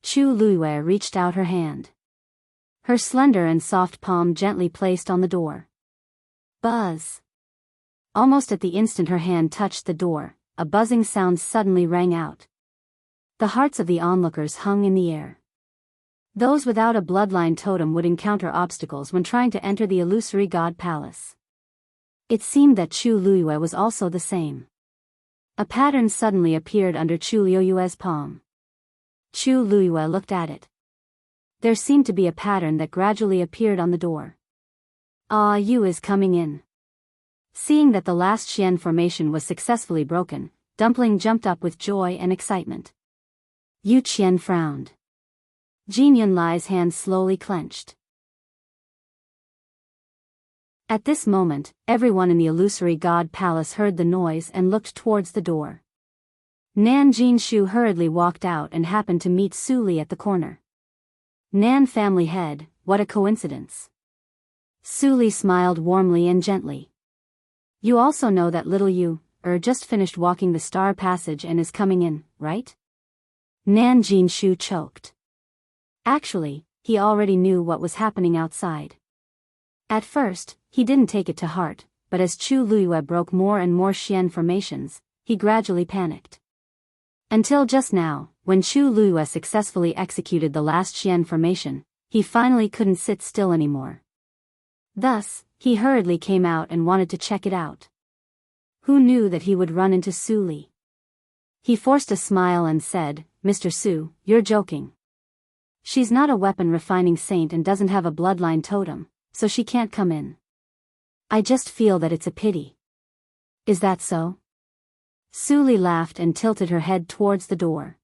Chu Luiyue reached out her hand. Her slender and soft palm gently placed on the door. Buzz! Almost at the instant her hand touched the door, a buzzing sound suddenly rang out. The hearts of the onlookers hung in the air. Those without a bloodline totem would encounter obstacles when trying to enter the illusory god palace. It seemed that Chu Luiyue was also the same. A pattern suddenly appeared under Chu Luiyue's palm. Chu Luiyue looked at it. There seemed to be a pattern that gradually appeared on the door. Ah, Yu is coming in. Seeing that the last Xian formation was successfully broken, Dumpling jumped up with joy and excitement. Yu Qian frowned. Jin Yunlai's hand slowly clenched. At this moment, everyone in the illusory god palace heard the noise and looked towards the door. Nan Jinshu hurriedly walked out and happened to meet Su Li at the corner. Nan family head, what a coincidence. Su Li smiled warmly and gently. You also know that little Yu, just finished walking the star passage and is coming in, right? Nan Jinshu choked. Actually, he already knew what was happening outside. At first, he didn't take it to heart, but as Chu Luiyue broke more and more Xian formations, he gradually panicked. Until just now, when Chu Luiyue successfully executed the last Xian formation, he finally couldn't sit still anymore. Thus, he hurriedly came out and wanted to check it out. Who knew that he would run into Su Li? He forced a smile and said, Mr. Su, you're joking. She's not a weapon refining saint and doesn't have a bloodline totem, so she can't come in. I just feel that it's a pity. Is that so? Su Li laughed and tilted her head towards the door.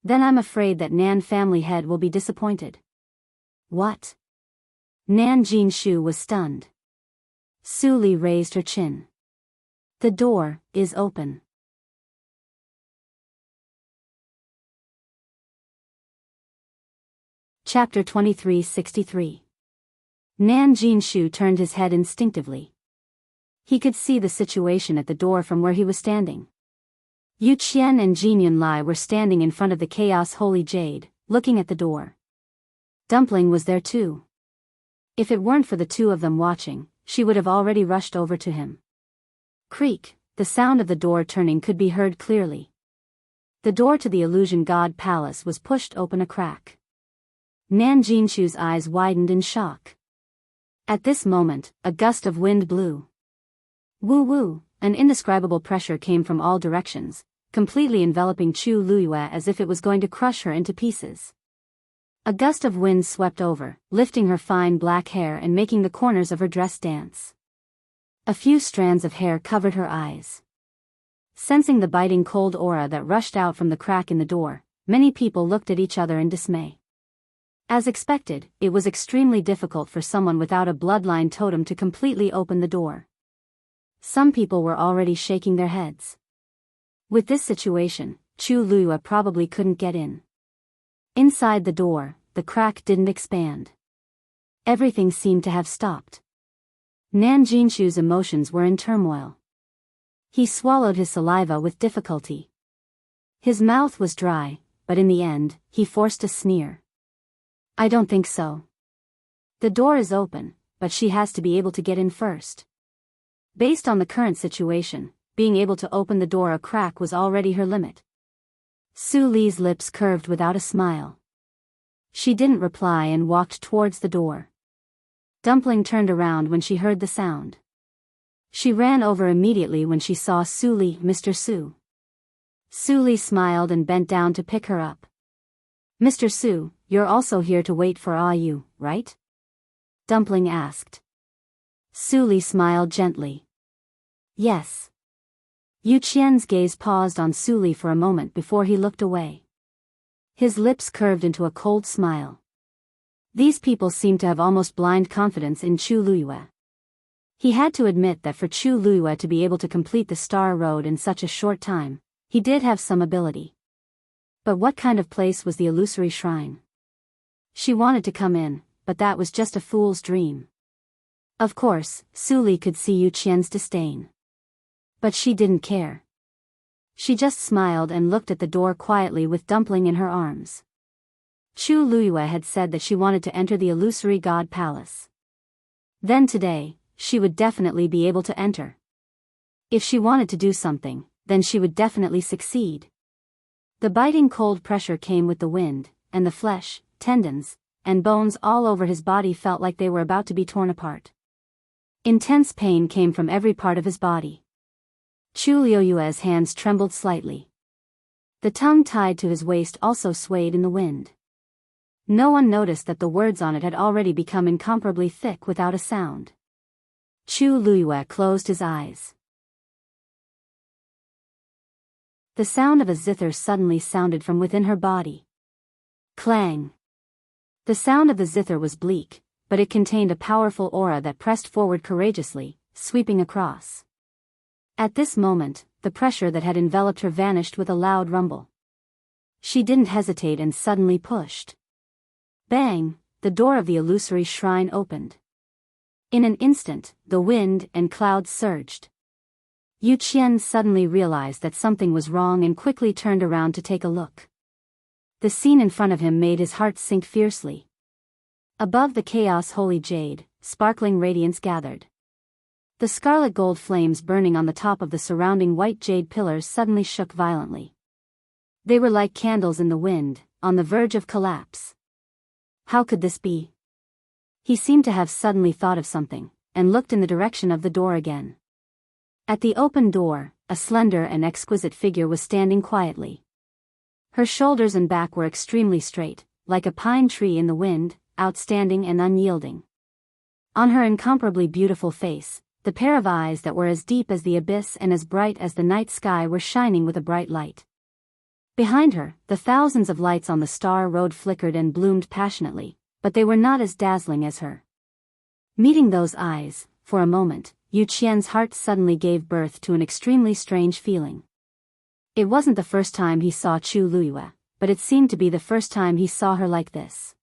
Then I'm afraid that Nan family head will be disappointed. What? Nan Jinshu was stunned. Su Li raised her chin. The door is open. Chapter 2363. Nan Jinshu turned his head instinctively. He could see the situation at the door from where he was standing. Yu Qian and Jin Yunlai were standing in front of the Chaos Holy Jade, looking at the door. Dumpling was there too. If it weren't for the two of them watching, she would have already rushed over to him. Creak, the sound of the door turning could be heard clearly. The door to the Illusion God Palace was pushed open a crack. Nan Jinshu's eyes widened in shock. At this moment, a gust of wind blew. Woo-woo, an indescribable pressure came from all directions, completely enveloping Chu Luiyue as if it was going to crush her into pieces. A gust of wind swept over, lifting her fine black hair and making the corners of her dress dance. A few strands of hair covered her eyes. Sensing the biting cold aura that rushed out from the crack in the door, many people looked at each other in dismay. As expected, it was extremely difficult for someone without a bloodline totem to completely open the door. Some people were already shaking their heads. With this situation, Chu Luiyue probably couldn't get in. Inside the door, the crack didn't expand. Everything seemed to have stopped. Nan Jinshu's emotions were in turmoil. He swallowed his saliva with difficulty. His mouth was dry, but in the end, he forced a sneer. I don't think so. The door is open, but she has to be able to get in first. Based on the current situation, being able to open the door a crack was already her limit. Su Li's lips curved without a smile. She didn't reply and walked towards the door. Dumpling turned around when she heard the sound. She ran over immediately when she saw Su Li, Mr. Su. Su Li smiled and bent down to pick her up. Mr. Su, you're also here to wait for Yu, right? Dumpling asked. Su Li smiled gently. Yes. Yu Qian's gaze paused on Su Li for a moment before he looked away. His lips curved into a cold smile. These people seemed to have almost blind confidence in Chu Luiyue. He had to admit that for Chu Luiyue to be able to complete the Star Road in such a short time, he did have some ability. But what kind of place was the illusory shrine? She wanted to come in, but that was just a fool's dream. Of course, Su Li could see Yu Qian's disdain. But she didn't care. She just smiled and looked at the door quietly with Dumpling in her arms. Chu Luiyue had said that she wanted to enter the Illusory God Palace. Then today, she would definitely be able to enter. If she wanted to do something, then she would definitely succeed. The biting cold pressure came with the wind, and the flesh, tendons, and bones all over his body felt like they were about to be torn apart. Intense pain came from every part of his body. Chu Luiyue's hands trembled slightly. The tongue tied to his waist also swayed in the wind. No one noticed that the words on it had already become incomparably thick without a sound. Chu Luiyue closed his eyes. The sound of a zither suddenly sounded from within her body. Clang. The sound of the zither was bleak, but it contained a powerful aura that pressed forward courageously, sweeping across. At this moment, the pressure that had enveloped her vanished with a loud rumble. She didn't hesitate and suddenly pushed. Bang! The door of the illusory shrine opened. In an instant, the wind and clouds surged. Yu Qian suddenly realized that something was wrong and quickly turned around to take a look. The scene in front of him made his heart sink fiercely. Above the chaos holy jade, sparkling radiance gathered. The scarlet gold flames burning on the top of the surrounding white jade pillars suddenly shook violently. They were like candles in the wind, on the verge of collapse. How could this be? He seemed to have suddenly thought of something, and looked in the direction of the door again. At the open door, a slender and exquisite figure was standing quietly. Her shoulders and back were extremely straight, like a pine tree in the wind, outstanding and unyielding. On her incomparably beautiful face, the pair of eyes that were as deep as the abyss and as bright as the night sky were shining with a bright light. Behind her, the thousands of lights on the Star Road flickered and bloomed passionately, but they were not as dazzling as her. Meeting those eyes, for a moment, Yu Qian's heart suddenly gave birth to an extremely strange feeling. It wasn't the first time he saw Chu Luiyue, but it seemed to be the first time he saw her like this.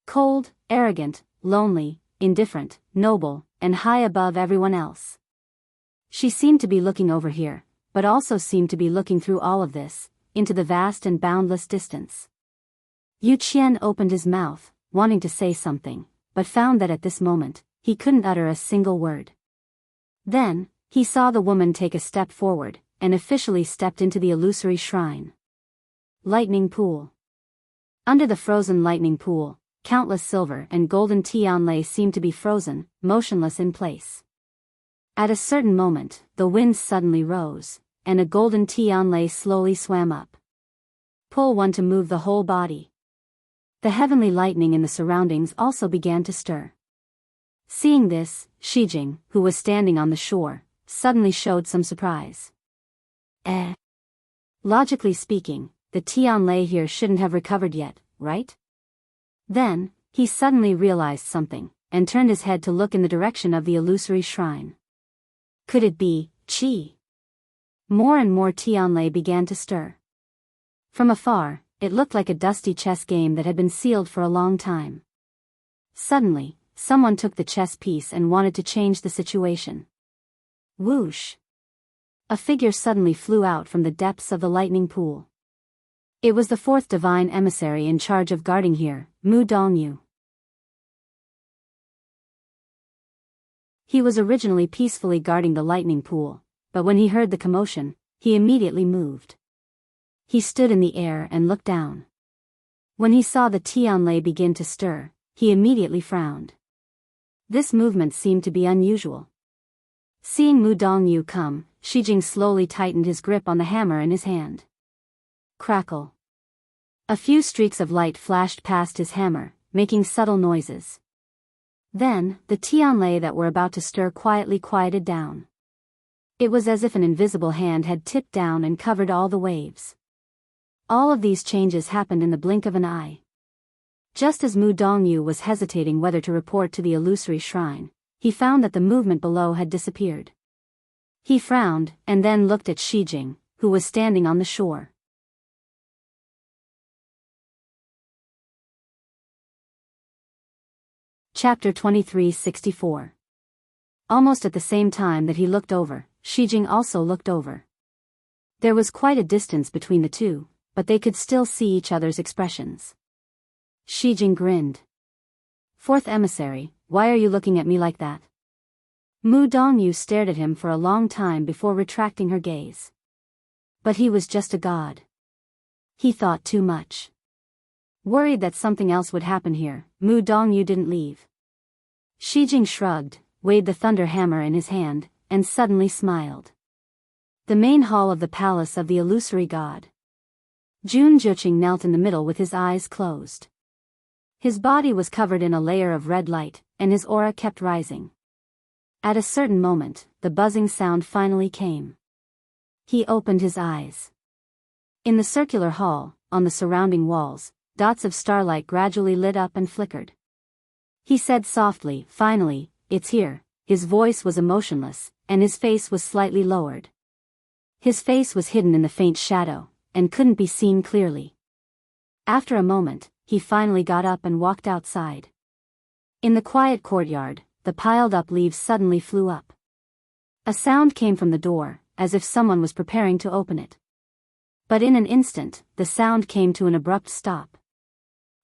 Cold, arrogant, lonely, indifferent, noble, and high above everyone else. She seemed to be looking over here, but also seemed to be looking through all of this, into the vast and boundless distance. Yu Qian opened his mouth, wanting to say something, but found that at this moment, he couldn't utter a single word. Then, he saw the woman take a step forward, and officially stepped into the illusory shrine. Lightning pool. Under the frozen lightning pool, countless silver and golden tianlei seemed to be frozen, motionless in place. At a certain moment, the wind suddenly rose, and a golden tianlei slowly swam up. Pull one to move the whole body. The heavenly lightning in the surroundings also began to stir. Seeing this, Shijing, who was standing on the shore, suddenly showed some surprise. Logically speaking, the tianlei here shouldn't have recovered yet, right? Then, he suddenly realized something, and turned his head to look in the direction of the illusory shrine. Could it be qi? More and more tianlei began to stir. From afar, it looked like a dusty chess game that had been sealed for a long time. Suddenly, someone took the chess piece and wanted to change the situation. Whoosh! A figure suddenly flew out from the depths of the lightning pool. It was the fourth divine emissary in charge of guarding here, Mu Dongyu. He was originally peacefully guarding the lightning pool, but when he heard the commotion, he immediately moved. He stood in the air and looked down. When he saw the tianlei begin to stir, he immediately frowned. This movement seemed to be unusual. Seeing Mu Dongyu come, Shijing slowly tightened his grip on the hammer in his hand. Crackle. A few streaks of light flashed past his hammer, making subtle noises. Then, the tianlei that were about to stir quietly quieted down. It was as if an invisible hand had tipped down and covered all the waves. All of these changes happened in the blink of an eye. Just as Mu Dongyu was hesitating whether to report to the illusory shrine, he found that the movement below had disappeared. He frowned, and then looked at Shijing, who was standing on the shore. Chapter 2364. Almost at the same time that he looked over, Shijing also looked over. There was quite a distance between the two, but they could still see each other's expressions. Shijing grinned. Fourth emissary, why are you looking at me like that? Mu Dongyu stared at him for a long time before retracting her gaze. But he was just a god. He thought too much. Worried that something else would happen here, Mu Dongyu didn't leave. Shijing shrugged, weighed the thunder hammer in his hand, and suddenly smiled. The main hall of the palace of the illusory god. Jun Zhuqing knelt in the middle with his eyes closed. His body was covered in a layer of red light, and his aura kept rising. At a certain moment, the buzzing sound finally came. He opened his eyes. In the circular hall, on the surrounding walls, dots of starlight gradually lit up and flickered. He said softly, finally, it's here. His voice was emotionless, and his face was slightly lowered. His face was hidden in the faint shadow, and couldn't be seen clearly. After a moment, he finally got up and walked outside. In the quiet courtyard, the piled-up leaves suddenly flew up. A sound came from the door, as if someone was preparing to open it. But in an instant, the sound came to an abrupt stop.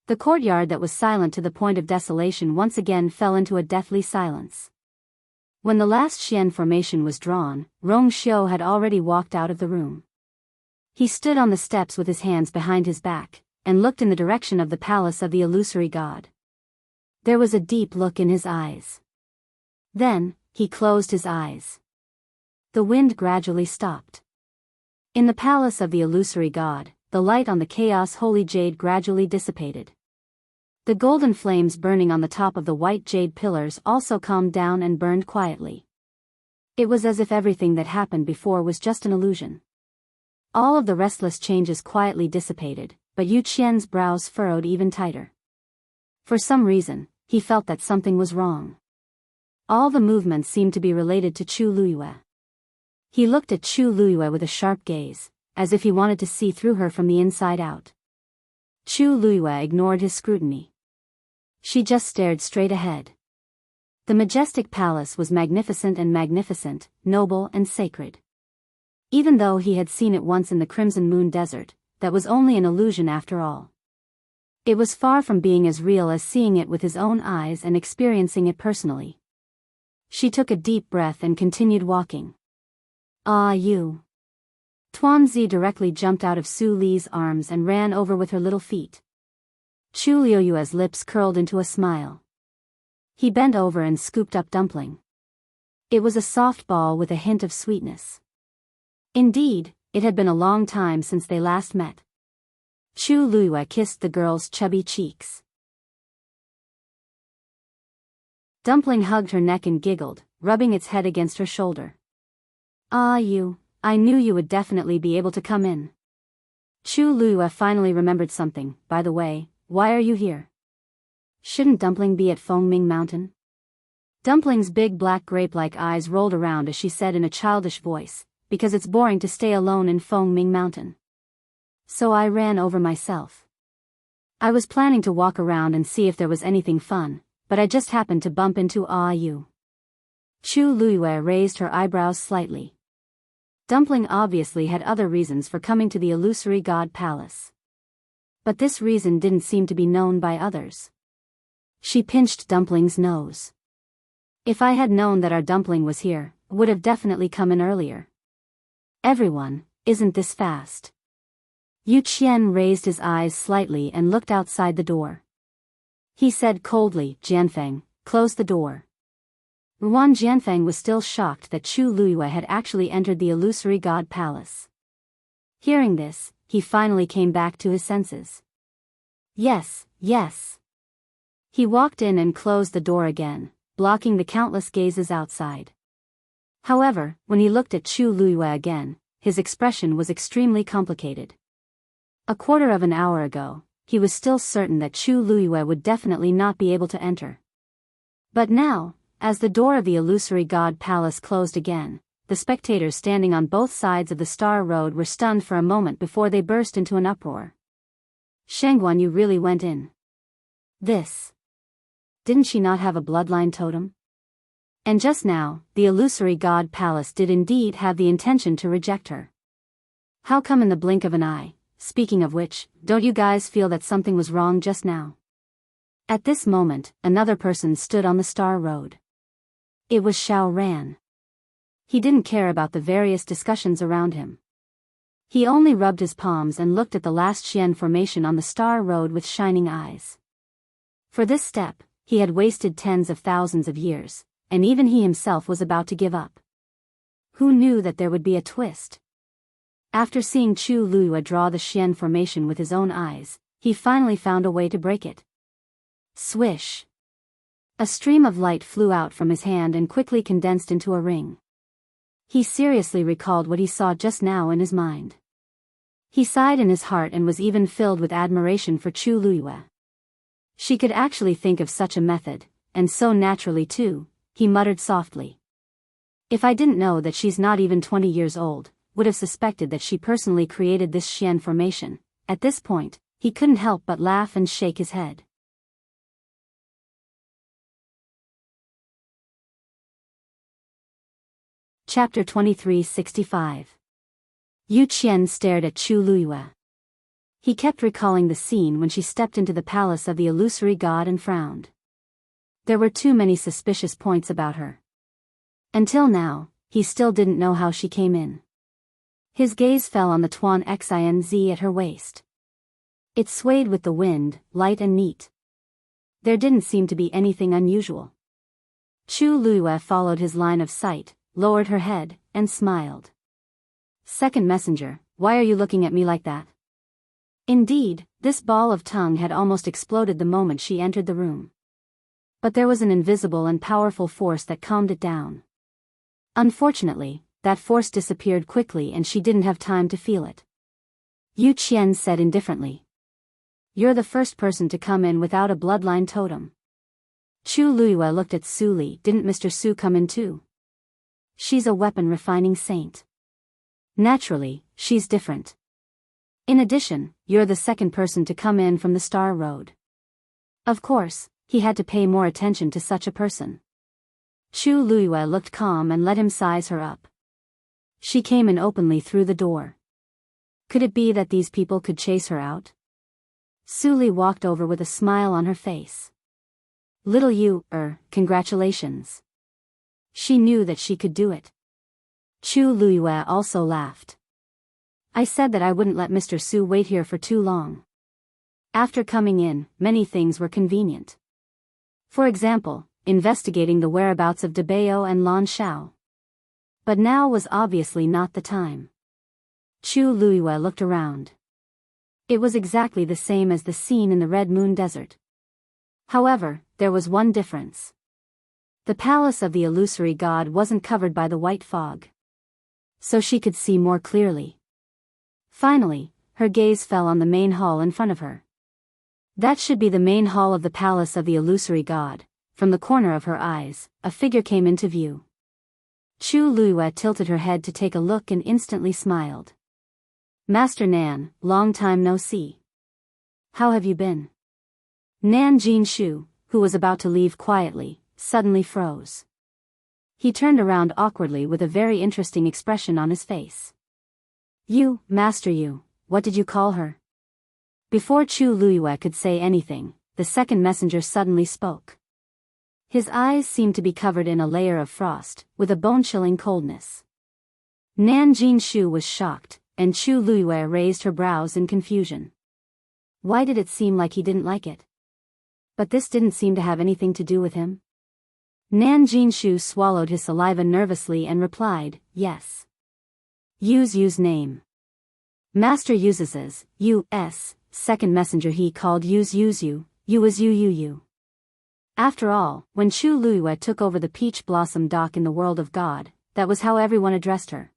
The courtyard that was silent to the point of desolation once again fell into a deathly silence. When the last Xian formation was drawn, Rong Xiu had already walked out of the room. He stood on the steps with his hands behind his back, and looked in the direction of the palace of the illusory god. There was a deep look in his eyes. Then, he closed his eyes. The wind gradually stopped. In the palace of the illusory god, the light on the chaos holy jade gradually dissipated. The golden flames burning on the top of the white jade pillars also calmed down and burned quietly. It was as if everything that happened before was just an illusion. All of the restless changes quietly dissipated, but Yu Qian's brows furrowed even tighter. For some reason, he felt that something was wrong. All the movements seemed to be related to Chu Luiyue. He looked at Chu Luiyue with a sharp gaze, as if he wanted to see through her from the inside out. Chu Luiyue ignored his scrutiny. She just stared straight ahead. The majestic palace was magnificent, noble and sacred. Even though he had seen it once in the Crimson Moon Desert, that was only an illusion after all. It was far from being as real as seeing it with his own eyes and experiencing it personally. She took a deep breath and continued walking. Ah, you. Tuanzi directly jumped out of Su Li's arms and ran over with her little feet. Chu Liuyue's lips curled into a smile. He bent over and scooped up Dumpling. It was a soft ball with a hint of sweetness. Indeed, it had been a long time since they last met. Chu Liyue kissed the girl's chubby cheeks. Dumpling hugged her neck and giggled, rubbing its head against her shoulder. Ah, you, I knew you would definitely be able to come in. Chu Liyue finally remembered something. By the way, why are you here? Shouldn't Dumpling be at Fengming Mountain? Dumpling's big black grape-like eyes rolled around as she said in a childish voice, because it's boring to stay alone in Fengming Mountain. So I ran over myself. I was planning to walk around and see if there was anything fun, but I just happened to bump into you. Chu Liyue raised her eyebrows slightly. Dumpling obviously had other reasons for coming to the illusory god palace. But this reason didn't seem to be known by others. She pinched Dumpling's nose. If I had known that our Dumpling was here, I would have definitely come in earlier. Everyone, isn't this fast? Yu Qian raised his eyes slightly and looked outside the door. He said coldly, Jianfeng, close the door. Ruan Jianfeng was still shocked that Chu Liyue had actually entered the illusory god palace. Hearing this, he finally came back to his senses. Yes, yes. He walked in and closed the door again, blocking the countless gazes outside. However, when he looked at Chu Liyue again, his expression was extremely complicated. A quarter of an hour ago, he was still certain that Chu Liyue would definitely not be able to enter. But now, as the door of the illusory god palace closed again, the spectators standing on both sides of the Star Road were stunned for a moment before they burst into an uproar. Shangguan, you really went in. This. Didn't she not have a bloodline totem? And just now, the illusory god palace did indeed have the intention to reject her. How come in the blink of an eye? Speaking of which, don't you guys feel that something was wrong just now? At this moment, another person stood on the Star Road. It was Xiao Ran. He didn't care about the various discussions around him. He only rubbed his palms and looked at the last Xian formation on the Star Road with shining eyes. For this step, he had wasted tens of thousands of years, and even he himself was about to give up. Who knew that there would be a twist? After seeing Chu Liyue draw the Xian formation with his own eyes, he finally found a way to break it. Swish! A stream of light flew out from his hand and quickly condensed into a ring. He seriously recalled what he saw just now in his mind. He sighed in his heart and was even filled with admiration for Chu Liyue. She could actually think of such a method, and so naturally too, he muttered softly. If I didn't know that she's not even 20 years old, would have suspected that she personally created this Xian formation. At this point, he couldn't help but laugh and shake his head. Chapter 2365. Yu Qian stared at Chu Liyue. He kept recalling the scene when she stepped into the palace of the illusory god and frowned. There were too many suspicious points about her. Until now, he still didn't know how she came in. His gaze fell on the Tuan Xinz at her waist. It swayed with the wind, light and neat. There didn't seem to be anything unusual. Chu Liyue followed his line of sight, lowered her head, and smiled. Second messenger, why are you looking at me like that? Indeed, this ball of tongue had almost exploded the moment she entered the room. But there was an invisible and powerful force that calmed it down. Unfortunately, that force disappeared quickly and she didn't have time to feel it. Yu Qian said indifferently. You're the first person to come in without a bloodline totem. Chu Liyue looked at Su Li. Didn't Mr. Su come in too? She's a weapon refining saint. Naturally, she's different. In addition, you're the second person to come in from the Star Road. Of course, he had to pay more attention to such a person. Chu Liyue looked calm and let him size her up. She came in openly through the door. Could it be that these people could chase her out? Su Li walked over with a smile on her face. Little you, congratulations. She knew that she could do it. Chu Luiyue also laughed. I said that I wouldn't let Mr. Su wait here for too long. After coming in, many things were convenient. For example, investigating the whereabouts of Biyao and Lan Shao. But now was obviously not the time. Chu Luiyue looked around. It was exactly the same as the scene in the Red Moon Desert. However, there was one difference. The palace of the illusory god wasn't covered by the white fog. So she could see more clearly. Finally, her gaze fell on the main hall in front of her. That should be the main hall of the palace of the illusory god. From the corner of her eyes, a figure came into view. Chu Luiyue tilted her head to take a look and instantly smiled. Master Nan, long time no see. How have you been? Nan Jinshu, who was about to leave quietly, suddenly froze. He turned around awkwardly with a very interesting expression on his face. You, Master Yu, what did you call her? Before Chu Luiyue could say anything, the second messenger suddenly spoke. His eyes seemed to be covered in a layer of frost, with a bone-chilling coldness. Nan Jinshu was shocked, and Chu Luiyue raised her brows in confusion. Why did it seem like he didn't like it? But this didn't seem to have anything to do with him. Nan Jinshu swallowed his saliva nervously and replied, yes. Yu's name. Master Yuz's, U.S., second messenger he called Yu's Yu was Yu. After all, when Chu Luiyue took over the Peach Blossom Dock in the world of God, that was how everyone addressed her.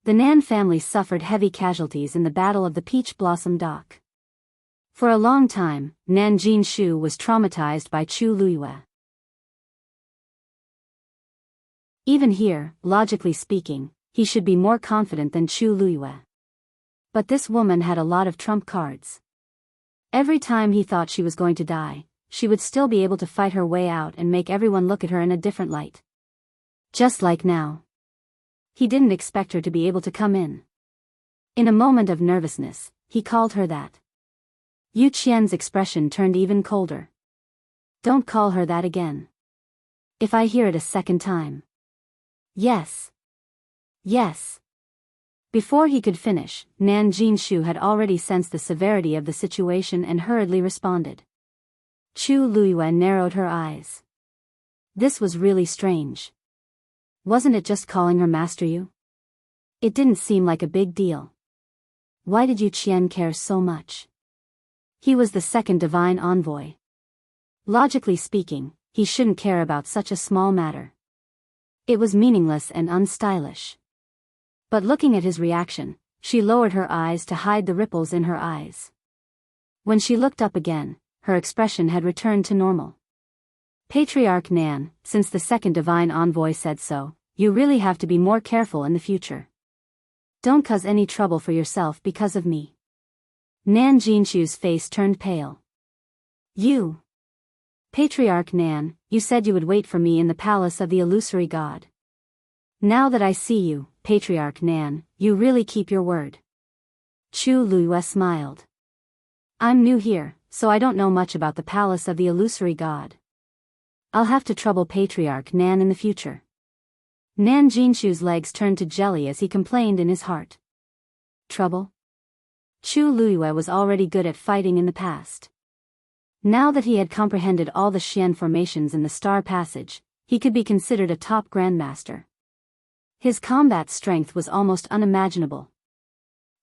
The Nan family suffered heavy casualties in the Battle of the Peach Blossom Dock. For a long time, Nan Jinshu was traumatized by Chu Luiyue. Even here, logically speaking, he should be more confident than Chu Luiyue. But this woman had a lot of trump cards. Every time he thought she was going to die, she would still be able to fight her way out and make everyone look at her in a different light. Just like now. He didn't expect her to be able to come in. In a moment of nervousness, he called her that. Yu Qian's expression turned even colder. Don't call her that again. If I hear it a second time. Yes. Yes. Before he could finish, Nan Jinshu had already sensed the severity of the situation and hurriedly responded. Chu Luiyue narrowed her eyes. This was really strange. Wasn't it just calling her Master Yu? It didn't seem like a big deal. Why did Yu Qian care so much? He was the second divine envoy. Logically speaking, he shouldn't care about such a small matter. It was meaningless and unstylish. But looking at his reaction, she lowered her eyes to hide the ripples in her eyes. When she looked up again, her expression had returned to normal. Patriarch Nan, since the second divine envoy said so, you really have to be more careful in the future. Don't cause any trouble for yourself because of me. Nan Jinshu's face turned pale. You. Patriarch Nan, you said you would wait for me in the palace of the illusory god. Now that I see you, Patriarch Nan, you really keep your word. Chu Luiyue smiled. I'm new here, so I don't know much about the palace of the illusory god. I'll have to trouble Patriarch Nan in the future. Nan Jinshu's legs turned to jelly as he complained in his heart. Trouble? Chu Luiyue was already good at fighting in the past. Now that he had comprehended all the Xian formations in the Star Passage, he could be considered a top grandmaster. His combat strength was almost unimaginable.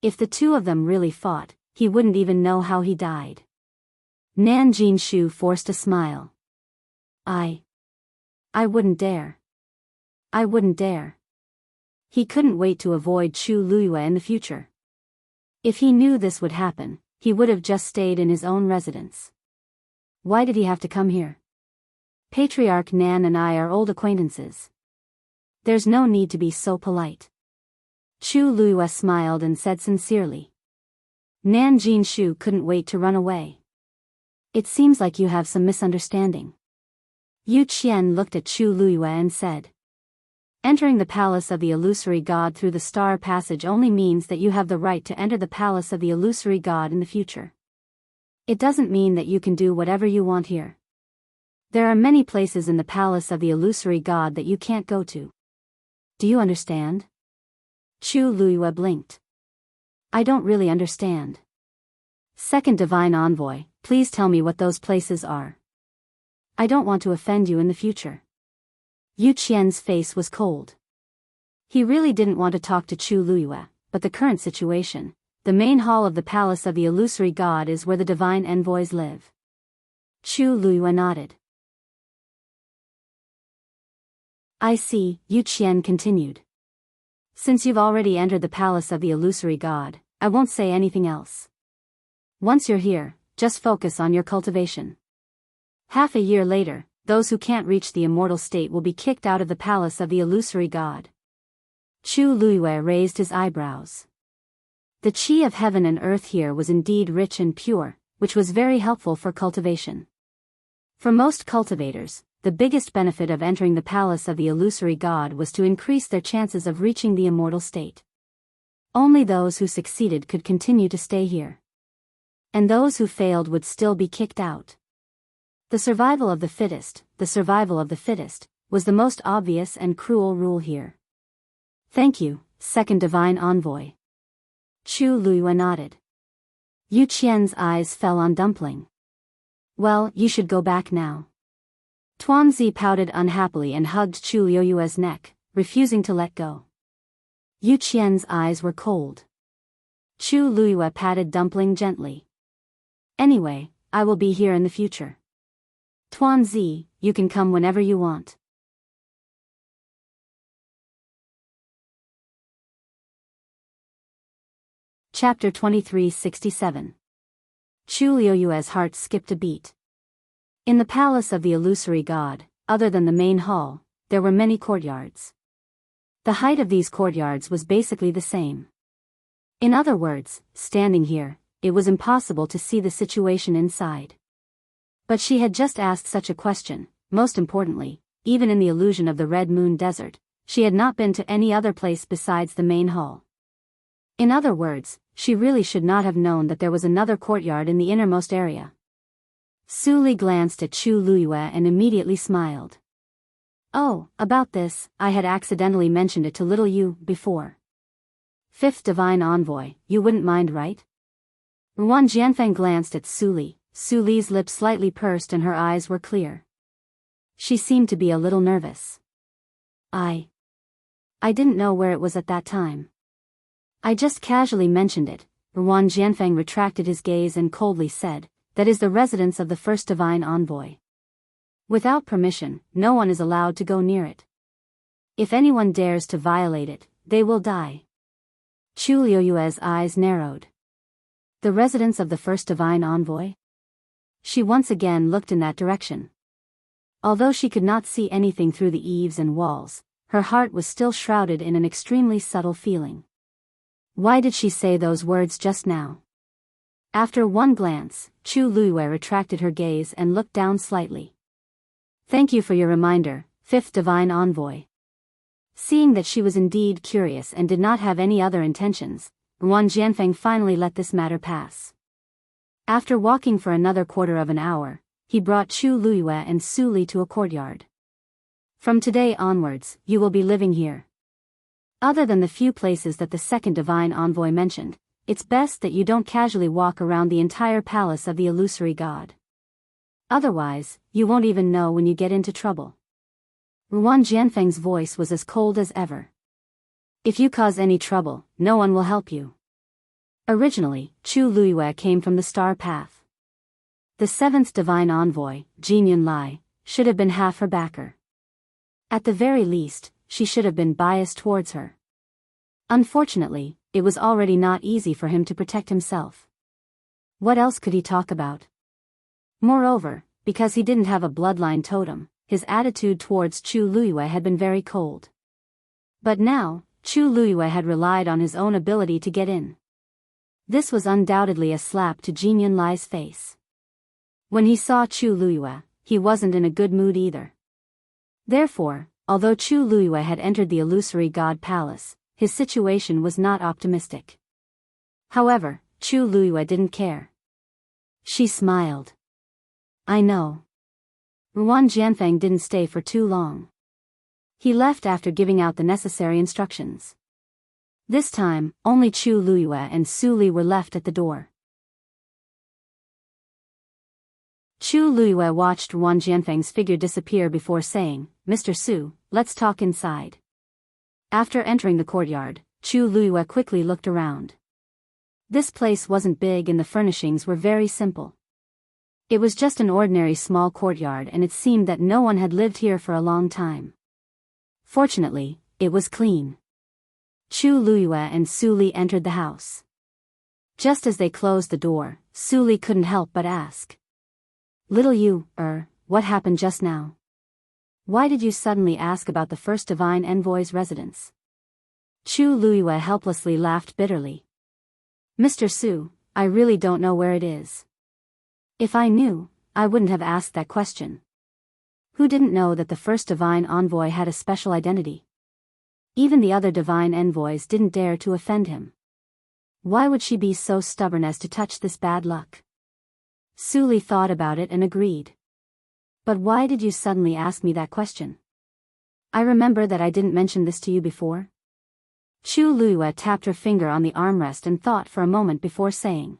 If the two of them really fought, he wouldn't even know how he died. Nan Jinshu forced a smile. I wouldn't dare. I wouldn't dare. He couldn't wait to avoid Chu Luiyue in the future. If he knew this would happen, he would have just stayed in his own residence. Why did he have to come here? Patriarch Nan and I are old acquaintances. There's no need to be so polite. Chu Luiyue smiled and said sincerely. Nan Jinshu couldn't wait to run away. It seems like you have some misunderstanding. Yu Qian looked at Chu Luiyue and said. Entering the palace of the illusory god through the Star Passage only means that you have the right to enter the palace of the illusory god in the future. It doesn't mean that you can do whatever you want here. There are many places in the palace of the illusory god that you can't go to. Do you understand? Chu Luiyue blinked. I don't really understand. Second Divine Envoy, please tell me what those places are. I don't want to offend you in the future. Yu Qian's face was cold. He really didn't want to talk to Chu Luiyue, but the current situation, the main hall of the palace of the illusory god, is where the divine envoys live. Chu Luiyue nodded. I see, Yu Qian continued. Since you've already entered the palace of the illusory god, I won't say anything else. Once you're here, just focus on your cultivation. Half a year later, those who can't reach the immortal state will be kicked out of the palace of the illusory god. Chu Luiyue raised his eyebrows. The qi of heaven and earth here was indeed rich and pure, which was very helpful for cultivation. For most cultivators, the biggest benefit of entering the palace of the illusory god was to increase their chances of reaching the immortal state. Only those who succeeded could continue to stay here. And those who failed would still be kicked out. The survival of the fittest, was the most obvious and cruel rule here. Thank you, Second Divine Envoy. Chu Luiyue nodded. Yu Qian's eyes fell on Dumpling. Well, you should go back now. Tuanzi pouted unhappily and hugged Chu Luiyue's neck, refusing to let go. Yu Qian's eyes were cold. Chu Luiyue patted Dumpling gently. Anyway, I will be here in the future. Tuanzi, you can come whenever you want. Chapter 2367. Chu Luiyue's heart skipped a beat. In the palace of the illusory god, other than the main hall, there were many courtyards. The height of these courtyards was basically the same. In other words, standing here, it was impossible to see the situation inside. But she had just asked such a question. Most importantly, even in the illusion of the Red Moon Desert, she had not been to any other place besides the main hall. In other words, she really should not have known that there was another courtyard in the innermost area. Su Li glanced at Chu Luiyue and immediately smiled. Oh, about this, I had accidentally mentioned it to little Yu before. Fifth Divine Envoy, you wouldn't mind, right? Ruan Jianfeng glanced at Su Li. Su Li's lips slightly pursed and her eyes were clear. She seemed to be a little nervous. I didn't know where it was at that time. I just casually mentioned it. Ruan Jianfeng retracted his gaze and coldly said, that is the residence of the first Divine Envoy. Without permission, no one is allowed to go near it. If anyone dares to violate it, they will die. Chu Luiyue's eyes narrowed. The residence of the first Divine Envoy? She once again looked in that direction. Although she could not see anything through the eaves and walls, her heart was still shrouded in an extremely subtle feeling. Why did she say those words just now? After one glance, Chu Luiyue retracted her gaze and looked down slightly. Thank you for your reminder, Fifth Divine Envoy. Seeing that she was indeed curious and did not have any other intentions, Ruan Jianfeng finally let this matter pass. After walking for another quarter of an hour, he brought Chu Luiyue and Su Li to a courtyard. From today onwards, you will be living here. Other than the few places that the second Divine Envoy mentioned, it's best that you don't casually walk around the entire palace of the illusory god. Otherwise, you won't even know when you get into trouble. Ruan Jianfeng's voice was as cold as ever. If you cause any trouble, no one will help you. Originally, Chu Luiyue came from the star path. The seventh Divine Envoy, Jin Yunlai, should have been half her backer. At the very least, she should have been biased towards her. Unfortunately, it was already not easy for him to protect himself. What else could he talk about? Moreover, because he didn't have a bloodline totem, his attitude towards Chu Luiyue had been very cold. But now, Chu Luiyue had relied on his own ability to get in. This was undoubtedly a slap to Jin Yunlai's face. When he saw Chu Luiyue, he wasn't in a good mood either. Therefore, although Chu Luiyue had entered the illusory god palace, his situation was not optimistic. However, Chu Luiyue didn't care. She smiled. I know. Ruan Jianfeng didn't stay for too long. He left after giving out the necessary instructions. This time, only Chu Luyue and Su Li were left at the door. Chu Luyue watched Ruan Jianfeng's figure disappear before saying, "Mr. Su, let's talk inside." After entering the courtyard, Chu Luyue quickly looked around. This place wasn't big and the furnishings were very simple. It was just an ordinary small courtyard and it seemed that no one had lived here for a long time. Fortunately, it was clean. Chu Luyue and Su Li entered the house. Just as they closed the door, Su Li couldn't help but ask. "Little you, what happened just now? Why did you suddenly ask about the first divine envoy's residence?" Chu Luyue helplessly laughed bitterly. "Mr. Su, I really don't know where it is. If I knew, I wouldn't have asked that question. Who didn't know that the first divine envoy had a special identity? Even the other divine envoys didn't dare to offend him. Why would she be so stubborn as to touch this bad luck?" Su Li thought about it and agreed. "But why did you suddenly ask me that question? I remember that I didn't mention this to you before." Chu Luyue tapped her finger on the armrest and thought for a moment before saying,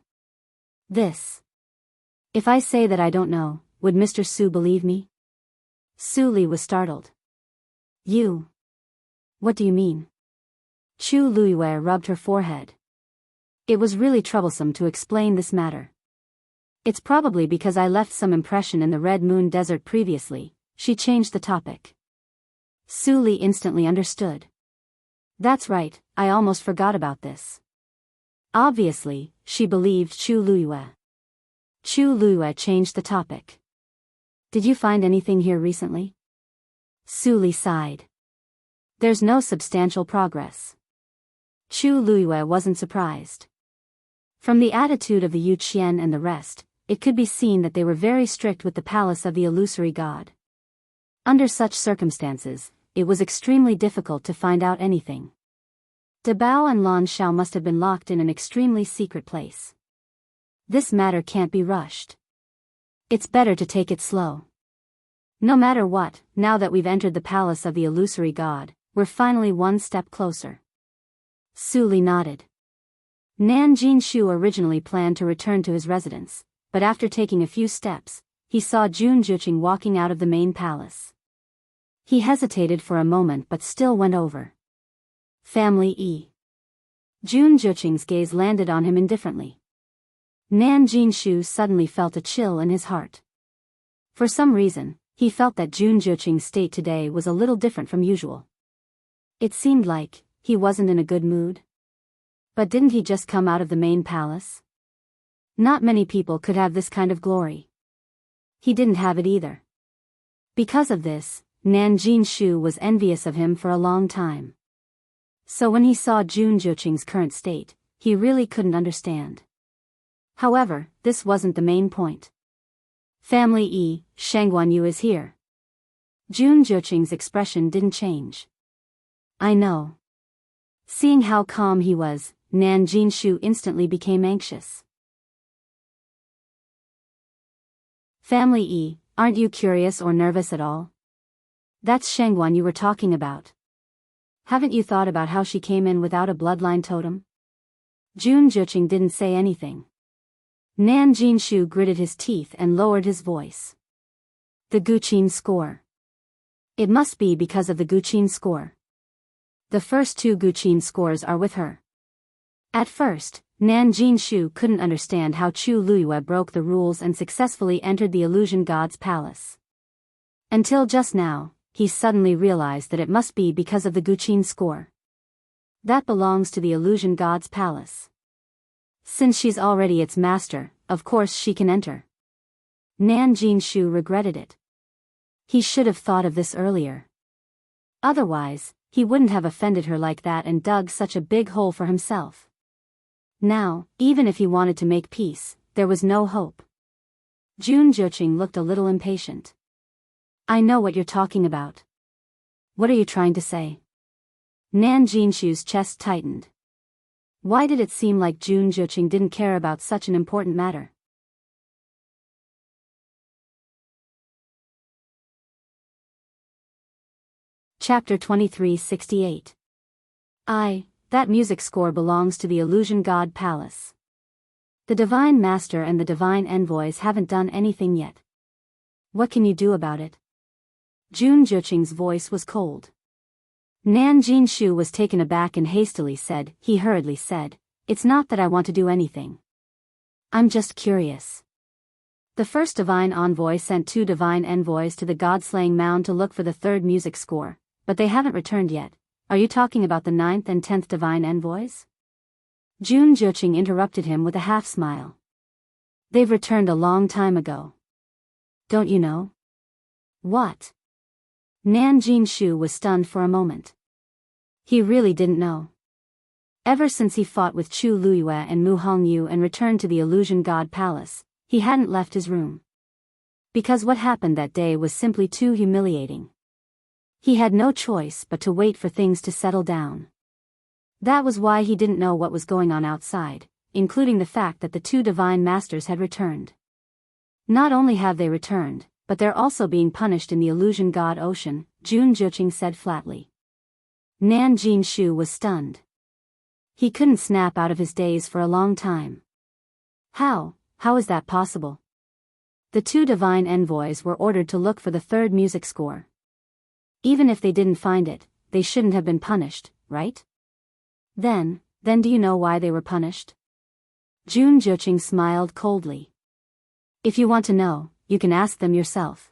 "This. If I say that I don't know, would Mr. Su believe me?" Su Li was startled. "You? What do you mean?" Chu Luyue rubbed her forehead. "It was really troublesome to explain this matter. It's probably because I left some impression in the Red Moon Desert previously." She changed the topic. Su Li instantly understood. "That's right, I almost forgot about this." Obviously, she believed Chu Luyue. Chu Luyue changed the topic. "Did you find anything here recently?" Su Li sighed. "There's no substantial progress." Chu Luyue wasn't surprised. From the attitude of the Yu Qian and the rest, it could be seen that they were very strict with the palace of the illusory god. Under such circumstances, it was extremely difficult to find out anything. Biyao and Lan Shao must have been locked in an extremely secret place. This matter can't be rushed. It's better to take it slow. No matter what, now that we've entered the palace of the illusory god, we're finally one step closer. Su Li nodded. Nan Jinshu originally planned to return to his residence, but after taking a few steps, he saw Jun Juqing walking out of the main palace. He hesitated for a moment but still went over. Family E. Jun Juqing's gaze landed on him indifferently. Nan Jinshu suddenly felt a chill in his heart. For some reason, he felt that Jun Juqing's state today was a little different from usual. It seemed like he wasn't in a good mood. But didn't he just come out of the main palace? Not many people could have this kind of glory. He didn't have it either. Because of this, Nan Jinshu was envious of him for a long time. So when he saw Jun Juqing's current state, he really couldn't understand. However, this wasn't the main point. Family E, Shangguan Yu is here. Jun Juqing's expression didn't change. "I know." Seeing how calm he was, Nan Jinshu instantly became anxious. Family E, aren't you curious or nervous at all? That's Shangguan you were talking about. Haven't you thought about how she came in without a bloodline totem? Jun Juqing didn't say anything. Nan Jinshu gritted his teeth and lowered his voice. The Guqin score. It must be because of the Guqin score. The first two Guqin scores are with her. At first, Nan Jinshu couldn't understand how Chu Luyue broke the rules and successfully entered the illusion god's palace. Until just now, he suddenly realized that it must be because of the Guqin score. That belongs to the illusion god's palace. Since she's already its master, of course she can enter. Nan Jinshu regretted it. He should have thought of this earlier. Otherwise, he wouldn't have offended her like that and dug such a big hole for himself. Now, even if he wanted to make peace, there was no hope. Jun Juqing looked a little impatient. "I know what you're talking about. What are you trying to say?" Nan Jinshu's chest tightened. Why did it seem like Jun Juqing didn't care about such an important matter? Chapter 2368. That music score belongs to the Illusion God Palace. The Divine Master and the Divine Envoys haven't done anything yet. What can you do about it? Jun Juqing's voice was cold. Nan Jinshu was taken aback and he hurriedly said, "It's not that I want to do anything. I'm just curious." The first Divine Envoy sent 2 Divine Envoys to the God-slaying mound to look for the 3rd music score, but they haven't returned yet. Are you talking about the 9th and 10th Divine Envoys? Jun Juqing interrupted him with a half-smile. They've returned a long time ago. Don't you know? What? Nan Jinshu was stunned for a moment. He really didn't know. Ever since he fought with Chu Luyue and Mu Hongyu and returned to the Illusion God Palace, he hadn't left his room. Because what happened that day was simply too humiliating. He had no choice but to wait for things to settle down. That was why he didn't know what was going on outside, including the fact that the 2 Divine Masters had returned. Not only have they returned, but they're also being punished in the Illusion God Ocean, Jun Juqing said flatly. Nan Jinshu was stunned. He couldn't snap out of his daze for a long time. How is that possible? The 2 Divine Envoys were ordered to look for the 3rd music score. Even if they didn't find it, they shouldn't have been punished, right? Then do you know why they were punished? Jun Juqing smiled coldly. If you want to know, you can ask them yourself.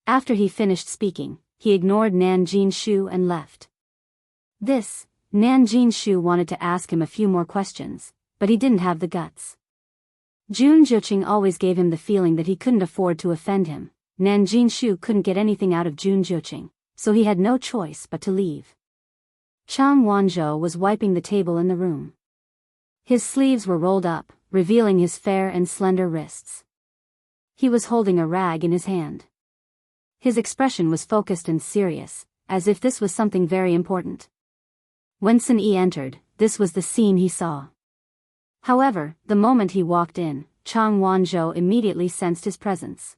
After he finished speaking, he ignored Nan Jinshu and left. Nan Jinshu wanted to ask him a few more questions, but he didn't have the guts. Jun Juqing always gave him the feeling that he couldn't afford to offend him. Nan Jinshu couldn't get anything out of Jun Juqing, so he had no choice but to leave. Chang Wanzhou was wiping the table in the room. His sleeves were rolled up, revealing his fair and slender wrists. He was holding a rag in his hand. His expression was focused and serious, as if this was something very important. When Sun Yi entered, this was the scene he saw. However, the moment he walked in, Chang Wanzhou immediately sensed his presence.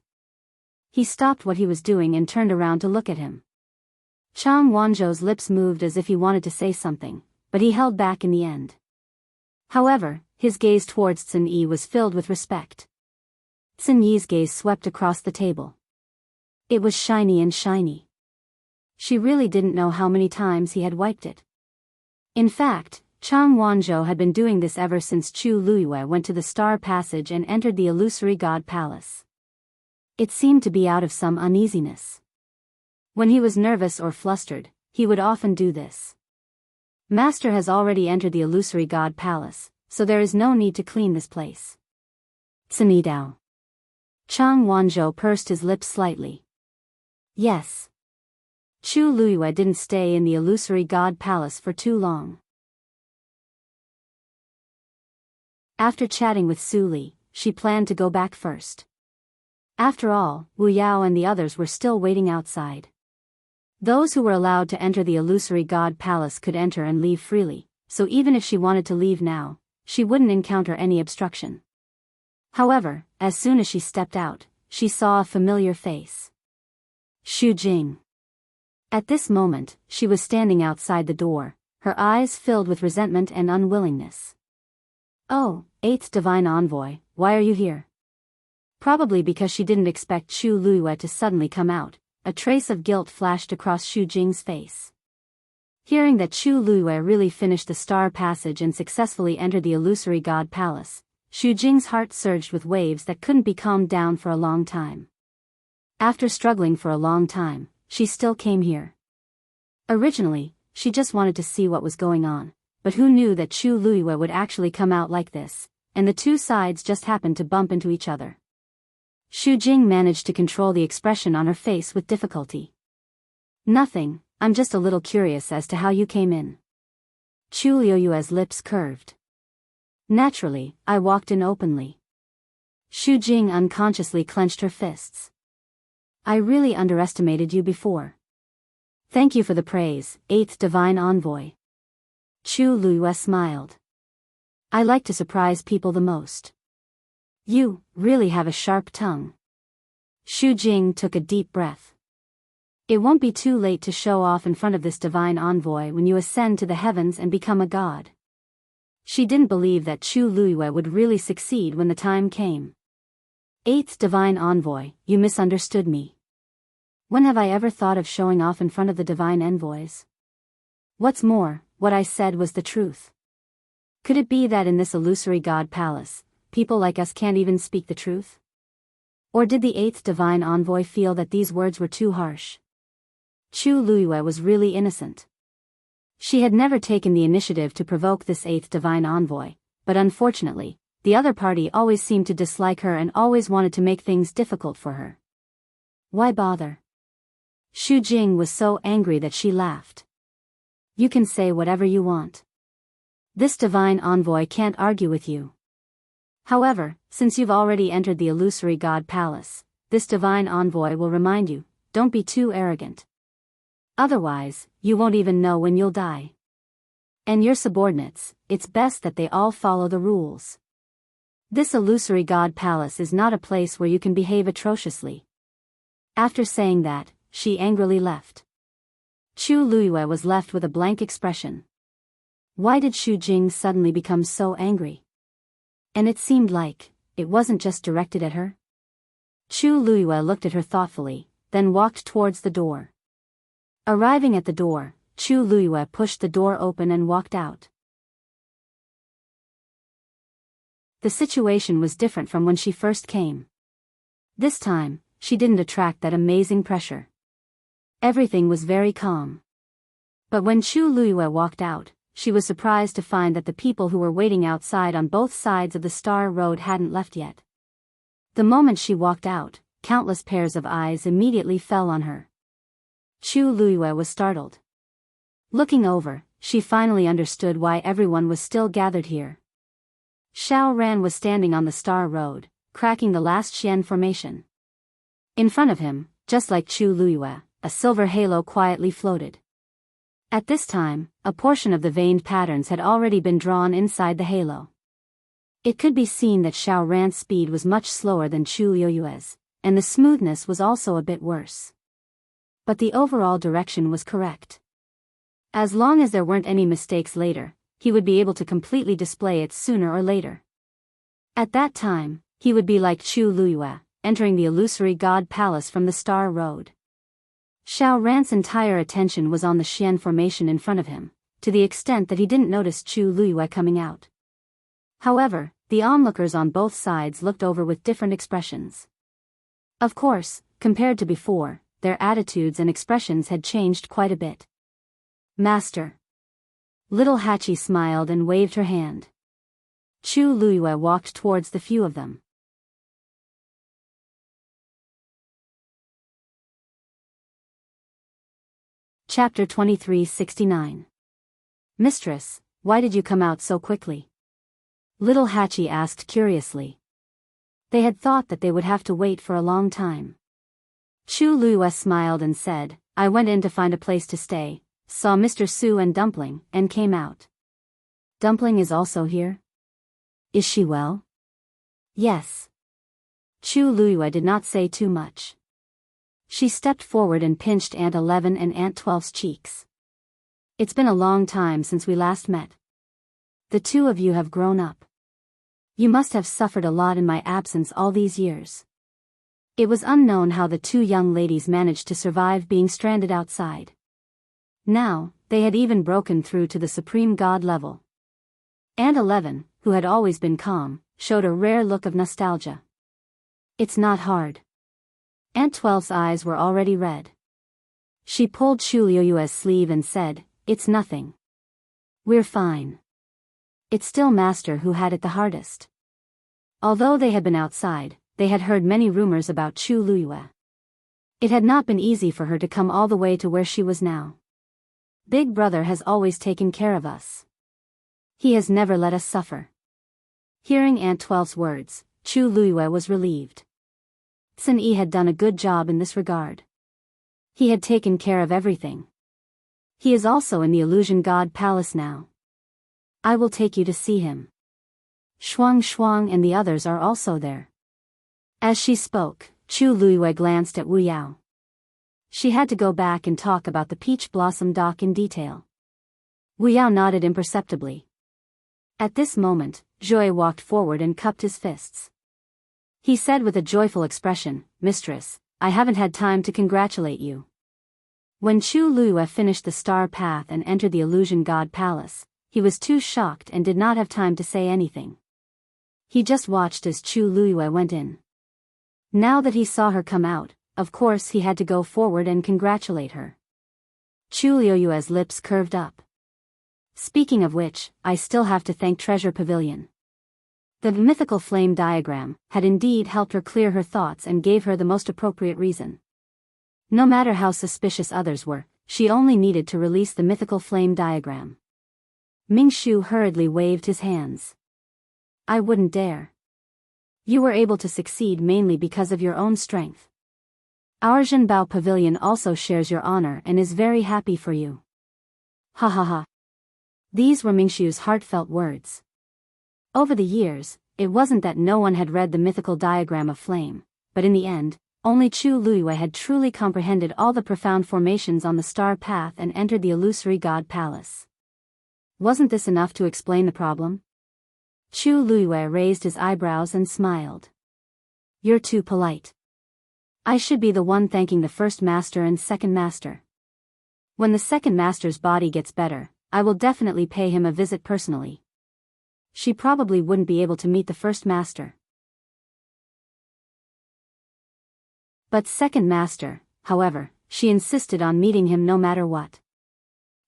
He stopped what he was doing and turned around to look at him. Chang Wanzhou's lips moved as if he wanted to say something, but he held back in the end. However, his gaze towards Sun Yi was filled with respect. Sun Yi's gaze swept across the table. It was shiny and shiny. She really didn't know how many times he had wiped it. In fact, Chang Wanzhou had been doing this ever since Chu Luyue went to the Star Passage and entered the Illusory God Palace. It seemed to be out of some uneasiness. When he was nervous or flustered, he would often do this. Master has already entered the Illusory God Palace, so there is no need to clean this place. Cini Dao. Chang Wanzhou pursed his lips slightly. Yes. Chu Luyue didn't stay in the Illusory God Palace for too long. After chatting with Su Li, she planned to go back first. After all, Biyao and the others were still waiting outside. Those who were allowed to enter the Illusory God Palace could enter and leave freely, so even if she wanted to leave now, she wouldn't encounter any obstruction. However, as soon as she stepped out, she saw a familiar face. Xu Jing. At this moment, she was standing outside the door, her eyes filled with resentment and unwillingness. Oh, 8th Divine Envoy, why are you here? Probably because she didn't expect Chu Luyue to suddenly come out, a trace of guilt flashed across Xu Jing's face. Hearing that Chu Luyue really finished the Star Passage and successfully entered the Illusory God Palace, Xu Jing's heart surged with waves that couldn't be calmed down for a long time. After struggling for a long time, she still came here. Originally, she just wanted to see what was going on, but who knew that Chu Luyue would actually come out like this, and the two sides just happened to bump into each other. Xu Jing managed to control the expression on her face with difficulty. Nothing, I'm just a little curious as to how you came in. Chu Liyue's lips curved. Naturally, I walked in openly. Xu Jing unconsciously clenched her fists. I really underestimated you before. Thank you for the praise, 8th Divine Envoy. Chu Luyue smiled. I like to surprise people the most. You really have a sharp tongue. Xu Jing took a deep breath. It won't be too late to show off in front of this divine envoy when you ascend to the heavens and become a god. She didn't believe that Chu Luiyue would really succeed when the time came. Eighth divine envoy, you misunderstood me. When have I ever thought of showing off in front of the divine envoys? What's more, what I said was the truth. Could it be that in this illusory god palace, people like us can't even speak the truth? Or did the eighth divine envoy feel that these words were too harsh? Chu Luiyue was really innocent. She had never taken the initiative to provoke this eighth divine envoy, but unfortunately, the other party always seemed to dislike her and always wanted to make things difficult for her. Why bother? Xu Jing was so angry that she laughed. You can say whatever you want. This divine envoy can't argue with you. However, since you've already entered the illusory god palace, this divine envoy will remind you, don't be too arrogant. Otherwise, you won't even know when you'll die. And your subordinates, it's best that they all follow the rules. This illusory god palace is not a place where you can behave atrociously. After saying that, she angrily left. Chu Luiyue was left with a blank expression. Why did Xu Jing suddenly become so angry? And it seemed like it wasn't just directed at her. Chu Luiyue looked at her thoughtfully, then walked towards the door. Arriving at the door, Chu Luiyue pushed the door open and walked out. The situation was different from when she first came. This time, she didn't attract that amazing pressure. Everything was very calm. But when Chu Luiyue walked out, she was surprised to find that the people who were waiting outside on both sides of the Star Road hadn't left yet. The moment she walked out, countless pairs of eyes immediately fell on her. Chu Luiyue was startled. Looking over, she finally understood why everyone was still gathered here. Xiao Ran was standing on the Star Road, cracking the last Xian formation. In front of him, just like Chu Luiyue, a silver halo quietly floated. At this time, a portion of the veined patterns had already been drawn inside the halo. It could be seen that Xiao Ran's speed was much slower than Chu Luiyue's, and the smoothness was also a bit worse. But the overall direction was correct. As long as there weren't any mistakes later, he would be able to completely display it sooner or later. At that time, he would be like Chu Luiyue, entering the illusory god palace from the Star Road. Xiao Ran's entire attention was on the Xian formation in front of him, to the extent that he didn't notice Chu Luiyue coming out. However, the onlookers on both sides looked over with different expressions. Of course, compared to before, their attitudes and expressions had changed quite a bit. Master. Little Hachi smiled and waved her hand. Chu Luiyue walked towards the few of them. Chapter 2369. Mistress, why did you come out so quickly? Little Hachi asked curiously. They had thought that they would have to wait for a long time. Chu Luiyue smiled and said, I went in to find a place to stay, saw Mr. Su and Dumpling, and came out. Dumpling is also here? Is she well? Yes. Chu Luiyue did not say too much. She stepped forward and pinched Aunt 11 and Aunt 12's cheeks. It's been a long time since we last met. The two of you have grown up. You must have suffered a lot in my absence all these years. It was unknown how the two young ladies managed to survive being stranded outside. Now, they had even broken through to the supreme god level. Aunt 11, who had always been calm, showed a rare look of nostalgia. It's not hard. Aunt 12's eyes were already red. She pulled Chu Luiyue's sleeve and said, It's nothing. We're fine. It's still Master who had it the hardest. Although they had been outside, they had heard many rumors about Chu Luiyue. It had not been easy for her to come all the way to where she was now. Big Brother has always taken care of us. He has never let us suffer. Hearing Aunt 12's words, Chu Luiyue was relieved. Sun Yi had done a good job in this regard. He had taken care of everything. He is also in the Illusion God Palace now. I will take you to see him. Shuang and the others are also there. As she spoke, Chu Luiyue glanced at Wu Yao. She had to go back and talk about the peach blossom dock in detail. Biyao nodded imperceptibly. At this moment, Joy walked forward and cupped his fists. He said with a joyful expression, "Mistress, I haven't had time to congratulate you." When Chu Luiyue finished the star path and entered the illusion god palace, he was too shocked and did not have time to say anything. He just watched as Chu Luiyue went in. Now that he saw her come out, of course he had to go forward and congratulate her. Chu Luiyue's lips curved up. Speaking of which, I still have to thank Treasure Pavilion. The mythical flame diagram had indeed helped her clear her thoughts and gave her the most appropriate reason. No matter how suspicious others were, she only needed to release the mythical flame diagram. Mingshu hurriedly waved his hands. "I wouldn't dare. You were able to succeed mainly because of your own strength. Our Zhenbao Pavilion also shares your honor and is very happy for you." Ha ha ha. These were Mingshu's heartfelt words. Over the years, it wasn't that no one had read the mythical diagram of flame, but in the end, only Chu Luiyue had truly comprehended all the profound formations on the star path and entered the illusory god palace. Wasn't this enough to explain the problem? Chu Luiyue raised his eyebrows and smiled. "You're too polite. I should be the one thanking the first master and second master. When the second master's body gets better, I will definitely pay him a visit personally. She probably wouldn't be able to meet the first master. But second master, however, she insisted on meeting him no matter what."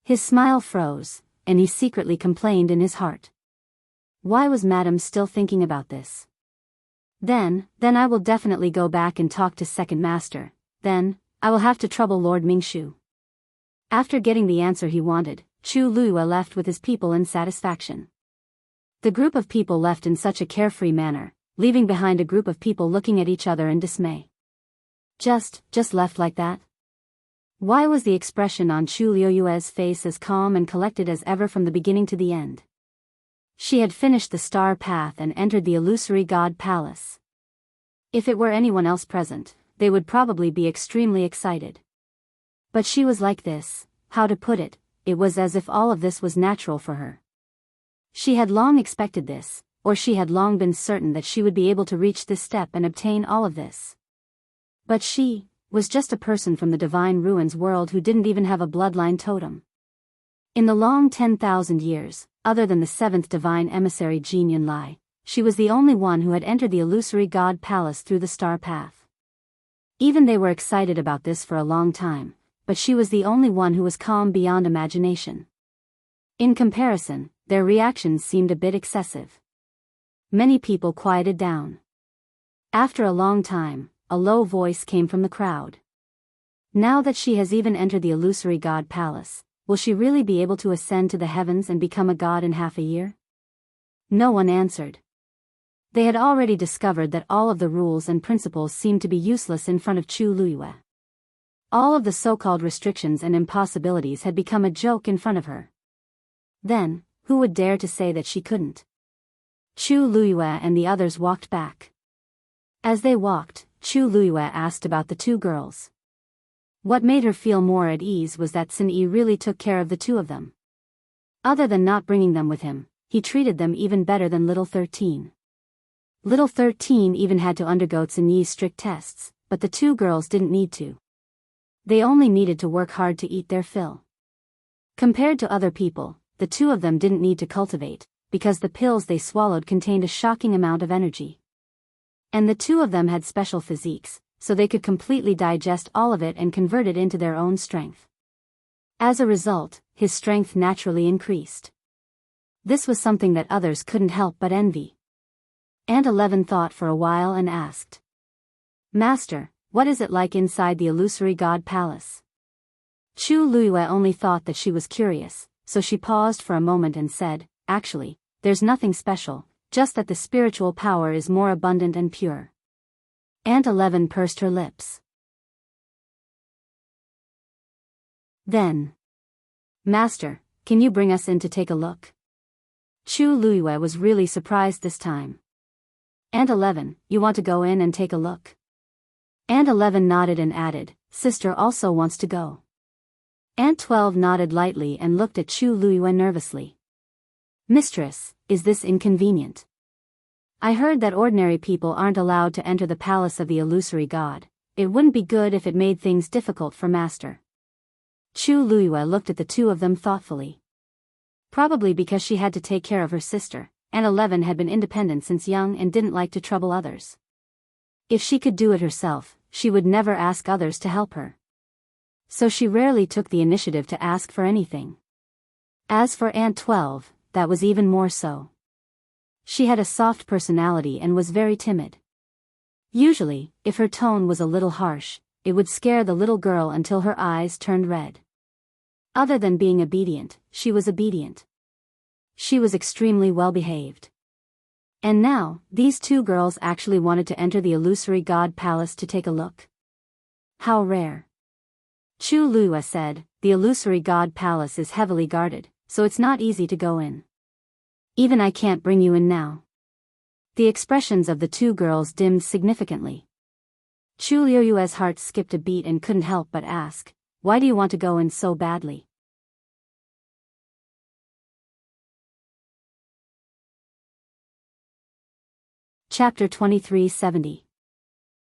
His smile froze, and he secretly complained in his heart. Why was Madame still thinking about this? Then I will definitely go back and talk to second master, then, I will have to trouble Lord Mingshu. After getting the answer he wanted, Chu Luiyue left with his people in satisfaction. The group of people left in such a carefree manner, leaving behind a group of people looking at each other in dismay. Just left like that? Why was the expression on Chu Luiyue's face as calm and collected as ever from the beginning to the end? She had finished the star path and entered the illusory god palace. If it were anyone else present, they would probably be extremely excited. But she was like this, how to put it, it was as if all of this was natural for her. She had long expected this, or she had long been certain that she would be able to reach this step and obtain all of this. But she was just a person from the divine ruins world who didn't even have a bloodline totem. In the long 10,000 years, other than the seventh divine emissary Jin Yunlai, she was the only one who had entered the illusory god palace through the star path. Even they were excited about this for a long time, but she was the only one who was calm beyond imagination. In comparison, their reactions seemed a bit excessive. Many people quieted down. After a long time, a low voice came from the crowd. Now that she has even entered the illusory god palace, will she really be able to ascend to the heavens and become a god in half a year? No one answered. They had already discovered that all of the rules and principles seemed to be useless in front of Chu Luiyue. All of the so-called restrictions and impossibilities had become a joke in front of her. Then, who would dare to say that she couldn't? Chu Luiyue and the others walked back. As they walked, Chu Luiyue asked about the two girls. What made her feel more at ease was that Sun Yi really took care of the two of them. Other than not bringing them with him, he treated them even better than Little 13. Little 13 even had to undergo Sun Yi's strict tests, but the two girls didn't need to. They only needed to work hard to eat their fill. Compared to other people, the two of them didn't need to cultivate, because the pills they swallowed contained a shocking amount of energy. And the two of them had special physiques, so they could completely digest all of it and convert it into their own strength. As a result, his strength naturally increased. This was something that others couldn't help but envy. Aunt 11 thought for a while and asked, "Master, what is it like inside the illusory god palace?" Chu Luiyue only thought that she was curious, so she paused for a moment and said, "Actually, there's nothing special, just that the spiritual power is more abundant and pure." Aunt 11 pursed her lips. Then, "Master, can you bring us in to take a look?" Chu Luiyue was really surprised this time. "Aunt 11, you want to go in and take a look?" Aunt 11 nodded and added, sister also wants to go. Aunt 12 nodded lightly and looked at Chu Luiyue nervously. Mistress, is this inconvenient? I heard that ordinary people aren't allowed to enter the palace of the illusory god. It wouldn't be good if it made things difficult for master. Chu Luiyue looked at the two of them thoughtfully. Probably because she had to take care of her sister, and 11 had been independent since young and didn't like to trouble others. If she could do it herself, she would never ask others to help her. So she rarely took the initiative to ask for anything. As for Aunt 12, that was even more so. She had a soft personality and was very timid. Usually, if her tone was a little harsh, it would scare the little girl until her eyes turned red. Other than being obedient, she was obedient. She was extremely well behaved. And now, these two girls actually wanted to enter the illusory god palace to take a look. How rare. Chu Luiyue said, the illusory god palace is heavily guarded, so it's not easy to go in. Even I can't bring you in now. The expressions of the two girls dimmed significantly. Chu Luiyue's heart skipped a beat and couldn't help but ask, why do you want to go in so badly? Chapter 2370.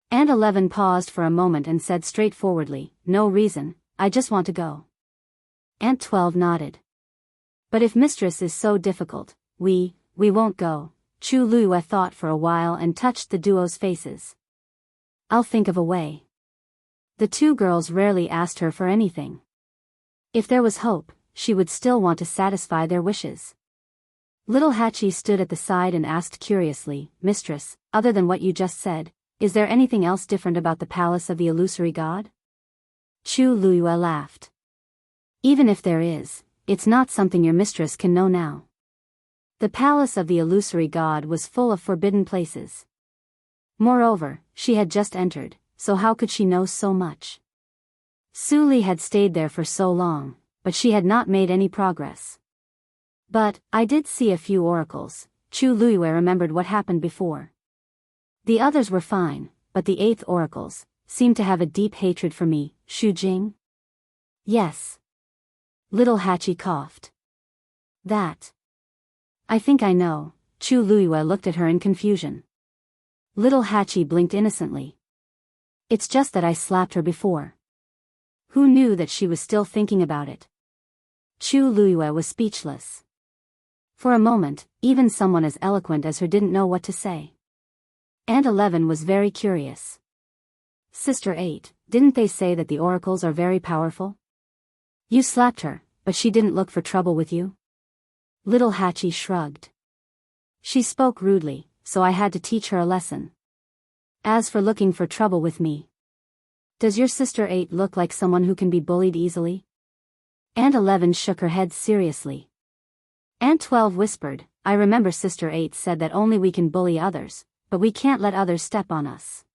Aunt 11 paused for a moment and said straightforwardly, no reason, I just want to go. Aunt 12 nodded. But if mistress is so difficult, we won't go. Chu Luiyue thought for a while and touched the duo's faces. I'll think of a way. The two girls rarely asked her for anything. If there was hope, she would still want to satisfy their wishes. Little Hachi stood at the side and asked curiously, Mistress, other than what you just said, is there anything else different about the palace of the illusory god? Chu Luiyue laughed. Even if there is, it's not something your mistress can know now. The palace of the illusory god was full of forbidden places. Moreover, she had just entered, so how could she know so much? Su Li had stayed there for so long, but she had not made any progress. But, I did see a few oracles. Chu Luiyue remembered what happened before. The others were fine, but the 8th oracles seemed to have a deep hatred for me. Xu Jing? Yes. Little Hachi coughed. That. I think I know. Chu Luiyue looked at her in confusion. Little Hachi blinked innocently. It's just that I slapped her before. Who knew that she was still thinking about it? Chu Luiyue was speechless. For a moment, even someone as eloquent as her didn't know what to say. Aunt 11 was very curious. Sister 8, didn't they say that the oracles are very powerful? You slapped her, but she didn't look for trouble with you? Little Hachi shrugged. She spoke rudely, so I had to teach her a lesson. As for looking for trouble with me. Does your sister 8 look like someone who can be bullied easily? Aunt 11 shook her head seriously. Aunt 12 whispered, I remember Sister 8 said that only we can bully others, but we can't let others step on us.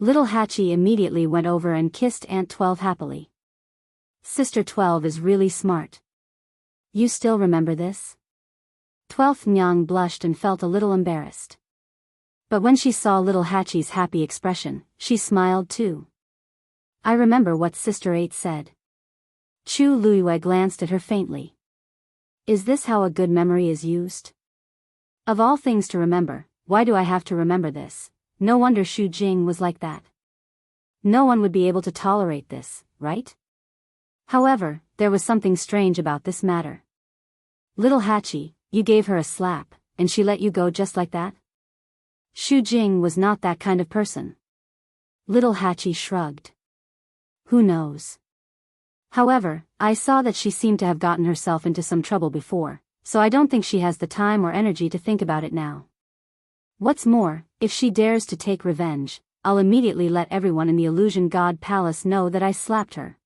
Little Hachi immediately went over and kissed Aunt 12 happily. Sister 12 is really smart. You still remember this? 12th Nyang blushed and felt a little embarrassed. But when she saw little Hachi's happy expression, she smiled too. I remember what Sister 8 said. Chu Luiyue glanced at her faintly. Is this how a good memory is used? Of all things to remember, why do I have to remember this? No wonder Xu Jing was like that. No one would be able to tolerate this, right? However, there was something strange about this matter. Little Hachi, you gave her a slap, and she let you go just like that? Xu Jing was not that kind of person. Little Hachi shrugged. Who knows? However, I saw that she seemed to have gotten herself into some trouble before, so I don't think she has the time or energy to think about it now. What's more, if she dares to take revenge, I'll immediately let everyone in the Illusion God Palace know that I slapped her.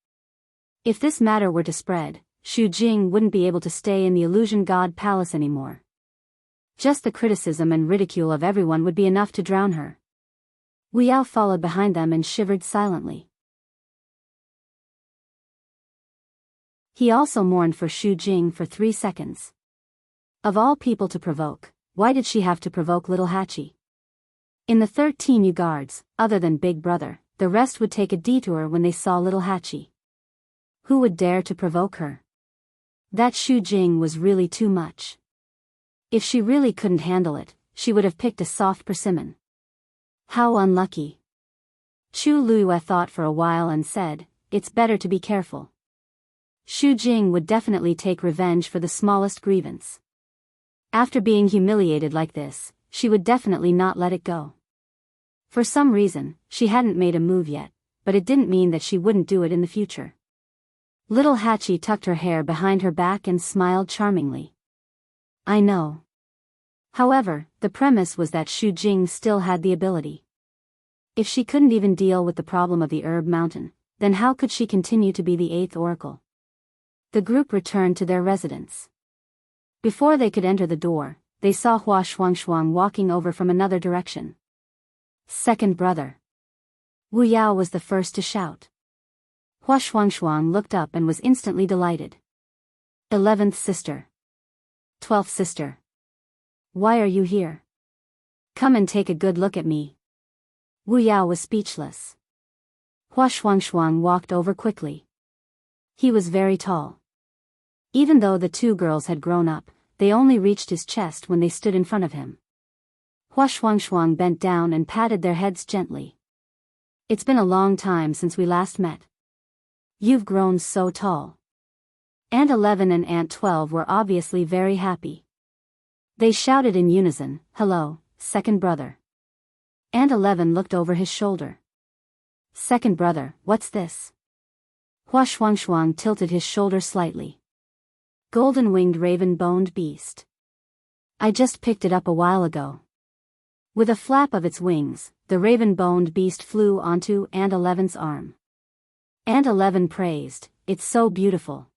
If this matter were to spread, Xu Jing wouldn't be able to stay in the Illusion God Palace anymore. Just the criticism and ridicule of everyone would be enough to drown her. Biyao followed behind them and shivered silently. He also mourned for Xu Jing for 3 seconds. Of all people to provoke, why did she have to provoke little Hachi? In the 13 Yu guards, other than Big Brother, the rest would take a detour when they saw little Hachi. Who would dare to provoke her? That Xu Jing was really too much. If she really couldn't handle it, she would have picked a soft persimmon. How unlucky. Chu Luiyue thought for a while and said, "It's better to be careful." Xu Jing would definitely take revenge for the smallest grievance. After being humiliated like this, she would definitely not let it go. For some reason, she hadn't made a move yet, but it didn't mean that she wouldn't do it in the future. Little Hachi tucked her hair behind her back and smiled charmingly. I know. However, the premise was that Xu Jing still had the ability. If she couldn't even deal with the problem of the herb mountain, then how could she continue to be the 8th oracle? The group returned to their residence. Before they could enter the door, they saw Hua Shuangshuang walking over from another direction. Second brother. Wu Yao was the first to shout. Hua Shuangshuang looked up and was instantly delighted. 11th sister. 12th sister. Why are you here? Come and take a good look at me. Wu Yao was speechless. Hua Shuangshuang walked over quickly. He was very tall. Even though the two girls had grown up, they only reached his chest when they stood in front of him. Hua Shuangshuang bent down and patted their heads gently. It's been a long time since we last met. You've grown so tall. Aunt 11 and Aunt 12 were obviously very happy. They shouted in unison, "Hello, second brother." Aunt 11 looked over his shoulder. Second brother, what's this? Hua Shuangshuang tilted his shoulder slightly. Golden-winged raven-boned beast. I just picked it up a while ago. With a flap of its wings, the raven-boned beast flew onto Aunt 11's arm. Aunt 11 praised, "It's so beautiful."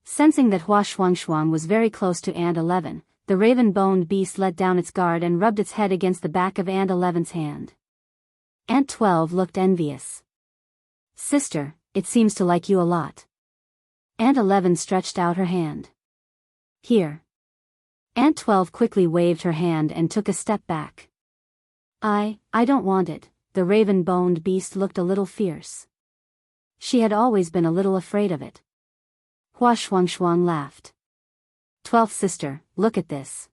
Sensing that Hua Shuangshuang was very close to Aunt 11, the raven-boned beast let down its guard and rubbed its head against the back of Aunt 11's hand. Aunt 12 looked envious. Sister, it seems to like you a lot. Aunt 11 stretched out her hand. Here. Aunt 12 quickly waved her hand and took a step back. I don't want it. The raven-boned beast looked a little fierce. She had always been a little afraid of it. Hua Shuangshuang laughed. 12th sister, look at this.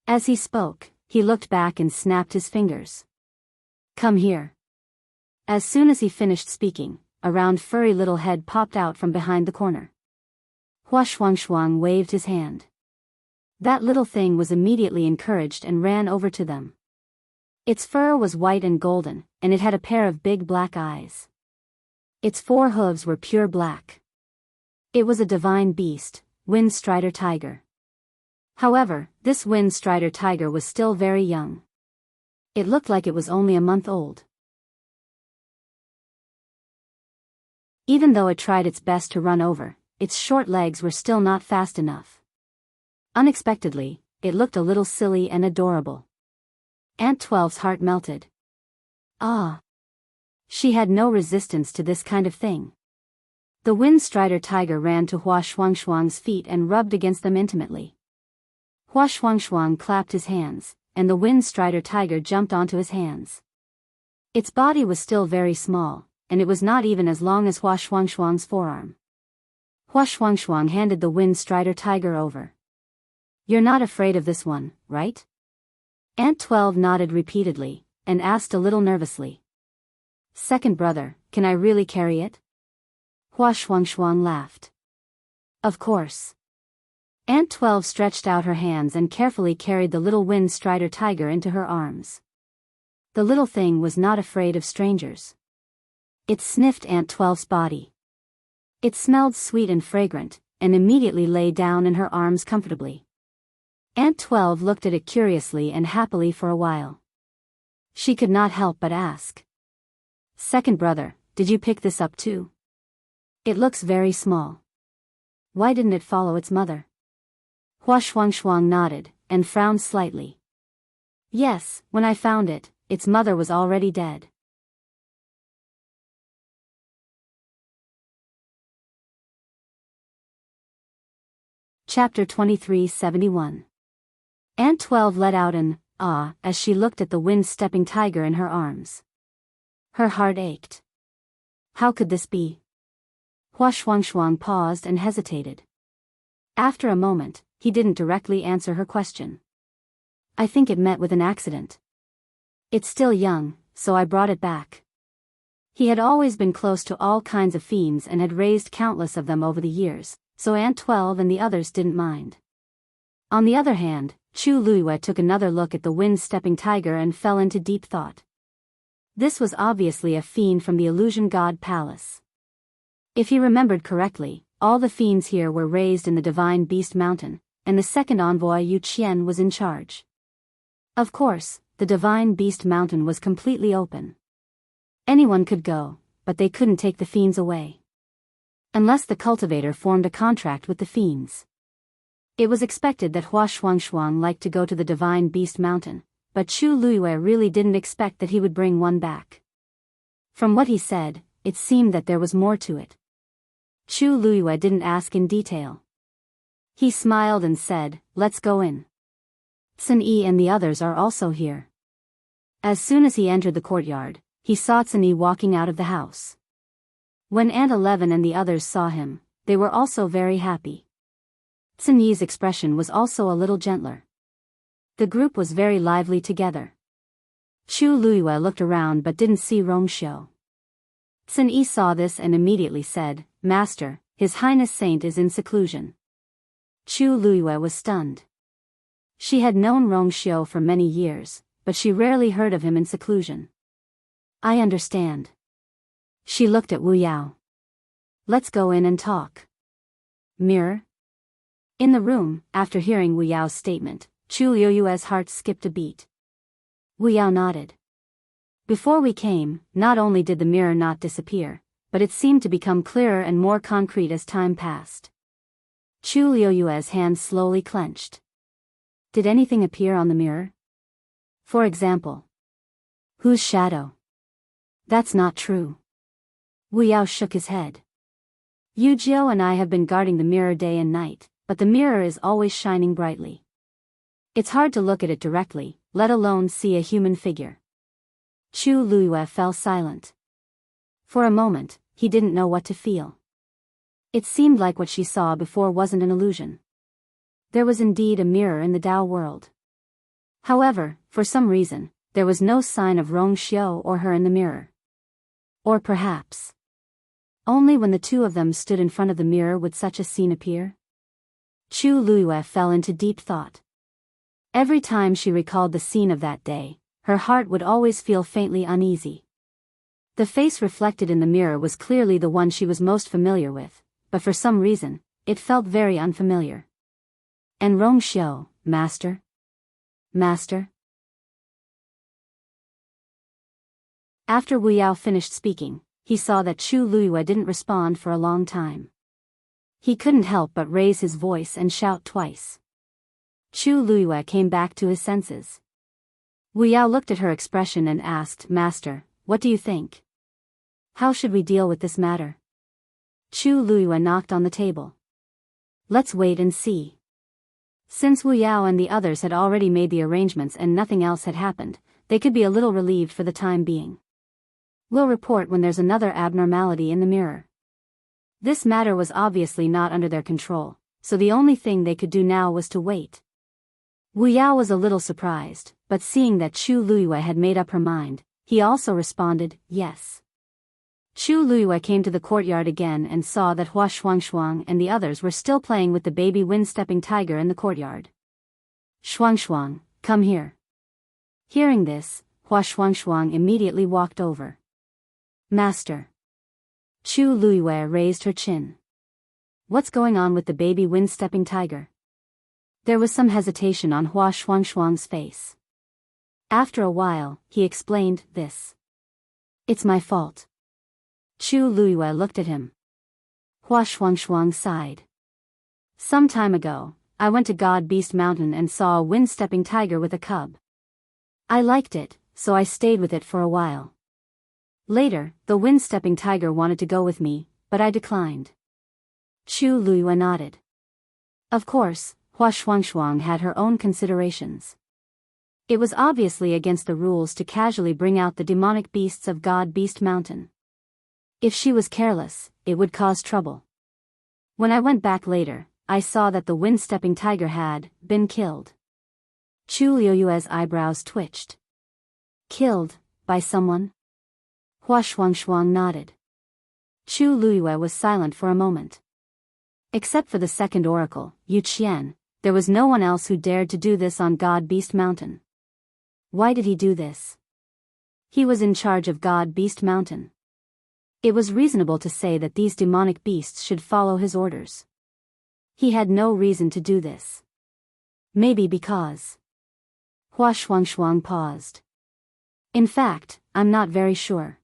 As he spoke, he looked back and snapped his fingers. Come here. As soon as he finished speaking, a round furry little head popped out from behind the corner. Hua Shuangshuang waved his hand. That little thing was immediately encouraged and ran over to them. Its fur was white and golden, and it had a pair of big black eyes. Its 4 hooves were pure black. It was a divine beast, Wind Strider Tiger. However, this Wind Strider Tiger was still very young. It looked like it was only a month old. Even though it tried its best to run over, its short legs were still not fast enough. Unexpectedly, it looked a little silly and adorable. Aunt 12's heart melted. Ah! She had no resistance to this kind of thing. The Wind Strider Tiger ran to Hua Shuangshuang's feet and rubbed against them intimately. Hua Shuangshuang clapped his hands, and the Wind Strider Tiger jumped onto his hands. Its body was still very small, and it was not even as long as Hua Shuangshuang's forearm. Hua Shuangshuang handed the Wind Strider Tiger over. You're not afraid of this one, right? Aunt 12 nodded repeatedly, and asked a little nervously. Second brother, can I really carry it? Hua Shuangshuang laughed. Of course. Aunt 12 stretched out her hands and carefully carried the little Wind Strider Tiger into her arms. The little thing was not afraid of strangers. It sniffed Aunt 12's body. It smelled sweet and fragrant, and immediately lay down in her arms comfortably. Aunt 12 looked at it curiously and happily for a while. She could not help but ask. Second brother, did you pick this up too? It looks very small. Why didn't it follow its mother? Hua Shuangshuang nodded, and frowned slightly. Yes, when I found it, its mother was already dead. Chapter 2371. Aunt 12 let out an ah as she looked at the wind-stepping tiger in her arms. Her heart ached. How could this be? Hua Shuangshuang paused and hesitated. After a moment, he didn't directly answer her question. I think it met with an accident. It's still young, so I brought it back. He had always been close to all kinds of fiends and had raised countless of them over the years, so Aunt 12 and the others didn't mind. On the other hand, Chu Luiyue took another look at the wind-stepping tiger and fell into deep thought. This was obviously a fiend from the Illusion God Palace. If he remembered correctly, all the fiends here were raised in the Divine Beast Mountain, and the second envoy Yu Qian was in charge. Of course, the Divine Beast Mountain was completely open. Anyone could go, but they couldn't take the fiends away. Unless the cultivator formed a contract with the fiends. It was expected that Hua Shuangshuang liked to go to the Divine Beast Mountain, but Chu Luiyue really didn't expect that he would bring one back. From what he said, it seemed that there was more to it. Chu Luiyue didn't ask in detail. He smiled and said, "Let's go in. Sun Yi and the others are also here." As soon as he entered the courtyard, he saw Sun Yi walking out of the house. When Aunt 11 and the others saw him, they were also very happy. Sun Yi's expression was also a little gentler. The group was very lively together. Chu Luiyue looked around but didn't see Rongxiu. Sun Yi saw this and immediately said, "Master, His Highness Saint is in seclusion." Chu Luiyue was stunned. She had known Rongxiu for many years, but she rarely heard of him in seclusion. "I understand." She looked at Wu Yao. "Let's go in and talk." Mirror? In the room, after hearing Wu Yao's statement, Chu Luiyue's heart skipped a beat. Wu Yao nodded. Before we came, not only did the mirror not disappear, but it seemed to become clearer and more concrete as time passed. Chu Luiyue's hand slowly clenched. Did anything appear on the mirror? For example, whose shadow? That's not true. Wu Yao shook his head. Yu Jiao and I have been guarding the mirror day and night, but the mirror is always shining brightly. It's hard to look at it directly, let alone see a human figure. Chu Luiyue fell silent. For a moment, he didn't know what to feel. It seemed like what she saw before wasn't an illusion. There was indeed a mirror in the Tao world. However, for some reason, there was no sign of Rongxiu or her in the mirror. Or perhaps only when the two of them stood in front of the mirror would such a scene appear? Chu Luiyue fell into deep thought. Every time she recalled the scene of that day, her heart would always feel faintly uneasy. The face reflected in the mirror was clearly the one she was most familiar with, but for some reason, it felt very unfamiliar. And Rongxiu, Master? Master? After Wu Yao finished speaking, he saw that Chu Luiyue didn't respond for a long time. He couldn't help but raise his voice and shout twice. Chu Luiyue came back to his senses. Wu Yao looked at her expression and asked, "Master, what do you think? How should we deal with this matter?" Chu Luiyue knocked on the table. "Let's wait and see." Since Wu Yao and the others had already made the arrangements and nothing else had happened, they could be a little relieved for the time being. "We'll report when there's another abnormality in the mirror." This matter was obviously not under their control, so the only thing they could do now was to wait. Wu Yao was a little surprised, but seeing that Chu Luiyue had made up her mind, he also responded, "Yes." Chu Luiyue came to the courtyard again and saw that Hua Shuangshuang and the others were still playing with the baby wind-stepping tiger in the courtyard. "Shuangshuang, come here." Hearing this, Hua Shuangshuang immediately walked over. "Master." Chu Luiyue raised her chin. "What's going on with the baby wind-stepping tiger?" There was some hesitation on Hua Shuangshuang's face. After a while, he explained this. "It's my fault." Chu Luiyue looked at him. Hua Shuangshuang sighed. "Some time ago, I went to God Beast Mountain and saw a wind-stepping tiger with a cub. I liked it, so I stayed with it for a while. Later, the wind-stepping tiger wanted to go with me, but I declined." Chu Luiyue nodded. Of course, Hua Shuangshuang had her own considerations. It was obviously against the rules to casually bring out the demonic beasts of God Beast Mountain. If she was careless, it would cause trouble. When I went back later, I saw that the wind-stepping tiger had been killed. Chu Liuyue's eyebrows twitched. Killed, by someone? Hua Shuangshuang nodded. Chu Liyue was silent for a moment. Except for the second oracle, Yu Qian, there was no one else who dared to do this on God Beast Mountain. Why did he do this? He was in charge of God Beast Mountain. It was reasonable to say that these demonic beasts should follow his orders. He had no reason to do this. Maybe because... Hua Shuangshuang paused. In fact, I'm not very sure.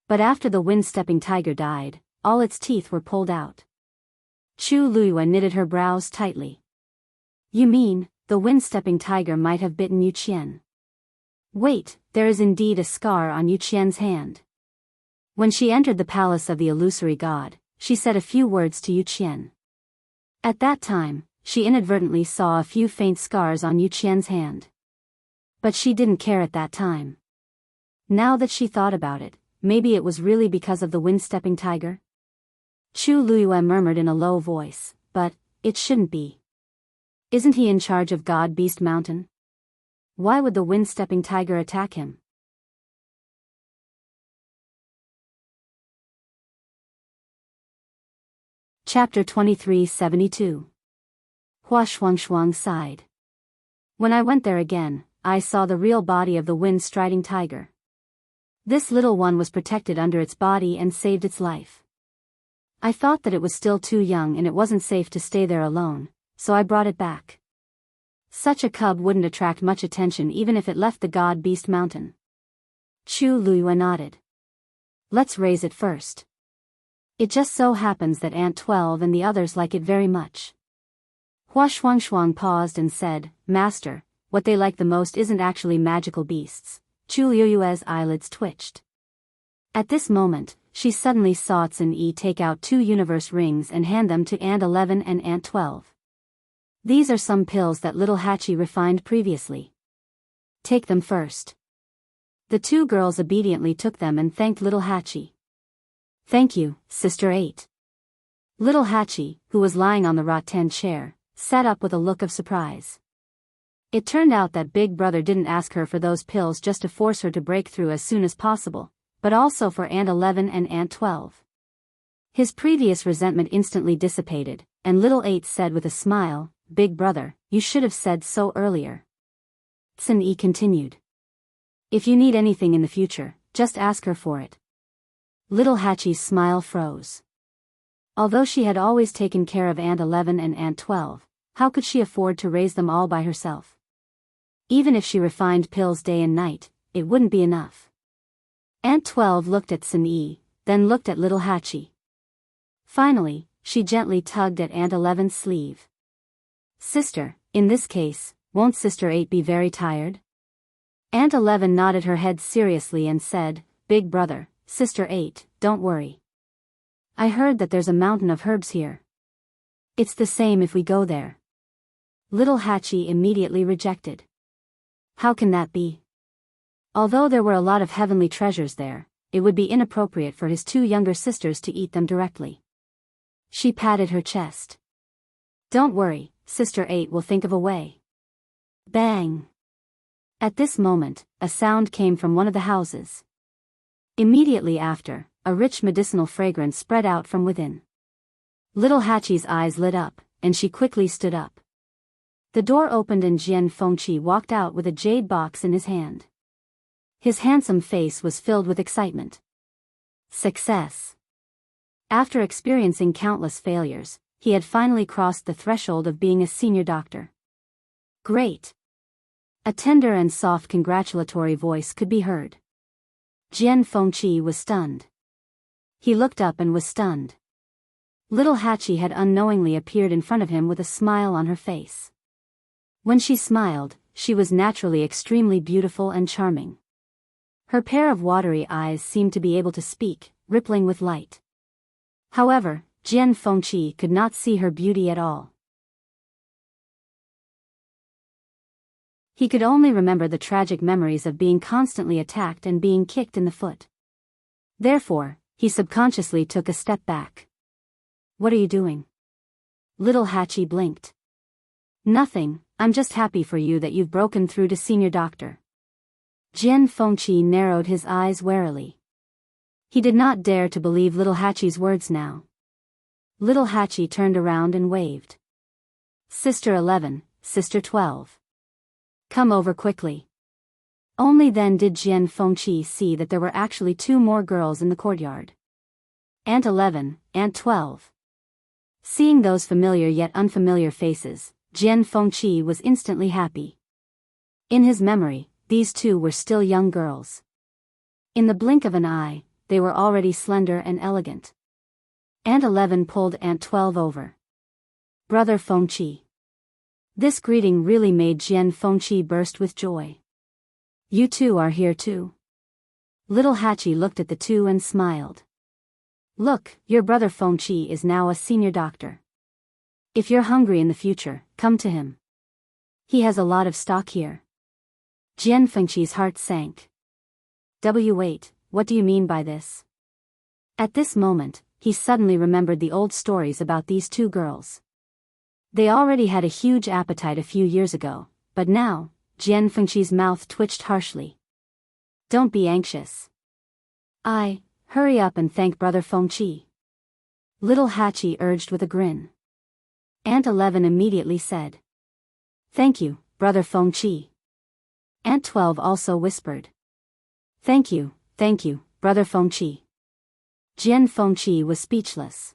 But after the wind-stepping tiger died, all its teeth were pulled out. Chu Liyue knitted her brows tightly. You mean, the wind-stepping tiger might have bitten Yu Qian? Wait, there is indeed a scar on Yu Qian's hand. When she entered the palace of the illusory god, she said a few words to Yu Qian. At that time, she inadvertently saw a few faint scars on Yu Qian's hand. But she didn't care at that time. Now that she thought about it, maybe it was really because of the wind-stepping tiger? Chu Liyue murmured in a low voice, but it shouldn't be. Isn't he in charge of God Beast Mountain? Why would the wind-stepping tiger attack him? Chapter 2372. Hua Shuangshuang sighed. When I went there again, I saw the real body of the wind-striding tiger. This little one was protected under its body and saved its life. I thought that it was still too young and it wasn't safe to stay there alone, so I brought it back. Such a cub wouldn't attract much attention even if it left the God Beast Mountain. Chu Liyue nodded. Let's raise it first. It just so happens that Aunt 12 and the others like it very much. Hua Shuangshuang paused and said, Master, what they like the most isn't actually magical beasts. Chu Liyue's eyelids twitched. At this moment, she suddenly saw Tsun Yi take out 2 universe rings and hand them to Aunt 11 and Aunt 12. These are some pills that little Hachi refined previously. Take them first. The 2 girls obediently took them and thanked little Hachi. Thank you, Sister 8. Little Hachi, who was lying on the rattan chair, sat up with a look of surprise. It turned out that Big Brother didn't ask her for those pills just to force her to break through as soon as possible, but also for Aunt 11 and Aunt 12. His previous resentment instantly dissipated, and little 8 said with a smile, Big Brother, you should have said so earlier. Tsun Yi continued. If you need anything in the future, just ask her for it. Little Hachi's smile froze. Although she had always taken care of Aunt 11 and Aunt 12, how could she afford to raise them all by herself? Even if she refined pills day and night, it wouldn't be enough. Aunt 12 looked at Tsun Yi, then looked at little Hachi. Finally, she gently tugged at Aunt 11's sleeve. Sister, in this case, won't Sister 8 be very tired? Aunt 11 nodded her head seriously and said, Big Brother, Sister 8, don't worry. I heard that there's a mountain of herbs here. It's the same if we go there. Little Hachi immediately rejected. How can that be? Although there were a lot of heavenly treasures there, it would be inappropriate for his 2 younger sisters to eat them directly. She patted her chest. Don't worry, Sister 8 will think of a way. Bang! At this moment, a sound came from one of the houses. Immediately after, a rich medicinal fragrance spread out from within. Little Hachi's eyes lit up, and she quickly stood up. The door opened and Jian Fengqi walked out with a jade box in his hand. His handsome face was filled with excitement. Success. After experiencing countless failures, he had finally crossed the threshold of being a senior doctor. Great! A tender and soft congratulatory voice could be heard. Jian Fengqi was stunned. He looked up and was stunned. Little Hachi had unknowingly appeared in front of him with a smile on her face. When she smiled, she was naturally extremely beautiful and charming. Her pair of watery eyes seemed to be able to speak, rippling with light. However, Jian Fengqi could not see her beauty at all. He could only remember the tragic memories of being constantly attacked and being kicked in the foot. Therefore, he subconsciously took a step back. What are you doing? Little Hachi blinked. Nothing, I'm just happy for you that you've broken through to senior doctor. Jian Fengqi narrowed his eyes warily. He did not dare to believe little Hachi's words now. Little Hachi turned around and waved. Sister 11, Sister 12. Come over quickly. Only then did Jian Fengqi see that there were actually 2 more girls in the courtyard. Aunt 11, Aunt 12. Seeing those familiar yet unfamiliar faces, Jian Fengqi was instantly happy. In his memory, these 2 were still young girls. In the blink of an eye, they were already slender and elegant. Aunt 11 pulled Aunt 12 over. Brother Fengqi. This greeting really made Jian Fengqi burst with joy. You 2 are here too. Little Hachi looked at the 2 and smiled. Look, your brother Fengqi is now a senior doctor. If you're hungry in the future, come to him. He has a lot of stock here. Jian Fengqi's heart sank. Wait, what do you mean by this? At this moment, he suddenly remembered the old stories about these 2 girls. They already had a huge appetite a few years ago, but now, Jian Fengqi's mouth twitched harshly. Don't be anxious. Hurry up and thank Brother Fengqi. Little Hachi urged with a grin. Aunt 11 immediately said. Thank you, Brother Fengqi. Aunt 12 also whispered. Thank you, Brother Fengqi. Jian Fengqi was speechless.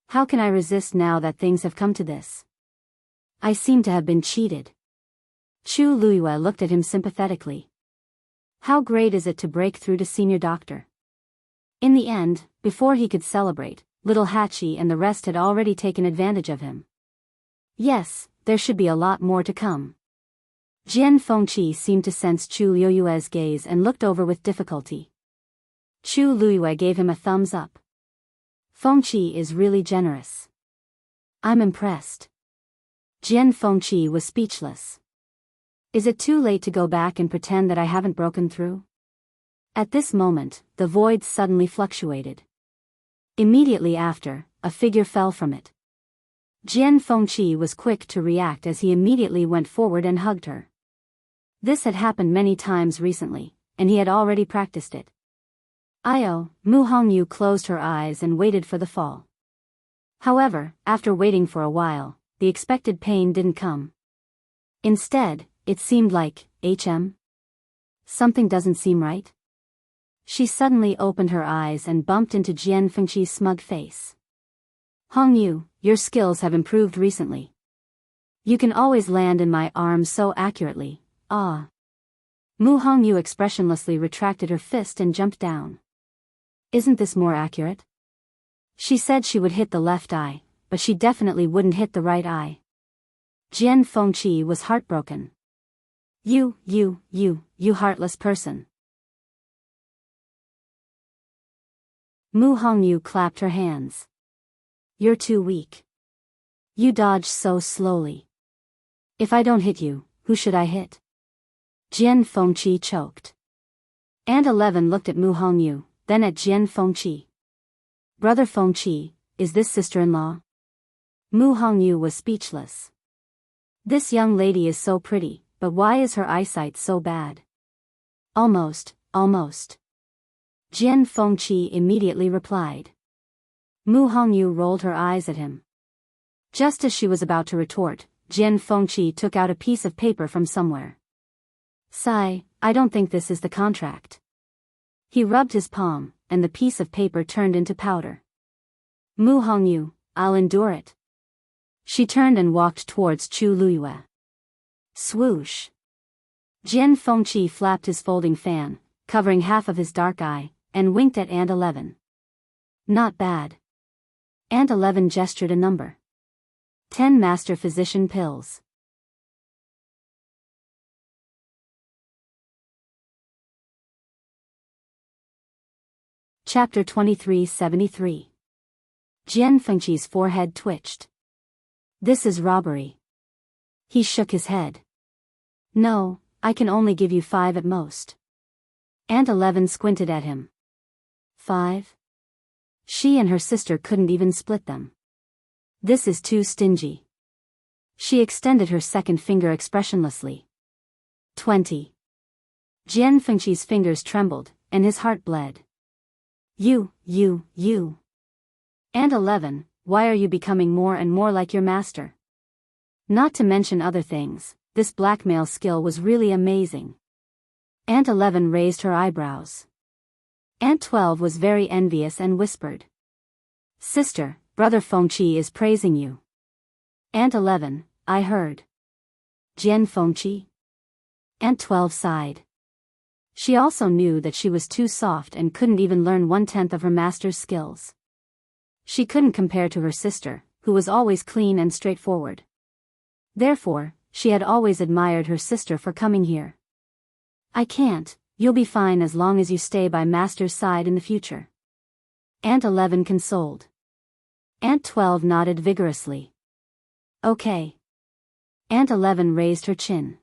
How can I resist now that things have come to this? I seem to have been cheated. Chu Luiyue looked at him sympathetically. How great is it to break through to senior doctor? In the end, before he could celebrate, little Hachi and the rest had already taken advantage of him. Yes, there should be a lot more to come. Jian Fengqi seemed to sense Chu Luiyue's gaze and looked over with difficulty. Chu Luiyue gave him a thumbs up. Fengqi is really generous. I'm impressed. Jian Fengqi was speechless. Is it too late to go back and pretend that I haven't broken through? At this moment, the void suddenly fluctuated. Immediately after, a figure fell from it. Jian Fengqi was quick to react as he immediately went forward and hugged her. This had happened many times recently, and he had already practiced it. Mu Hongyu closed her eyes and waited for the fall. However, after waiting for a while, the expected pain didn't come. Instead, it seemed like, something doesn't seem right. She suddenly opened her eyes and bumped into Jian Fengqi's smug face. Hongyu, your skills have improved recently. You can always land in my arms so accurately, ah. Mu Hongyu expressionlessly retracted her fist and jumped down. Isn't this more accurate? She said she would hit the left eye, but she definitely wouldn't hit the right eye. Jian Fengqi was heartbroken. You heartless person. Mu Hongyu clapped her hands. You're too weak. You dodge so slowly. If I don't hit you, who should I hit? Jian Fengqi choked. Aunt 11 looked at Mu Hongyu, then at Jian Fengqi. Brother Fengqi, is this sister-in-law? Mu Hongyu was speechless. This young lady is so pretty, but why is her eyesight so bad? Almost. Jian Fengqi immediately replied. Mu Hongyu rolled her eyes at him. Just as she was about to retort, Jian Fengqi took out a piece of paper from somewhere. Sigh, I don't think this is the contract. He rubbed his palm, and the piece of paper turned into powder. Mu Hongyu, I'll endure it. She turned and walked towards Chu Luiyue. Swoosh. Jian Fengqi flapped his folding fan, covering half of his dark eye, and winked at Aunt 11. Not bad. Aunt 11 gestured a number. 10 Master Physician pills. Chapter 2373. Jian Fengqi's forehead twitched. This is robbery. He shook his head. No, I can only give you 5 at most. Aunt 11 squinted at him. 5? She and her sister couldn't even split them. This is too stingy. She extended her second finger expressionlessly. 20. Jian Fengqi's fingers trembled, and his heart bled. You. Aunt 11, why are you becoming more and more like your master? Not to mention other things, this blackmail skill was really amazing. Aunt 11 raised her eyebrows. Aunt 12 was very envious and whispered. Sister, Brother Fengqi is praising you. Aunt 11, I heard. Jian Fengqi? Aunt 12 sighed. She also knew that she was too soft and couldn't even learn 1/10 of her master's skills. She couldn't compare to her sister, who was always clean and straightforward. Therefore, she had always admired her sister for coming here. I can't, you'll be fine as long as you stay by master's side in the future. Aunt 11 consoled. Aunt 12 nodded vigorously. Okay. Aunt 11 raised her chin.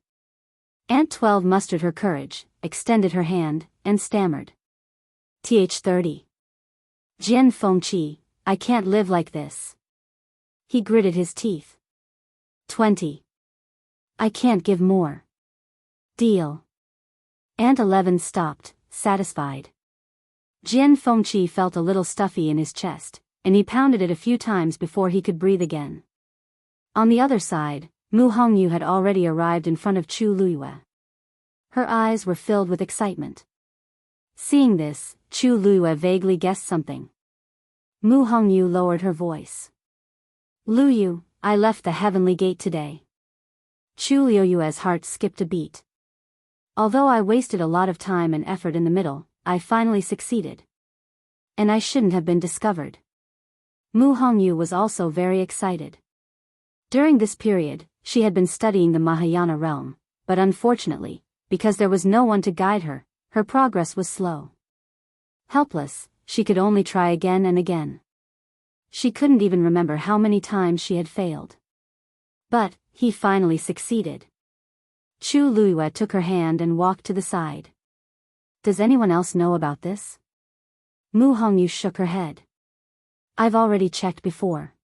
Aunt 12 mustered her courage, extended her hand, and stammered. Th 30. Jian Fengqi, I can't live like this. He gritted his teeth. 20. I can't give more. Deal. Aunt 11 stopped, satisfied. Jian Fengqi felt a little stuffy in his chest, and he pounded it a few times before he could breathe again. On the other side, Mu Hongyu had already arrived in front of Chu Luiyue. Her eyes were filled with excitement. Seeing this, Chu Luiyue vaguely guessed something. Mu Hongyu lowered her voice. Luyu, I left the heavenly gate today. Chu Luiyue's heart skipped a beat. Although I wasted a lot of time and effort in the middle, I finally succeeded. And I shouldn't have been discovered. Mu Hongyu was also very excited. During this period, she had been studying the Mahayana realm, but unfortunately, because there was no one to guide her, her progress was slow. Helpless, she could only try again and again. She couldn't even remember how many times she had failed. But, he finally succeeded. Chu Luiyue took her hand and walked to the side. Does anyone else know about this? Mu Hongyu shook her head. I've already checked before.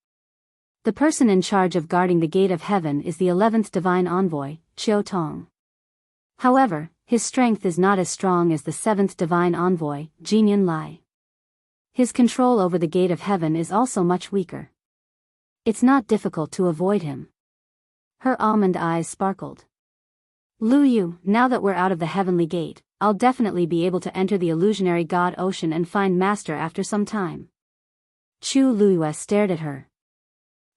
The person in charge of guarding the gate of heaven is the 11th divine envoy, Qiu Tong. However, his strength is not as strong as the 7th divine envoy, Jinyan Lai. His control over the gate of heaven is also much weaker. It's not difficult to avoid him. Her almond eyes sparkled. Lu Yu, now that we're out of the heavenly gate, I'll definitely be able to enter the illusionary god ocean and find master after some time. Chu Luiyue stared at her.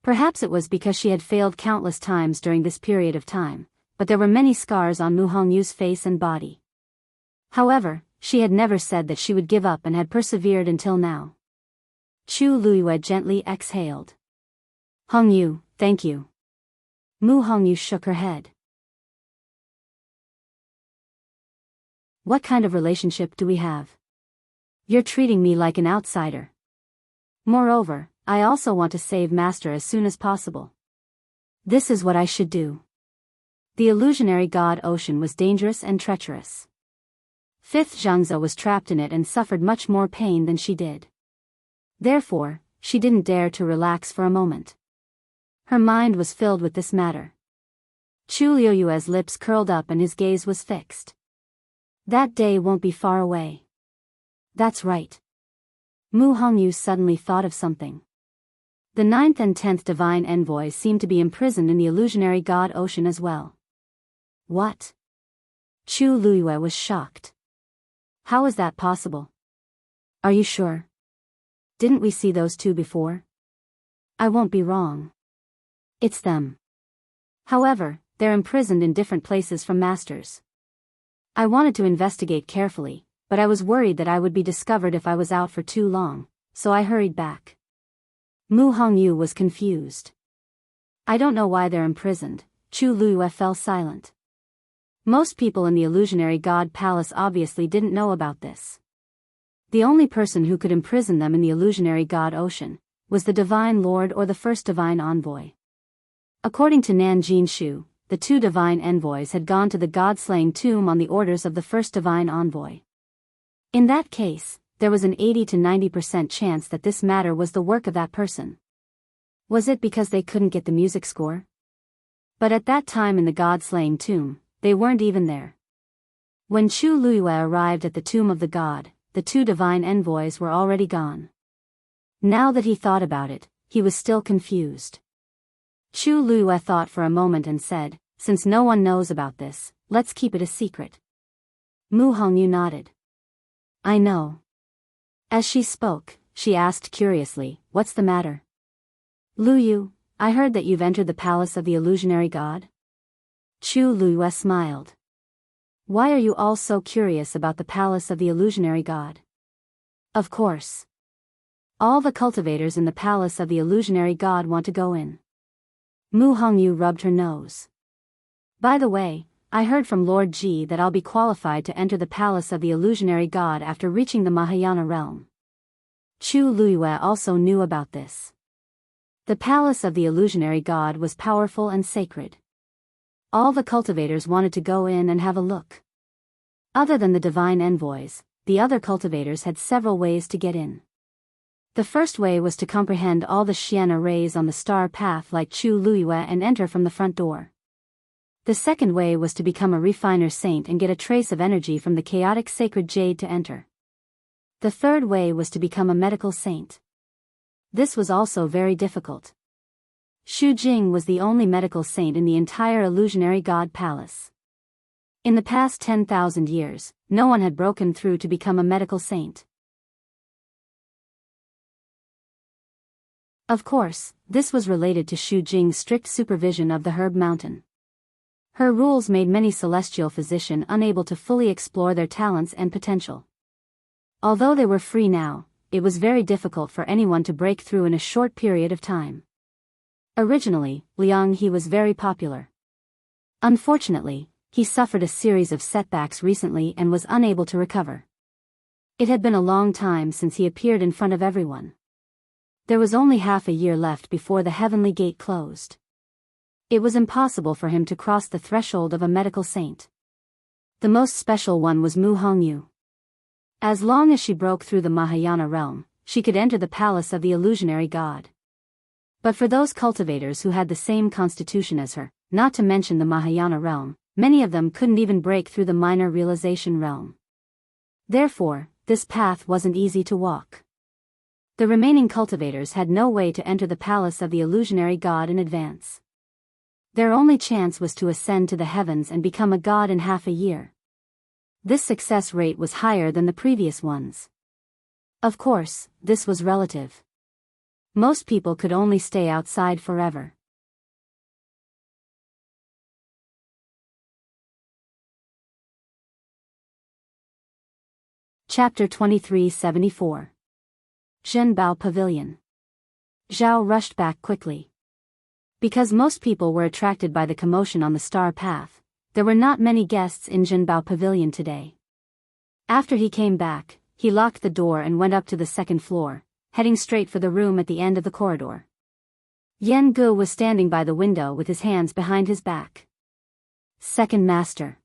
Perhaps it was because she had failed countless times during this period of time, but there were many scars on Mu Hongyu's face and body. However, she had never said that she would give up and had persevered until now. Chu Luiyue gently exhaled. Hongyu, thank you. Mu Hongyu shook her head. What kind of relationship do we have? You're treating me like an outsider. Moreover, I also want to save Master as soon as possible. This is what I should do. The illusionary god ocean was dangerous and treacherous. Fifth Jianghu was trapped in it and suffered much more pain than she did. Therefore, she didn't dare to relax for a moment. Her mind was filled with this matter. Chu Luiyue's lips curled up and his gaze was fixed. That day won't be far away. That's right. Mu Hongyu suddenly thought of something. The 9th and 10th divine envoys seemed to be imprisoned in the illusionary god ocean as well. What? Chu Luiyue was shocked. How is that possible? Are you sure? Didn't we see those two before? I won't be wrong. It's them. However, they're imprisoned in different places from masters. I wanted to investigate carefully, but I was worried that I would be discovered if I was out for too long, so I hurried back. Mu Hongyu was confused. I don't know why they're imprisoned. Chu Luiyue fell silent. Most people in the illusionary god palace obviously didn't know about this. The only person who could imprison them in the illusionary god ocean was the divine lord or the first divine envoy. According to Nan Jinshu, the two divine envoys had gone to the god-slaying tomb on the orders of the first divine envoy. In that case, there was an 80 to 90% chance that this matter was the work of that person. Was it because they couldn't get the music score? But at that time in the god-slaying tomb, they weren't even there. When Chu Luiyue arrived at the tomb of the god, the two divine envoys were already gone. Now that he thought about it, he was still confused. Chu Luiyue thought for a moment and said, "Since no one knows about this, let's keep it a secret." Mu Hongyu nodded. "I know." As she spoke, she asked curiously, "What's the matter?" "Lu Yu, I heard that you've entered the palace of the illusionary god?" Chu Luiyue smiled. "Why are you all so curious about the palace of the illusionary god?" "Of course. All the cultivators in the palace of the illusionary god want to go in." Mu Hongyu rubbed her nose. "By the way, I heard from Lord Ji that I'll be qualified to enter the palace of the illusionary god after reaching the Mahayana realm." Chu Luiyue also knew about this. The palace of the illusionary god was powerful and sacred. All the cultivators wanted to go in and have a look. Other than the divine envoys, the other cultivators had several ways to get in. The first way was to comprehend all the Xian rays on the star path like Chu Luiyue and enter from the front door. The second way was to become a refiner saint and get a trace of energy from the chaotic sacred jade to enter. The third way was to become a medical saint. This was also very difficult. Xu Jing was the only medical saint in the entire illusionary god palace. In the past 10,000 years, no one had broken through to become a medical saint. Of course, this was related to Xu Jing's strict supervision of the herb mountain. Her rules made many celestial physicians unable to fully explore their talents and potential. Although they were free now, it was very difficult for anyone to break through in a short period of time. Originally, Liang He was very popular. Unfortunately, he suffered a series of setbacks recently and was unable to recover. It had been a long time since he appeared in front of everyone. There was only half a year left before the heavenly gate closed. It was impossible for him to cross the threshold of a medical saint. The most special one was Mu Hongyu. As long as she broke through the Mahayana realm, she could enter the palace of the illusionary god. But for those cultivators who had the same constitution as her, not to mention the Mahayana realm, many of them couldn't even break through the minor realization realm. Therefore, this path wasn't easy to walk. The remaining cultivators had no way to enter the palace of the illusionary god in advance. Their only chance was to ascend to the heavens and become a god in half a year. This success rate was higher than the previous ones. Of course, this was relative. Most people could only stay outside forever. Chapter 2374. Zhenbao Pavilion. Zhao rushed back quickly. Because most people were attracted by the commotion on the star path, there were not many guests in Zhenbao Pavilion today. After he came back, he locked the door and went up to the second floor, heading straight for the room at the end of the corridor. Yan Gu was standing by the window with his hands behind his back. "Second master."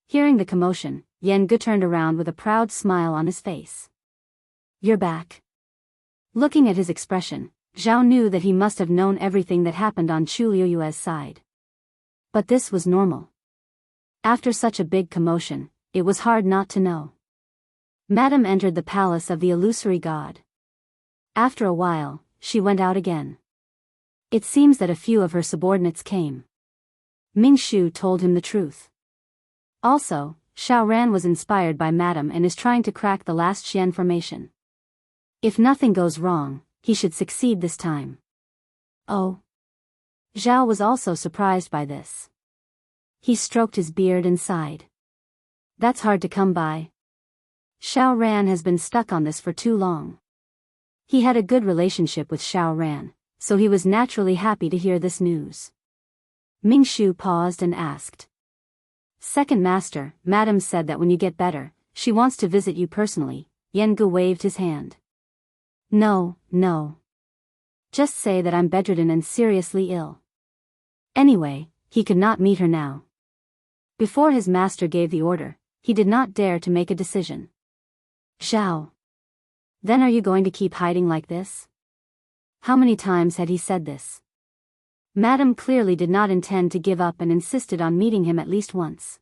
Hearing the commotion, Yan Gu turned around with a proud smile on his face. "You're back." Looking at his expression, Zhao knew that he must have known everything that happened on Chu Liuyue's side. But this was normal. After such a big commotion, it was hard not to know. Madame entered the palace of the illusory god. After a while, she went out again. It seems that a few of her subordinates came. Ming Shu told him the truth. Also, Xiao Ran was inspired by Madame and is trying to crack the last Xian formation. If nothing goes wrong, he should succeed this time. Oh. Zhao was also surprised by this. He stroked his beard and sighed. That's hard to come by. Xiao Ran has been stuck on this for too long. He had a good relationship with Xiao Ran, so he was naturally happy to hear this news. Ming Shu paused and asked. "Second master, Madame said that when you get better, she wants to visit you personally." Yan Gu waved his hand. No. Just say that I'm bedridden and seriously ill. Anyway, he could not meet her now. Before his master gave the order, he did not dare to make a decision. Zhao. Then are you going to keep hiding like this? How many times had he said this? Madame clearly did not intend to give up and insisted on meeting him at least once.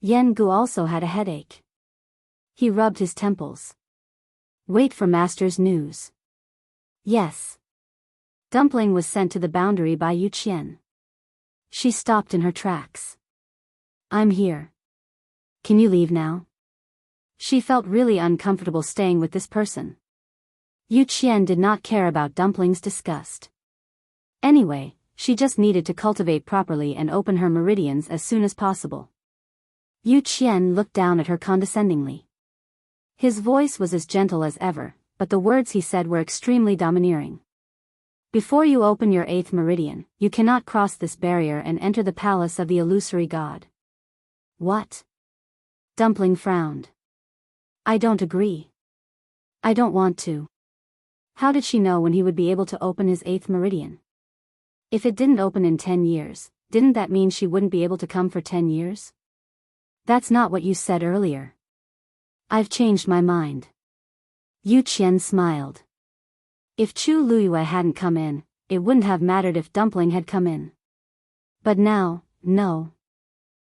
Yan Gu also had a headache. He rubbed his temples. Wait for master's news. Yes. Dumpling was sent to the boundary by Yu Qian. She stopped in her tracks. I'm here. Can you leave now? She felt really uncomfortable staying with this person. Yu Qian did not care about Dumpling's disgust. Anyway, she just needed to cultivate properly and open her meridians as soon as possible. Yu Qian looked down at her condescendingly. His voice was as gentle as ever, but the words he said were extremely domineering. Before you open your 8th meridian, you cannot cross this barrier and enter the palace of the illusory god. What? Dumpling frowned. I don't agree. I don't want to. How did she know when he would be able to open his 8th meridian? If it didn't open in 10 years, didn't that mean she wouldn't be able to come for 10 years? That's not what you said earlier. I've changed my mind. Yu Qian smiled. If Chu Luyue hadn't come in, it wouldn't have mattered if Dumpling had come in. But now, no.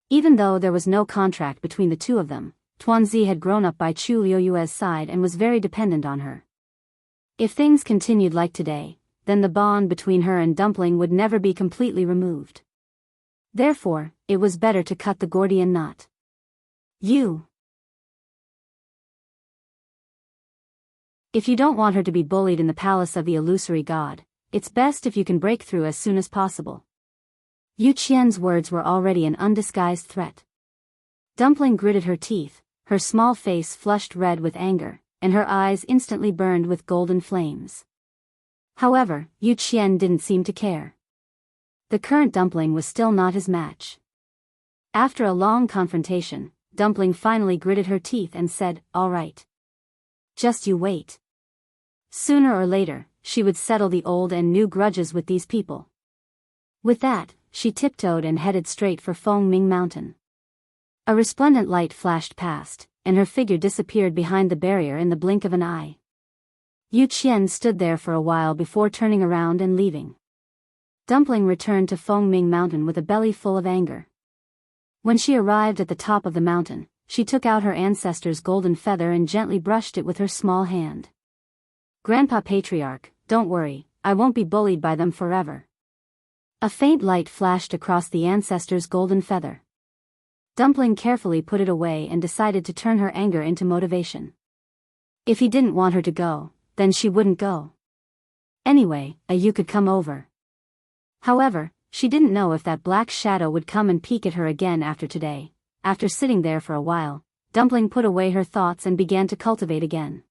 Even though there was no contract between the two of them, Tuanzi had grown up by Chu Luyue's side and was very dependent on her. If things continued like today, then the bond between her and Dumpling would never be completely removed. Therefore, it was better to cut the Gordian knot. If you don't want her to be bullied in the palace of the illusory god, it's best if you can break through as soon as possible. Yu Qian's words were already an undisguised threat. Dumpling gritted her teeth, her small face flushed red with anger, and her eyes instantly burned with golden flames. However, Yu Qian didn't seem to care. The current Dumpling was still not his match. After a long confrontation, Dumpling finally gritted her teeth and said, "All right. Just you wait." Sooner or later, she would settle the old and new grudges with these people. With that, she tiptoed and headed straight for Fengming Mountain. A resplendent light flashed past, and her figure disappeared behind the barrier in the blink of an eye. Yu Qian stood there for a while before turning around and leaving. Dumpling returned to Fengming Mountain with a belly full of anger. When she arrived at the top of the mountain, she took out her ancestor's golden feather and gently brushed it with her small hand. "Grandpa Patriarch, don't worry, I won't be bullied by them forever." A faint light flashed across the ancestor's golden feather. Dumpling carefully put it away and decided to turn her anger into motivation. If he didn't want her to go, then she wouldn't go. Anyway, you could come over. However, she didn't know if that black shadow would come and peek at her again after today. After sitting there for a while, Dumpling put away her thoughts and began to cultivate again.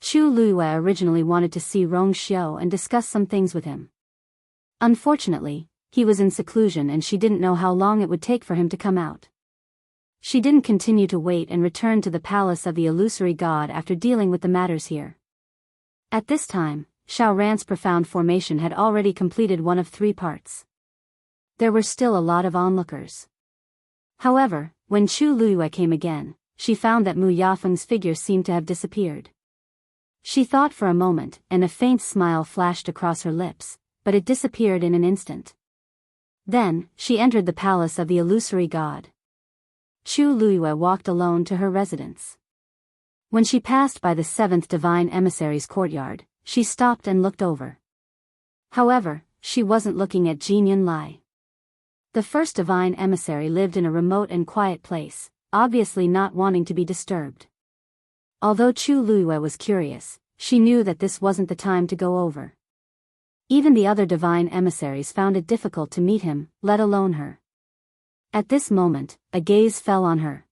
Chu Luyue originally wanted to see Rong Xiu and discuss some things with him. Unfortunately, he was in seclusion and she didn't know how long it would take for him to come out. She didn't continue to wait and returned to the palace of the illusory god after dealing with the matters here. At this time, Xiao Ran's profound formation had already completed one of 3 parts. There were still a lot of onlookers. However, when Chu Luyue came again, she found that Mu Yafeng's figure seemed to have disappeared. She thought for a moment, and a faint smile flashed across her lips, but it disappeared in an instant. Then, she entered the palace of the illusory god. Chu Luyue walked alone to her residence. When she passed by the 7th divine emissary's courtyard, she stopped and looked over. However, she wasn't looking at Jin Yunlai. The first divine emissary lived in a remote and quiet place, obviously not wanting to be disturbed. Although Chu Luyue was curious, she knew that this wasn't the time to go over. Even the other divine emissaries found it difficult to meet him, let alone her. At this moment, a gaze fell on her.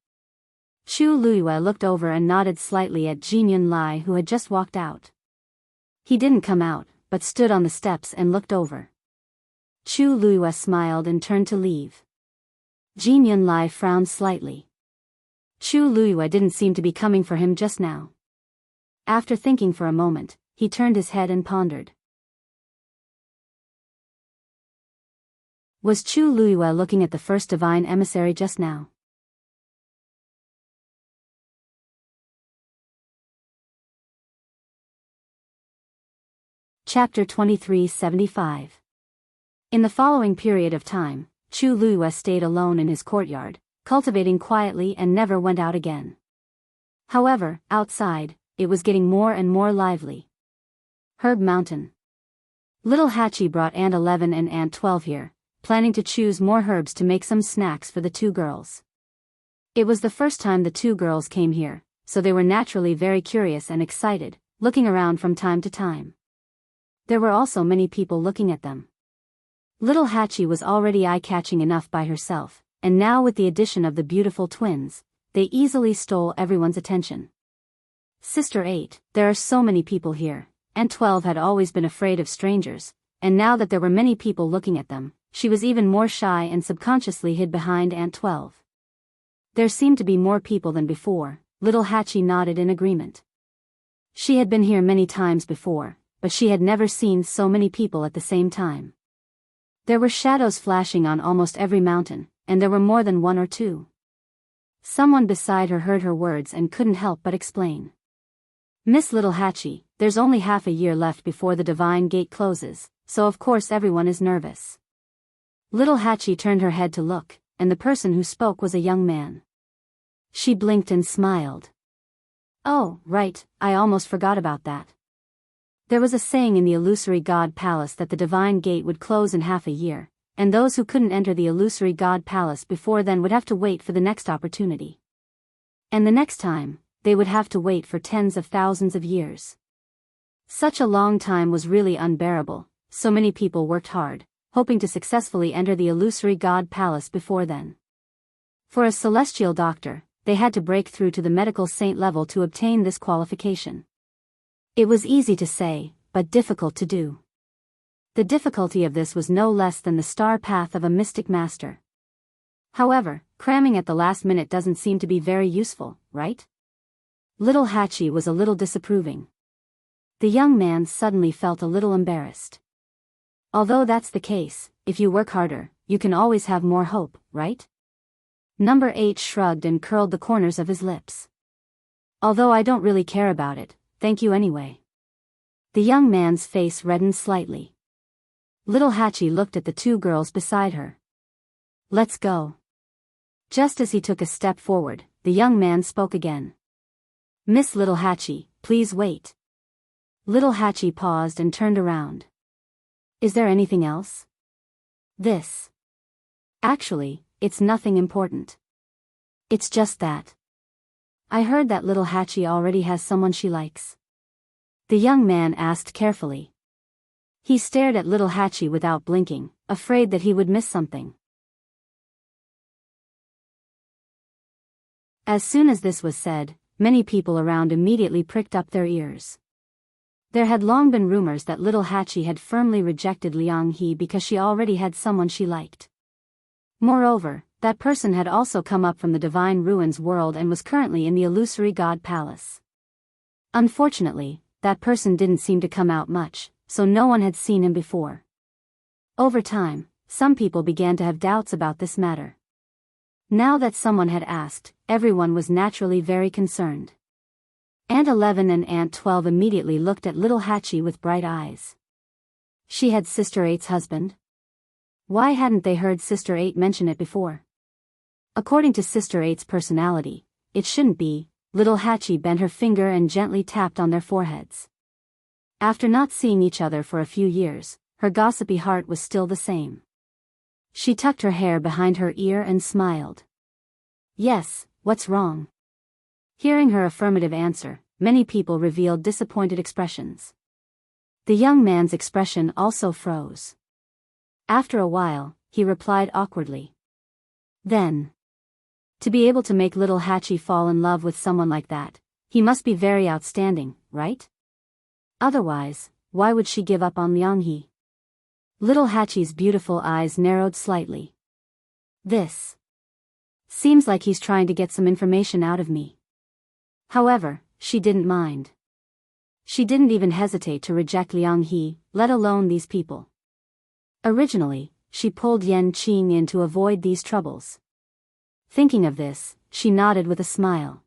Chu Luyue looked over and nodded slightly at Jin Yunlai, who had just walked out. He didn't come out, but stood on the steps and looked over. Chu Luyue smiled and turned to leave. Jin Yunlai frowned slightly. Chu Luyue didn't seem to be coming for him just now. After thinking for a moment, he turned his head and pondered. Was Chu Luiyue looking at the first divine emissary just now? Chapter 2375. In the following period of time, Chu Luiyue stayed alone in his courtyard, cultivating quietly and never went out again. However, outside, it was getting more and more lively. Herb Mountain. Little Hachi brought Aunt 11 and Aunt 12 here, planning to choose more herbs to make some snacks for the two girls. It was the first time the two girls came here, so they were naturally very curious and excited, looking around from time to time. There were also many people looking at them. Little Hachi was already eye-catching enough by herself, and now with the addition of the beautiful twins, they easily stole everyone's attention. Sister 8, there are so many people here. Aunt 12 had always been afraid of strangers, and now that there were many people looking at them, she was even more shy and subconsciously hid behind Aunt 12. There seemed to be more people than before. Little Hachi nodded in agreement. She had been here many times before, but she had never seen so many people at the same time. There were shadows flashing on almost every mountain, and there were more than one or two. Someone beside her heard her words and couldn't help but explain. Miss Little Hachi, there's only half a year left before the divine gate closes, so of course everyone is nervous. Little Hachi turned her head to look, and the person who spoke was a young man. She blinked and smiled. Oh, right, I almost forgot about that. There was a saying in the illusory god palace that the divine gate would close in half a year, and those who couldn't enter the illusory god palace before then would have to wait for the next opportunity. And the next time, they would have to wait for tens of thousands of years. Such a long time was really unbearable, so many people worked hard, hoping to successfully enter the illusory god palace before then. For a celestial doctor, they had to break through to the medical saint level to obtain this qualification. It was easy to say, but difficult to do. The difficulty of this was no less than the star path of a mystic master. However, cramming at the last minute doesn't seem to be very useful, right? Little Hachi was a little disapproving. The young man suddenly felt a little embarrassed. Although that's the case, if you work harder, you can always have more hope, right? Number 8 shrugged and curled the corners of his lips. Although I don't really care about it, thank you anyway. The young man's face reddened slightly. Little Hachi looked at the two girls beside her. Let's go. Just as he took a step forward, the young man spoke again. Miss Little Hachi, please wait. Little Hachi paused and turned around. Is there anything else? This. Actually, it's nothing important. It's just that. I heard that Little Hachi already has someone she likes. The young man asked carefully. He stared at Little Hachi without blinking, afraid that he would miss something. As soon as this was said, many people around immediately pricked up their ears. There had long been rumors that Little Hachi had firmly rejected Liang He because she already had someone she liked. Moreover, that person had also come up from the Divine Ruins world and was currently in the illusory god palace. Unfortunately, that person didn't seem to come out much, so no one had seen him before. Over time, some people began to have doubts about this matter. Now that someone had asked, everyone was naturally very concerned. Aunt 11 and Aunt 12 immediately looked at Little Hachi with bright eyes. She had Sister 8's husband? Why hadn't they heard Sister 8 mention it before? According to Sister 8's personality, it shouldn't be. Little Hachi bent her finger and gently tapped on their foreheads. After not seeing each other for a few years, her gossipy heart was still the same. She tucked her hair behind her ear and smiled. Yes, what's wrong? Hearing her affirmative answer, many people revealed disappointed expressions. The young man's expression also froze. After a while, he replied awkwardly. Then. To be able to make Little Hachi fall in love with someone like that, he must be very outstanding, right? Otherwise, why would she give up on Liang He? Little Hachi's beautiful eyes narrowed slightly. This seems like he's trying to get some information out of me. However, she didn't mind. She didn't even hesitate to reject Liang He, let alone these people. Originally, she pulled Yan Qing in to avoid these troubles. Thinking of this, she nodded with a smile.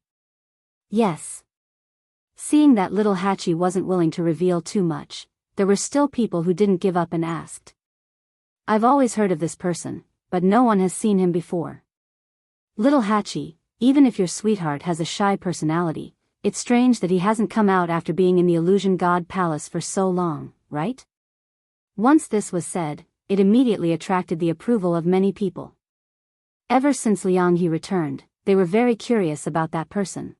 Yes. Seeing that little Hachi wasn't willing to reveal too much, there were still people who didn't give up and asked. I've always heard of this person, but no one has seen him before. Little Hachi, even if your sweetheart has a shy personality, it's strange that he hasn't come out after being in the Illusion God Palace for so long, right? Once this was said, it immediately attracted the approval of many people. Ever since Liang He returned, they were very curious about that person.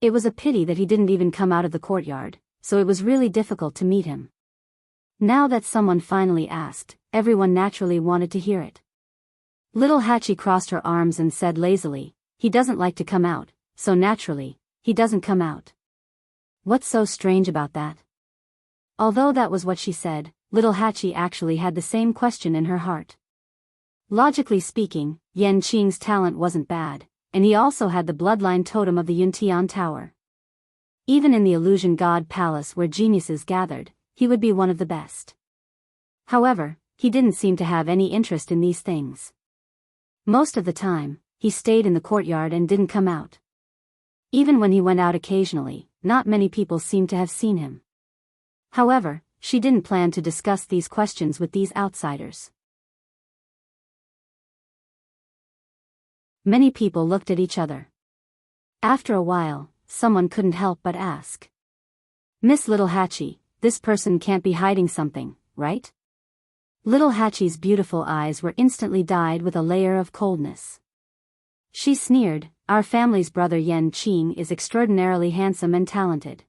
It was a pity that he didn't even come out of the courtyard, so it was really difficult to meet him. Now that someone finally asked, everyone naturally wanted to hear it. Little Hachi crossed her arms and said lazily, he doesn't like to come out, so naturally, he doesn't come out. What's so strange about that? Although that was what she said, little Hachi actually had the same question in her heart. Logically speaking, Yan Qing's talent wasn't bad, and he also had the bloodline totem of the Yuntian Tower. Even in the Illusion God Palace where geniuses gathered, he would be one of the best. However, he didn't seem to have any interest in these things. Most of the time, he stayed in the courtyard and didn't come out. Even when he went out occasionally, not many people seemed to have seen him. However, she didn't plan to discuss these questions with these outsiders. Many people looked at each other. After a while, someone couldn't help but ask. Miss Little Hachi, this person can't be hiding something, right? Little Hachi's beautiful eyes were instantly dyed with a layer of coldness. She sneered, our family's brother Yan Qing is extraordinarily handsome and talented.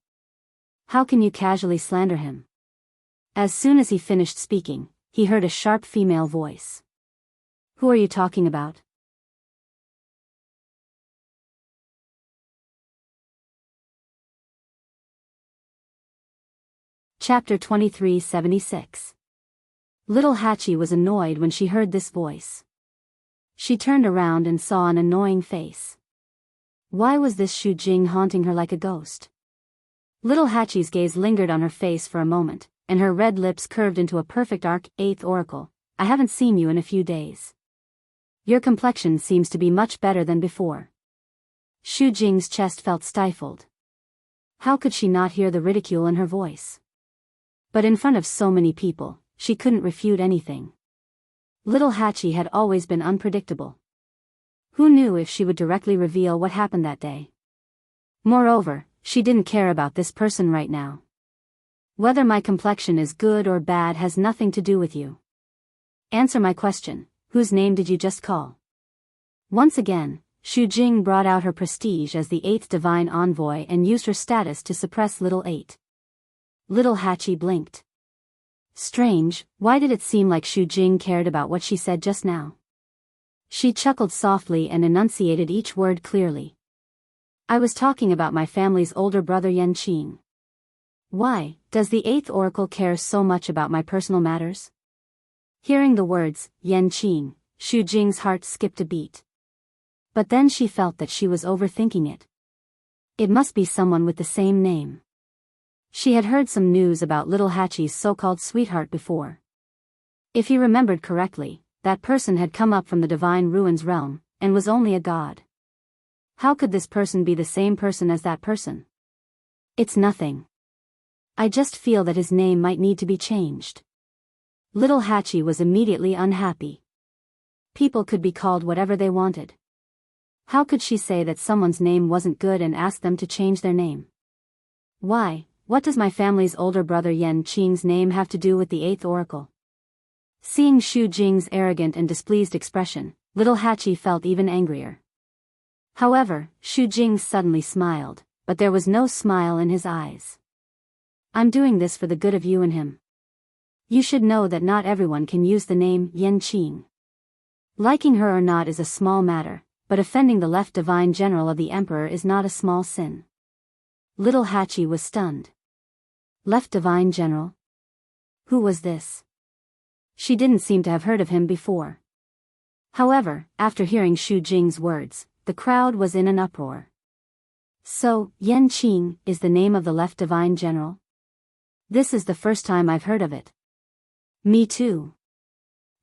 How can you casually slander him? As soon as he finished speaking, he heard a sharp female voice. Who are you talking about? Chapter 2376. Little Hachi was annoyed when she heard this voice. She turned around and saw an annoying face. Why was this Xu Jing haunting her like a ghost? Little Hachi's gaze lingered on her face for a moment, and her red lips curved into a perfect arc. 8th Oracle, I haven't seen you in a few days. Your complexion seems to be much better than before. Xu Jing's chest felt stifled. How could she not hear the ridicule in her voice? But in front of so many people, she couldn't refute anything. Little Hachi had always been unpredictable. Who knew if she would directly reveal what happened that day? Moreover, she didn't care about this person right now. Whether my complexion is good or bad has nothing to do with you. Answer my question, whose name did you just call? Once again, Xu Jing brought out her prestige as the 8th divine envoy and used her status to suppress Little 8. Little Hachi blinked. Strange, why did it seem like Xu Jing cared about what she said just now? She chuckled softly and enunciated each word clearly. I was talking about my family's older brother Yan Qing. Why, does the 8th Oracle care so much about my personal matters? Hearing the words, Yan Qing, Xu Jing's heart skipped a beat. But then she felt that she was overthinking it. It must be someone with the same name. She had heard some news about Little Hachi's so-called sweetheart before. If he remembered correctly, that person had come up from the Divine Ruins realm, and was only a god. How could this person be the same person as that person? It's nothing. I just feel that his name might need to be changed. Little Hachi was immediately unhappy. People could be called whatever they wanted. How could she say that someone's name wasn't good and ask them to change their name? Why? What does my family's older brother Yan Qing's name have to do with the 8th Oracle? Seeing Xu Jing's arrogant and displeased expression, Little Hachi felt even angrier. However, Xu Jing suddenly smiled, but there was no smile in his eyes. I'm doing this for the good of you and him. You should know that not everyone can use the name Yan Qing. Liking her or not is a small matter, but offending the left divine general of the emperor is not a small sin. Little Hachi was stunned. Left divine general? Who was this? She didn't seem to have heard of him before. However, after hearing Xu Jing's words, the crowd was in an uproar. So, Yan Qing is the name of the left divine general? This is the first time I've heard of it. Me too.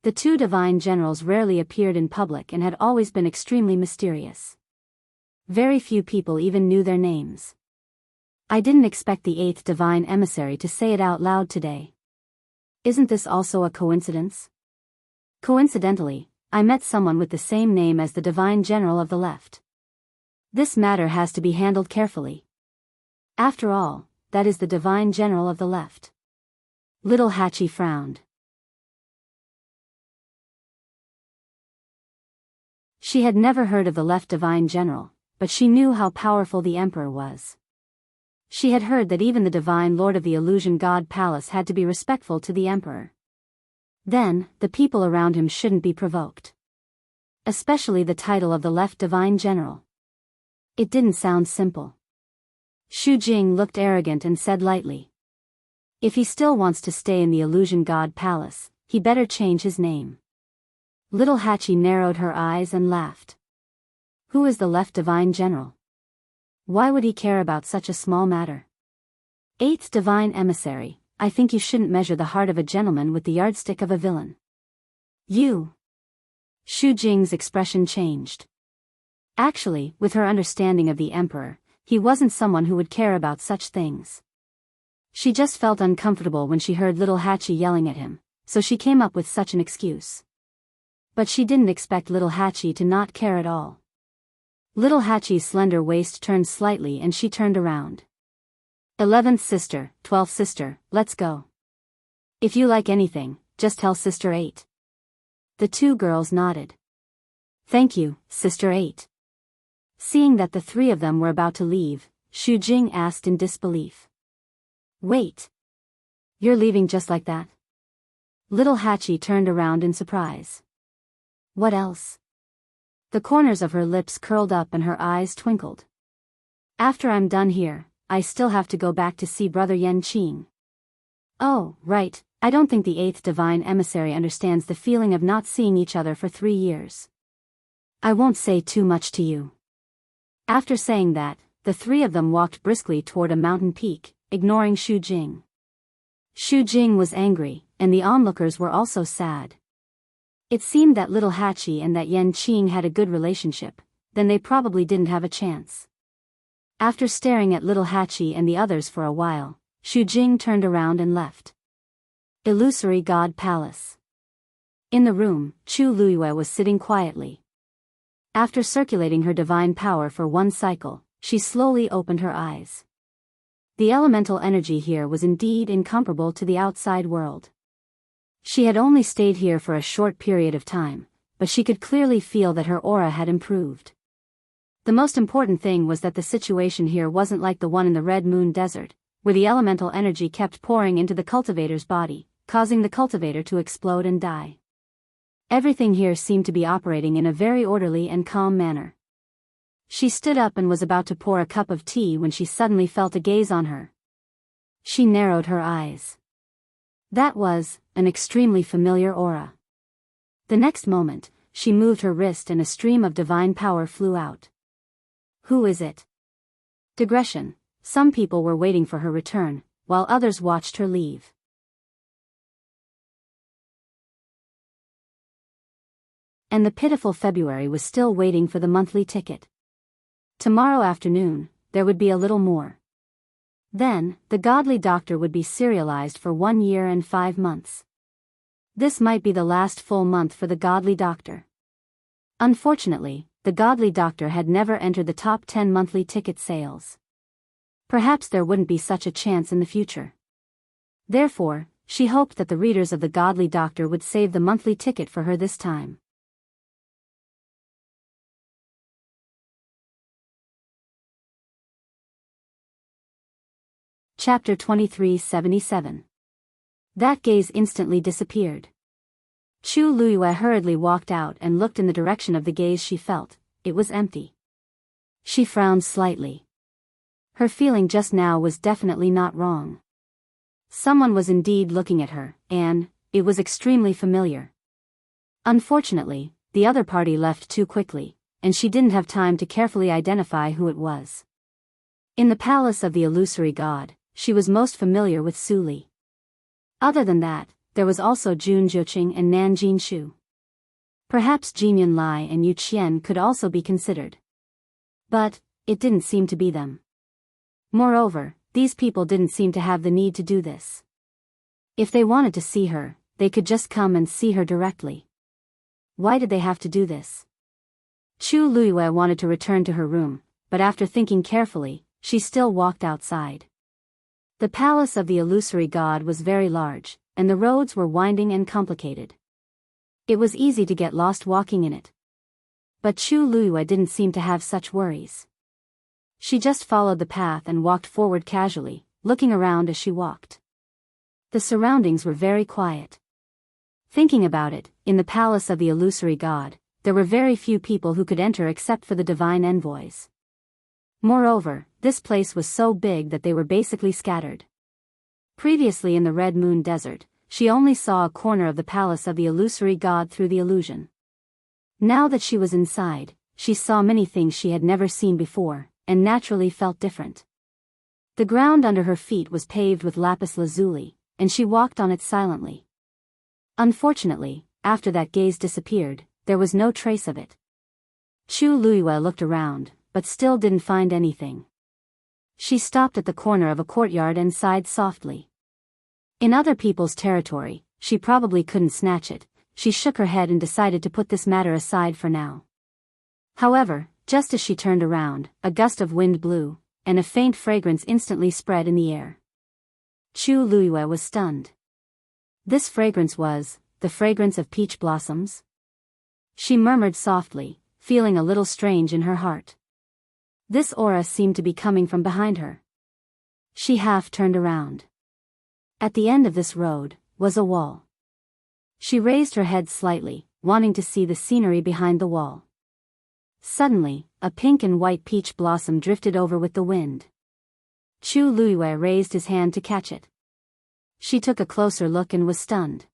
The two divine generals rarely appeared in public and had always been extremely mysterious. Very few people even knew their names. I didn't expect the eighth divine emissary to say it out loud today. Isn't this also a coincidence? Coincidentally, I met someone with the same name as the divine general of the left. This matter has to be handled carefully. After all, that is the divine general of the left. Little Hachi frowned. She had never heard of the left divine general, but she knew how powerful the emperor was. She had heard that even the divine lord of the illusion god palace had to be respectful to the emperor. Then, the people around him shouldn't be provoked. Especially the title of the left divine general. It didn't sound simple. Xu Jing looked arrogant and said lightly. If he still wants to stay in the illusion god palace, he better change his name. Little Hachi narrowed her eyes and laughed. Who is the left divine general? Why would he care about such a small matter? Eighth divine emissary, I think you shouldn't measure the heart of a gentleman with the yardstick of a villain. You. Xu Jing's expression changed. Actually, with her understanding of the emperor, he wasn't someone who would care about such things. She just felt uncomfortable when she heard little Hachi yelling at him, so she came up with such an excuse. But she didn't expect little Hachi to not care at all. Little Hachi's slender waist turned slightly and she turned around. 11th sister, 12th sister, let's go. If you like anything, just tell Sister 8. The two girls nodded. Thank you, Sister 8. Seeing that the three of them were about to leave, Xu Jing asked in disbelief. Wait. You're leaving just like that? Little Hachi turned around in surprise. What else? The corners of her lips curled up and her eyes twinkled. After I'm done here, I still have to go back to see Brother Yan Qing. Oh, right, I don't think the eighth divine emissary understands the feeling of not seeing each other for 3 years. I won't say too much to you. After saying that, the three of them walked briskly toward a mountain peak, ignoring Xu Jing. Xu Jing was angry, and the onlookers were also sad. It seemed that little Hachi and that Yan Qing had a good relationship, then they probably didn't have a chance. After staring at little Hachi and the others for a while, Xu Jing turned around and left. Illusory God Palace. In the room, Chu Luiyue was sitting quietly. After circulating her divine power for 1 cycle, she slowly opened her eyes. The elemental energy here was indeed incomparable to the outside world. She had only stayed here for a short period of time, but she could clearly feel that her aura had improved. The most important thing was that the situation here wasn't like the one in the Red Moon Desert, where the elemental energy kept pouring into the cultivator's body, causing the cultivator to explode and die. Everything here seemed to be operating in a very orderly and calm manner. She stood up and was about to pour a cup of tea when she suddenly felt a gaze on her. She narrowed her eyes. That was an extremely familiar aura. The next moment, she moved her wrist and a stream of divine power flew out. Who is it? Digression. Some people were waiting for her return, while others watched her leave. And the pitiful February was still waiting for the monthly ticket. Tomorrow afternoon, there would be a little more. Then, the godly doctor would be serialized for 1 year and 5 months. This might be the last full month for the godly doctor. Unfortunately, the godly doctor had never entered the top 10 monthly ticket sales. Perhaps there wouldn't be such a chance in the future. Therefore, she hoped that the readers of the godly doctor would save the monthly ticket for her this time. Chapter 2377. That gaze instantly disappeared. Chu Luiyue hurriedly walked out and looked in the direction of the gaze she felt. It was empty. She frowned slightly. Her feeling just now was definitely not wrong. Someone was indeed looking at her, and it was extremely familiar. Unfortunately, the other party left too quickly, and she didn't have time to carefully identify who it was. In the palace of the illusory god, she was most familiar with Su Li. Other than that, there was also Jun Zhuqing and Nan Jinshu. Perhaps Jin Yunlai and Yu Qian could also be considered. But it didn't seem to be them. Moreover, these people didn't seem to have the need to do this. If they wanted to see her, they could just come and see her directly. Why did they have to do this? Chu Luiyue wanted to return to her room, but after thinking carefully, she still walked outside. The palace of the illusory god was very large, and the roads were winding and complicated. It was easy to get lost walking in it. But Chu Luiyue didn't seem to have such worries. She just followed the path and walked forward casually, looking around as she walked. The surroundings were very quiet. Thinking about it, in the palace of the illusory god, there were very few people who could enter except for the divine envoys. Moreover, this place was so big that they were basically scattered. Previously in the Red Moon Desert, she only saw a corner of the palace of the illusory god through the illusion. Now that she was inside, she saw many things she had never seen before, and naturally felt different. The ground under her feet was paved with lapis lazuli, and she walked on it silently. Unfortunately, after that gaze disappeared, there was no trace of it. Chu Luiyue looked around, but still didn't find anything. She stopped at the corner of a courtyard and sighed softly. In other people's territory, she probably couldn't snatch it. She shook her head and decided to put this matter aside for now. However, just as she turned around, a gust of wind blew, and a faint fragrance instantly spread in the air. Chu Luiyue was stunned. This fragrance was the fragrance of peach blossoms. She murmured softly, feeling a little strange in her heart. This aura seemed to be coming from behind her. She half turned around. At the end of this road was a wall. She raised her head slightly, wanting to see the scenery behind the wall. Suddenly, a pink and white peach blossom drifted over with the wind. Chu Luiyue raised his hand to catch it. She took a closer look and was stunned.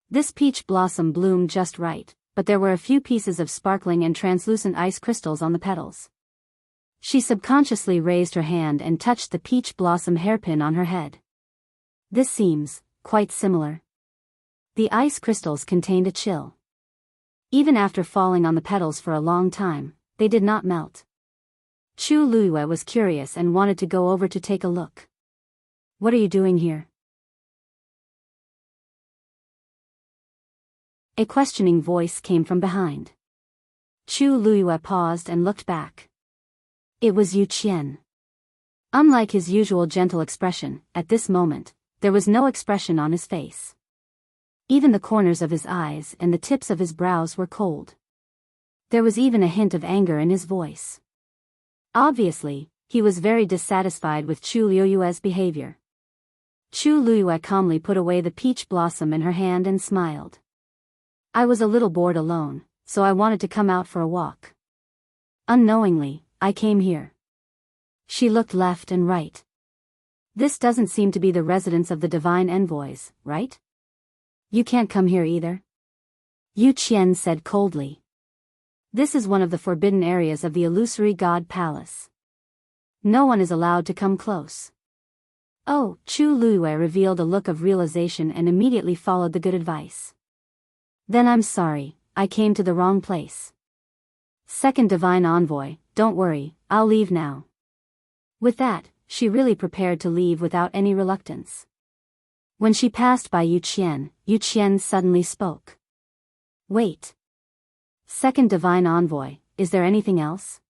This peach blossom bloomed just right, but there were a few pieces of sparkling and translucent ice crystals on the petals. She subconsciously raised her hand and touched the peach blossom hairpin on her head. This seems quite similar. The ice crystals contained a chill. Even after falling on the petals for a long time, they did not melt. Chu Luiyue was curious and wanted to go over to take a look. "What are you doing here?" A questioning voice came from behind. Chu Luiyue paused and looked back. It was Yu Qian. Unlike his usual gentle expression, at this moment, there was no expression on his face. Even the corners of his eyes and the tips of his brows were cold. There was even a hint of anger in his voice. Obviously, he was very dissatisfied with Chu Luiyue's behavior. Chu Luiyue calmly put away the peach blossom in her hand and smiled. "I was a little bored alone, so I wanted to come out for a walk. Unknowingly, I came here." She looked left and right. "This doesn't seem to be the residence of the divine envoys, right? You can't come here either?" Yu Qian said coldly. "This is one of the forbidden areas of the illusory god palace. No one is allowed to come close." Oh, Chu Luiyue revealed a look of realization and immediately followed the good advice. "Then I'm sorry, I came to the wrong place. Second divine envoy, don't worry, I'll leave now." With that, she really prepared to leave without any reluctance. When she passed by Yu Qian suddenly spoke. "Wait. Second divine envoy, is there anything else?"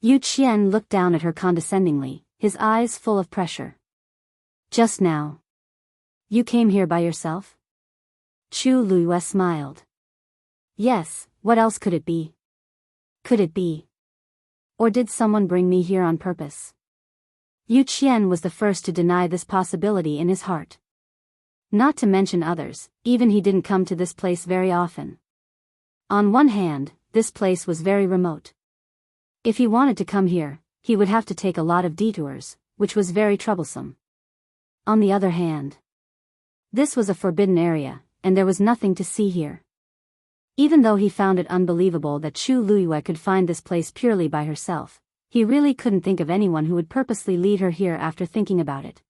Yu Qian looked down at her condescendingly, his eyes full of pressure. "Just now. You came here by yourself?" Chu Luiyue smiled. "Yes, what else could it be? Could it be? Or did someone bring me here on purpose?" Yu Qian was the first to deny this possibility in his heart. Not to mention others, even he didn't come to this place very often. On one hand, this place was very remote. If he wanted to come here, he would have to take a lot of detours, which was very troublesome. On the other hand, this was a forbidden area, and there was nothing to see here. Even though he found it unbelievable that Chu Luiyue could find this place purely by herself, he really couldn't think of anyone who would purposely lead her here after thinking about it.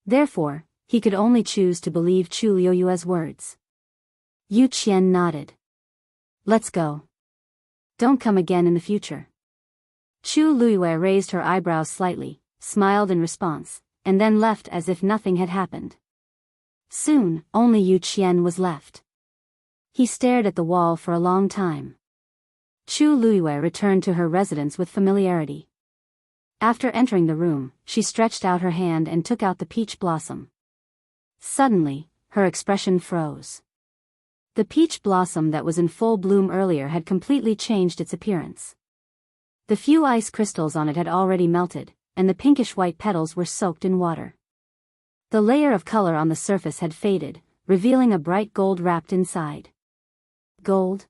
Therefore, he could only choose to believe Chu Liuyue's words. Yu Qian nodded. Let's go. Don't come again in the future. Chu Liyue raised her eyebrows slightly, smiled in response, and then left as if nothing had happened. Soon, only Yu Qian was left. He stared at the wall for a long time. Chu Liyue returned to her residence with familiarity. After entering the room, she stretched out her hand and took out the peach blossom. Suddenly, her expression froze. The peach blossom that was in full bloom earlier had completely changed its appearance. The few ice crystals on it had already melted, and the pinkish-white petals were soaked in water. The layer of color on the surface had faded, revealing a bright gold wrapped inside. Gold?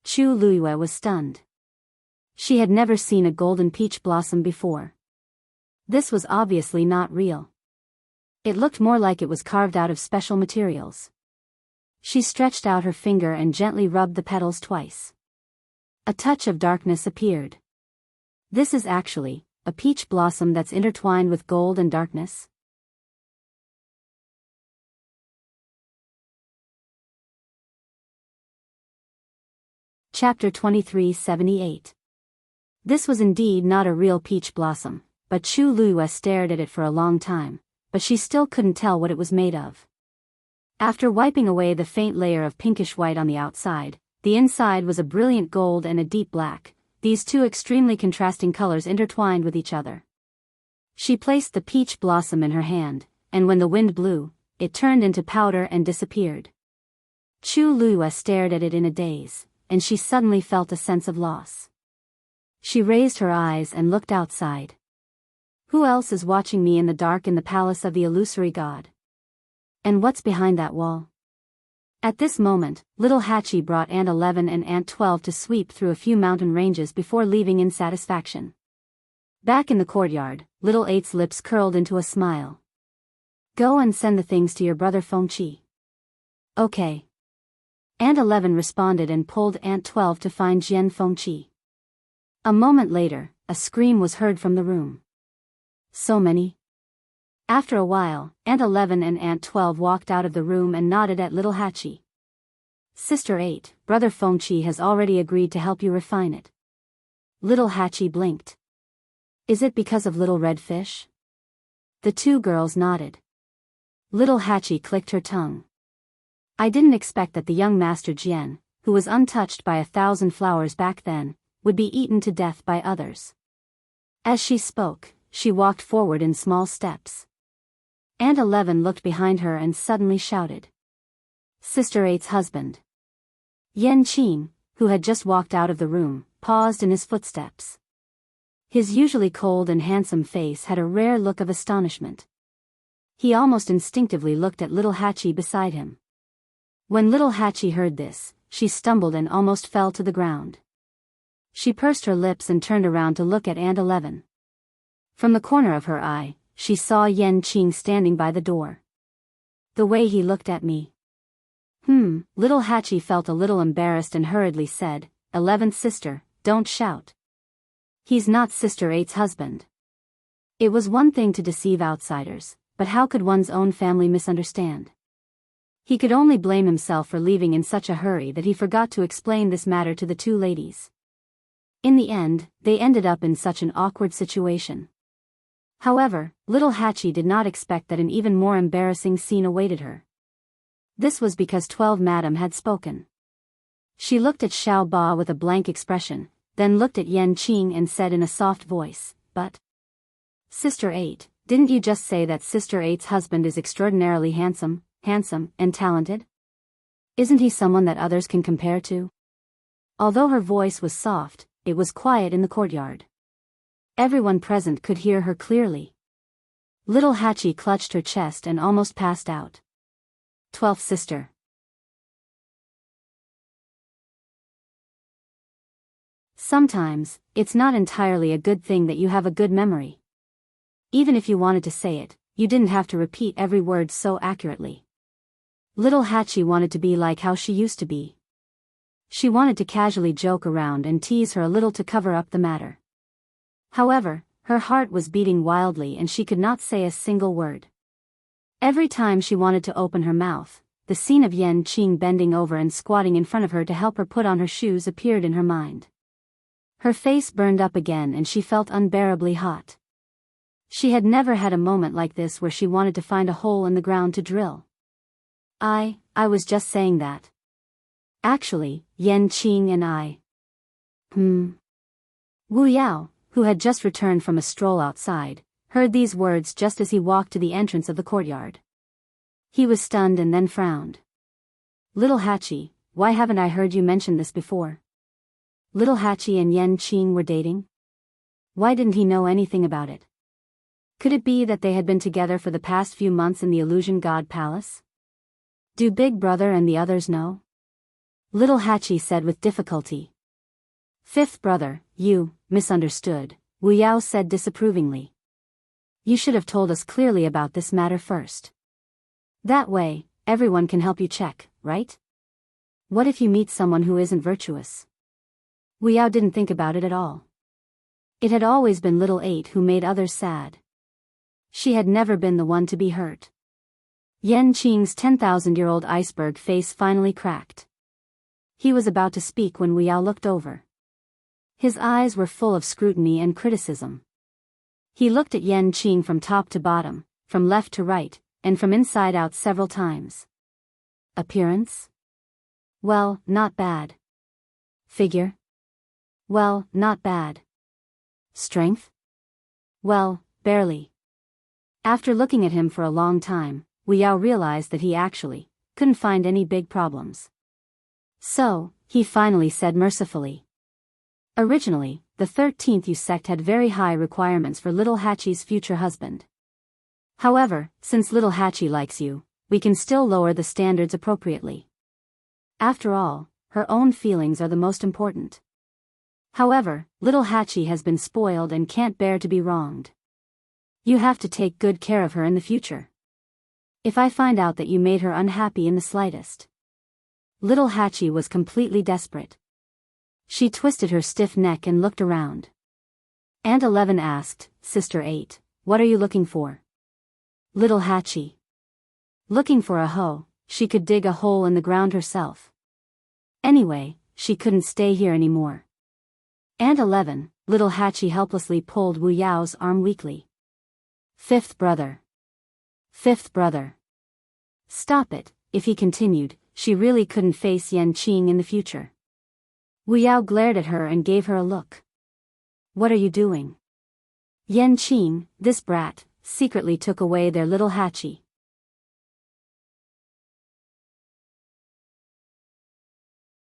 Chu Liyue was stunned. She had never seen a golden peach blossom before. This was obviously not real. It looked more like it was carved out of special materials. She stretched out her finger and gently rubbed the petals twice. A touch of darkness appeared. This is actually a peach blossom that's intertwined with gold and darkness. Chapter 2378. This was indeed not a real peach blossom, but Chu Liyue stared at it for a long time, but she still couldn't tell what it was made of. After wiping away the faint layer of pinkish white on the outside, the inside was a brilliant gold and a deep black, these two extremely contrasting colors intertwined with each other. She placed the peach blossom in her hand, and when the wind blew, it turned into powder and disappeared. Chu Liyue stared at it in a daze, and she suddenly felt a sense of loss. She raised her eyes and looked outside. Who else is watching me in the dark in the palace of the illusory god? And what's behind that wall? At this moment, little Hachi brought Aunt 11 and Aunt 12 to sweep through a few mountain ranges before leaving in satisfaction. Back in the courtyard, little 8's lips curled into a smile. Go and send the things to your brother Fengqi. Okay. Aunt 11 responded and pulled Aunt 12 to find Jian Fengqi. A moment later, a scream was heard from the room. So many? After a while, Aunt 11 and Aunt 12 walked out of the room and nodded at little Hachi. Sister 8, Brother Fengqi has already agreed to help you refine it. Little Hachi blinked. Is it because of little red fish? The two girls nodded. Little Hachi clicked her tongue. I didn't expect that the young Master Jian, who was untouched by 1,000 flowers back then, would be eaten to death by others. As she spoke, she walked forward in small steps. Aunt 11 looked behind her and suddenly shouted. Sister 8's husband. Yan Qing, who had just walked out of the room, paused in his footsteps. His usually cold and handsome face had a rare look of astonishment. He almost instinctively looked at little Hachi beside him. When little Hachi heard this, she stumbled and almost fell to the ground. She pursed her lips and turned around to look at Aunt 11. From the corner of her eye, she saw Yan Qing standing by the door. The way he looked at me. Little Hachi felt a little embarrassed and hurriedly said, 11th sister, don't shout. He's not Sister 8's husband. It was one thing to deceive outsiders, but how could one's own family misunderstand? He could only blame himself for leaving in such a hurry that he forgot to explain this matter to the two ladies. In the end, they ended up in such an awkward situation. However, little Hachi did not expect that an even more embarrassing scene awaited her. This was because 12 Madam had spoken. She looked at Xiao Ba with a blank expression, then looked at Yan Qing and said in a soft voice, but... Sister 8, didn't you just say that Sister 8's husband is extraordinarily handsome, and talented? Isn't he someone that others can compare to? Although her voice was soft, it was quiet in the courtyard. Everyone present could hear her clearly. Little Hachi clutched her chest and almost passed out. 12th sister. Sometimes, it's not entirely a good thing that you have a good memory. Even if you wanted to say it, you didn't have to repeat every word so accurately. Little Hachi wanted to be like how she used to be. She wanted to casually joke around and tease her a little to cover up the matter. However, her heart was beating wildly and she could not say a single word. Every time she wanted to open her mouth, the scene of Yan Qing bending over and squatting in front of her to help her put on her shoes appeared in her mind. Her face burned up again and she felt unbearably hot. She had never had a moment like this where she wanted to find a hole in the ground to drill. I was just saying that. Actually, Yan Qing and I. Wu Yao, who had just returned from a stroll outside, heard these words just as he walked to the entrance of the courtyard. He was stunned and then frowned. Little Hachi, why haven't I heard you mention this before? Little Hachi and Yan Qing were dating? Why didn't he know anything about it? Could it be that they had been together for the past few months in the Illusion God Palace? Do Big Brother and the others know? Little Hachi said with difficulty. Fifth brother, you misunderstood, Wu Yao said disapprovingly. You should have told us clearly about this matter first. That way, everyone can help you check, right? What if you meet someone who isn't virtuous? Wu Yao didn't think about it at all. It had always been little Eight who made others sad. She had never been the one to be hurt. Yan Qing's 10,000-year-old iceberg face finally cracked. He was about to speak when Wu Yao looked over. His eyes were full of scrutiny and criticism. He looked at Yan Qing from top to bottom, from left to right, and from inside out several times. Appearance? Well, not bad. Figure? Well, not bad. Strength? Well, barely. After looking at him for a long time, Wu Yao realized that he actually couldn't find any big problems. So, he finally said mercifully. Originally, the 13th Yu sect had very high requirements for Little Hachi's future husband. However, since Little Hachi likes you, we can still lower the standards appropriately. After all, her own feelings are the most important. However, Little Hachi has been spoiled and can't bear to be wronged. You have to take good care of her in the future. If I find out that you made her unhappy in the slightest. Little Hachi was completely desperate. She twisted her stiff neck and looked around. Aunt 11 asked, Sister 8, what are you looking for? Little Hachi. Looking for a hoe, she could dig a hole in the ground herself. Anyway, she couldn't stay here anymore. Aunt 11, Little Hachi helplessly pulled Wu Yao's arm weakly. Fifth brother. Fifth brother. Stop it, if he continued, she really couldn't face Yan Qing in the future. Wu Yao glared at her and gave her a look. What are you doing? Yan Qing, this brat, secretly took away their Little Hachi.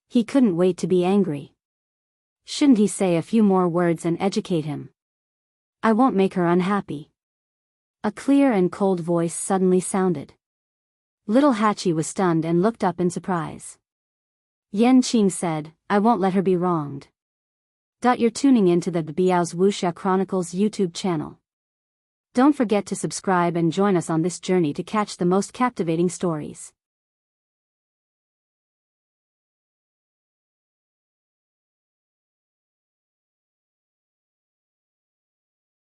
He couldn't wait to be angry. Shouldn't he say a few more words and educate him? I won't make her unhappy. A clear and cold voice suddenly sounded. Little Hachi was stunned and looked up in surprise. Yan Qing said, I won't let her be wronged. You're tuning in to the Biyao's Wuxia Chronicles YouTube channel. Don't forget to subscribe and join us on this journey to catch the most captivating stories.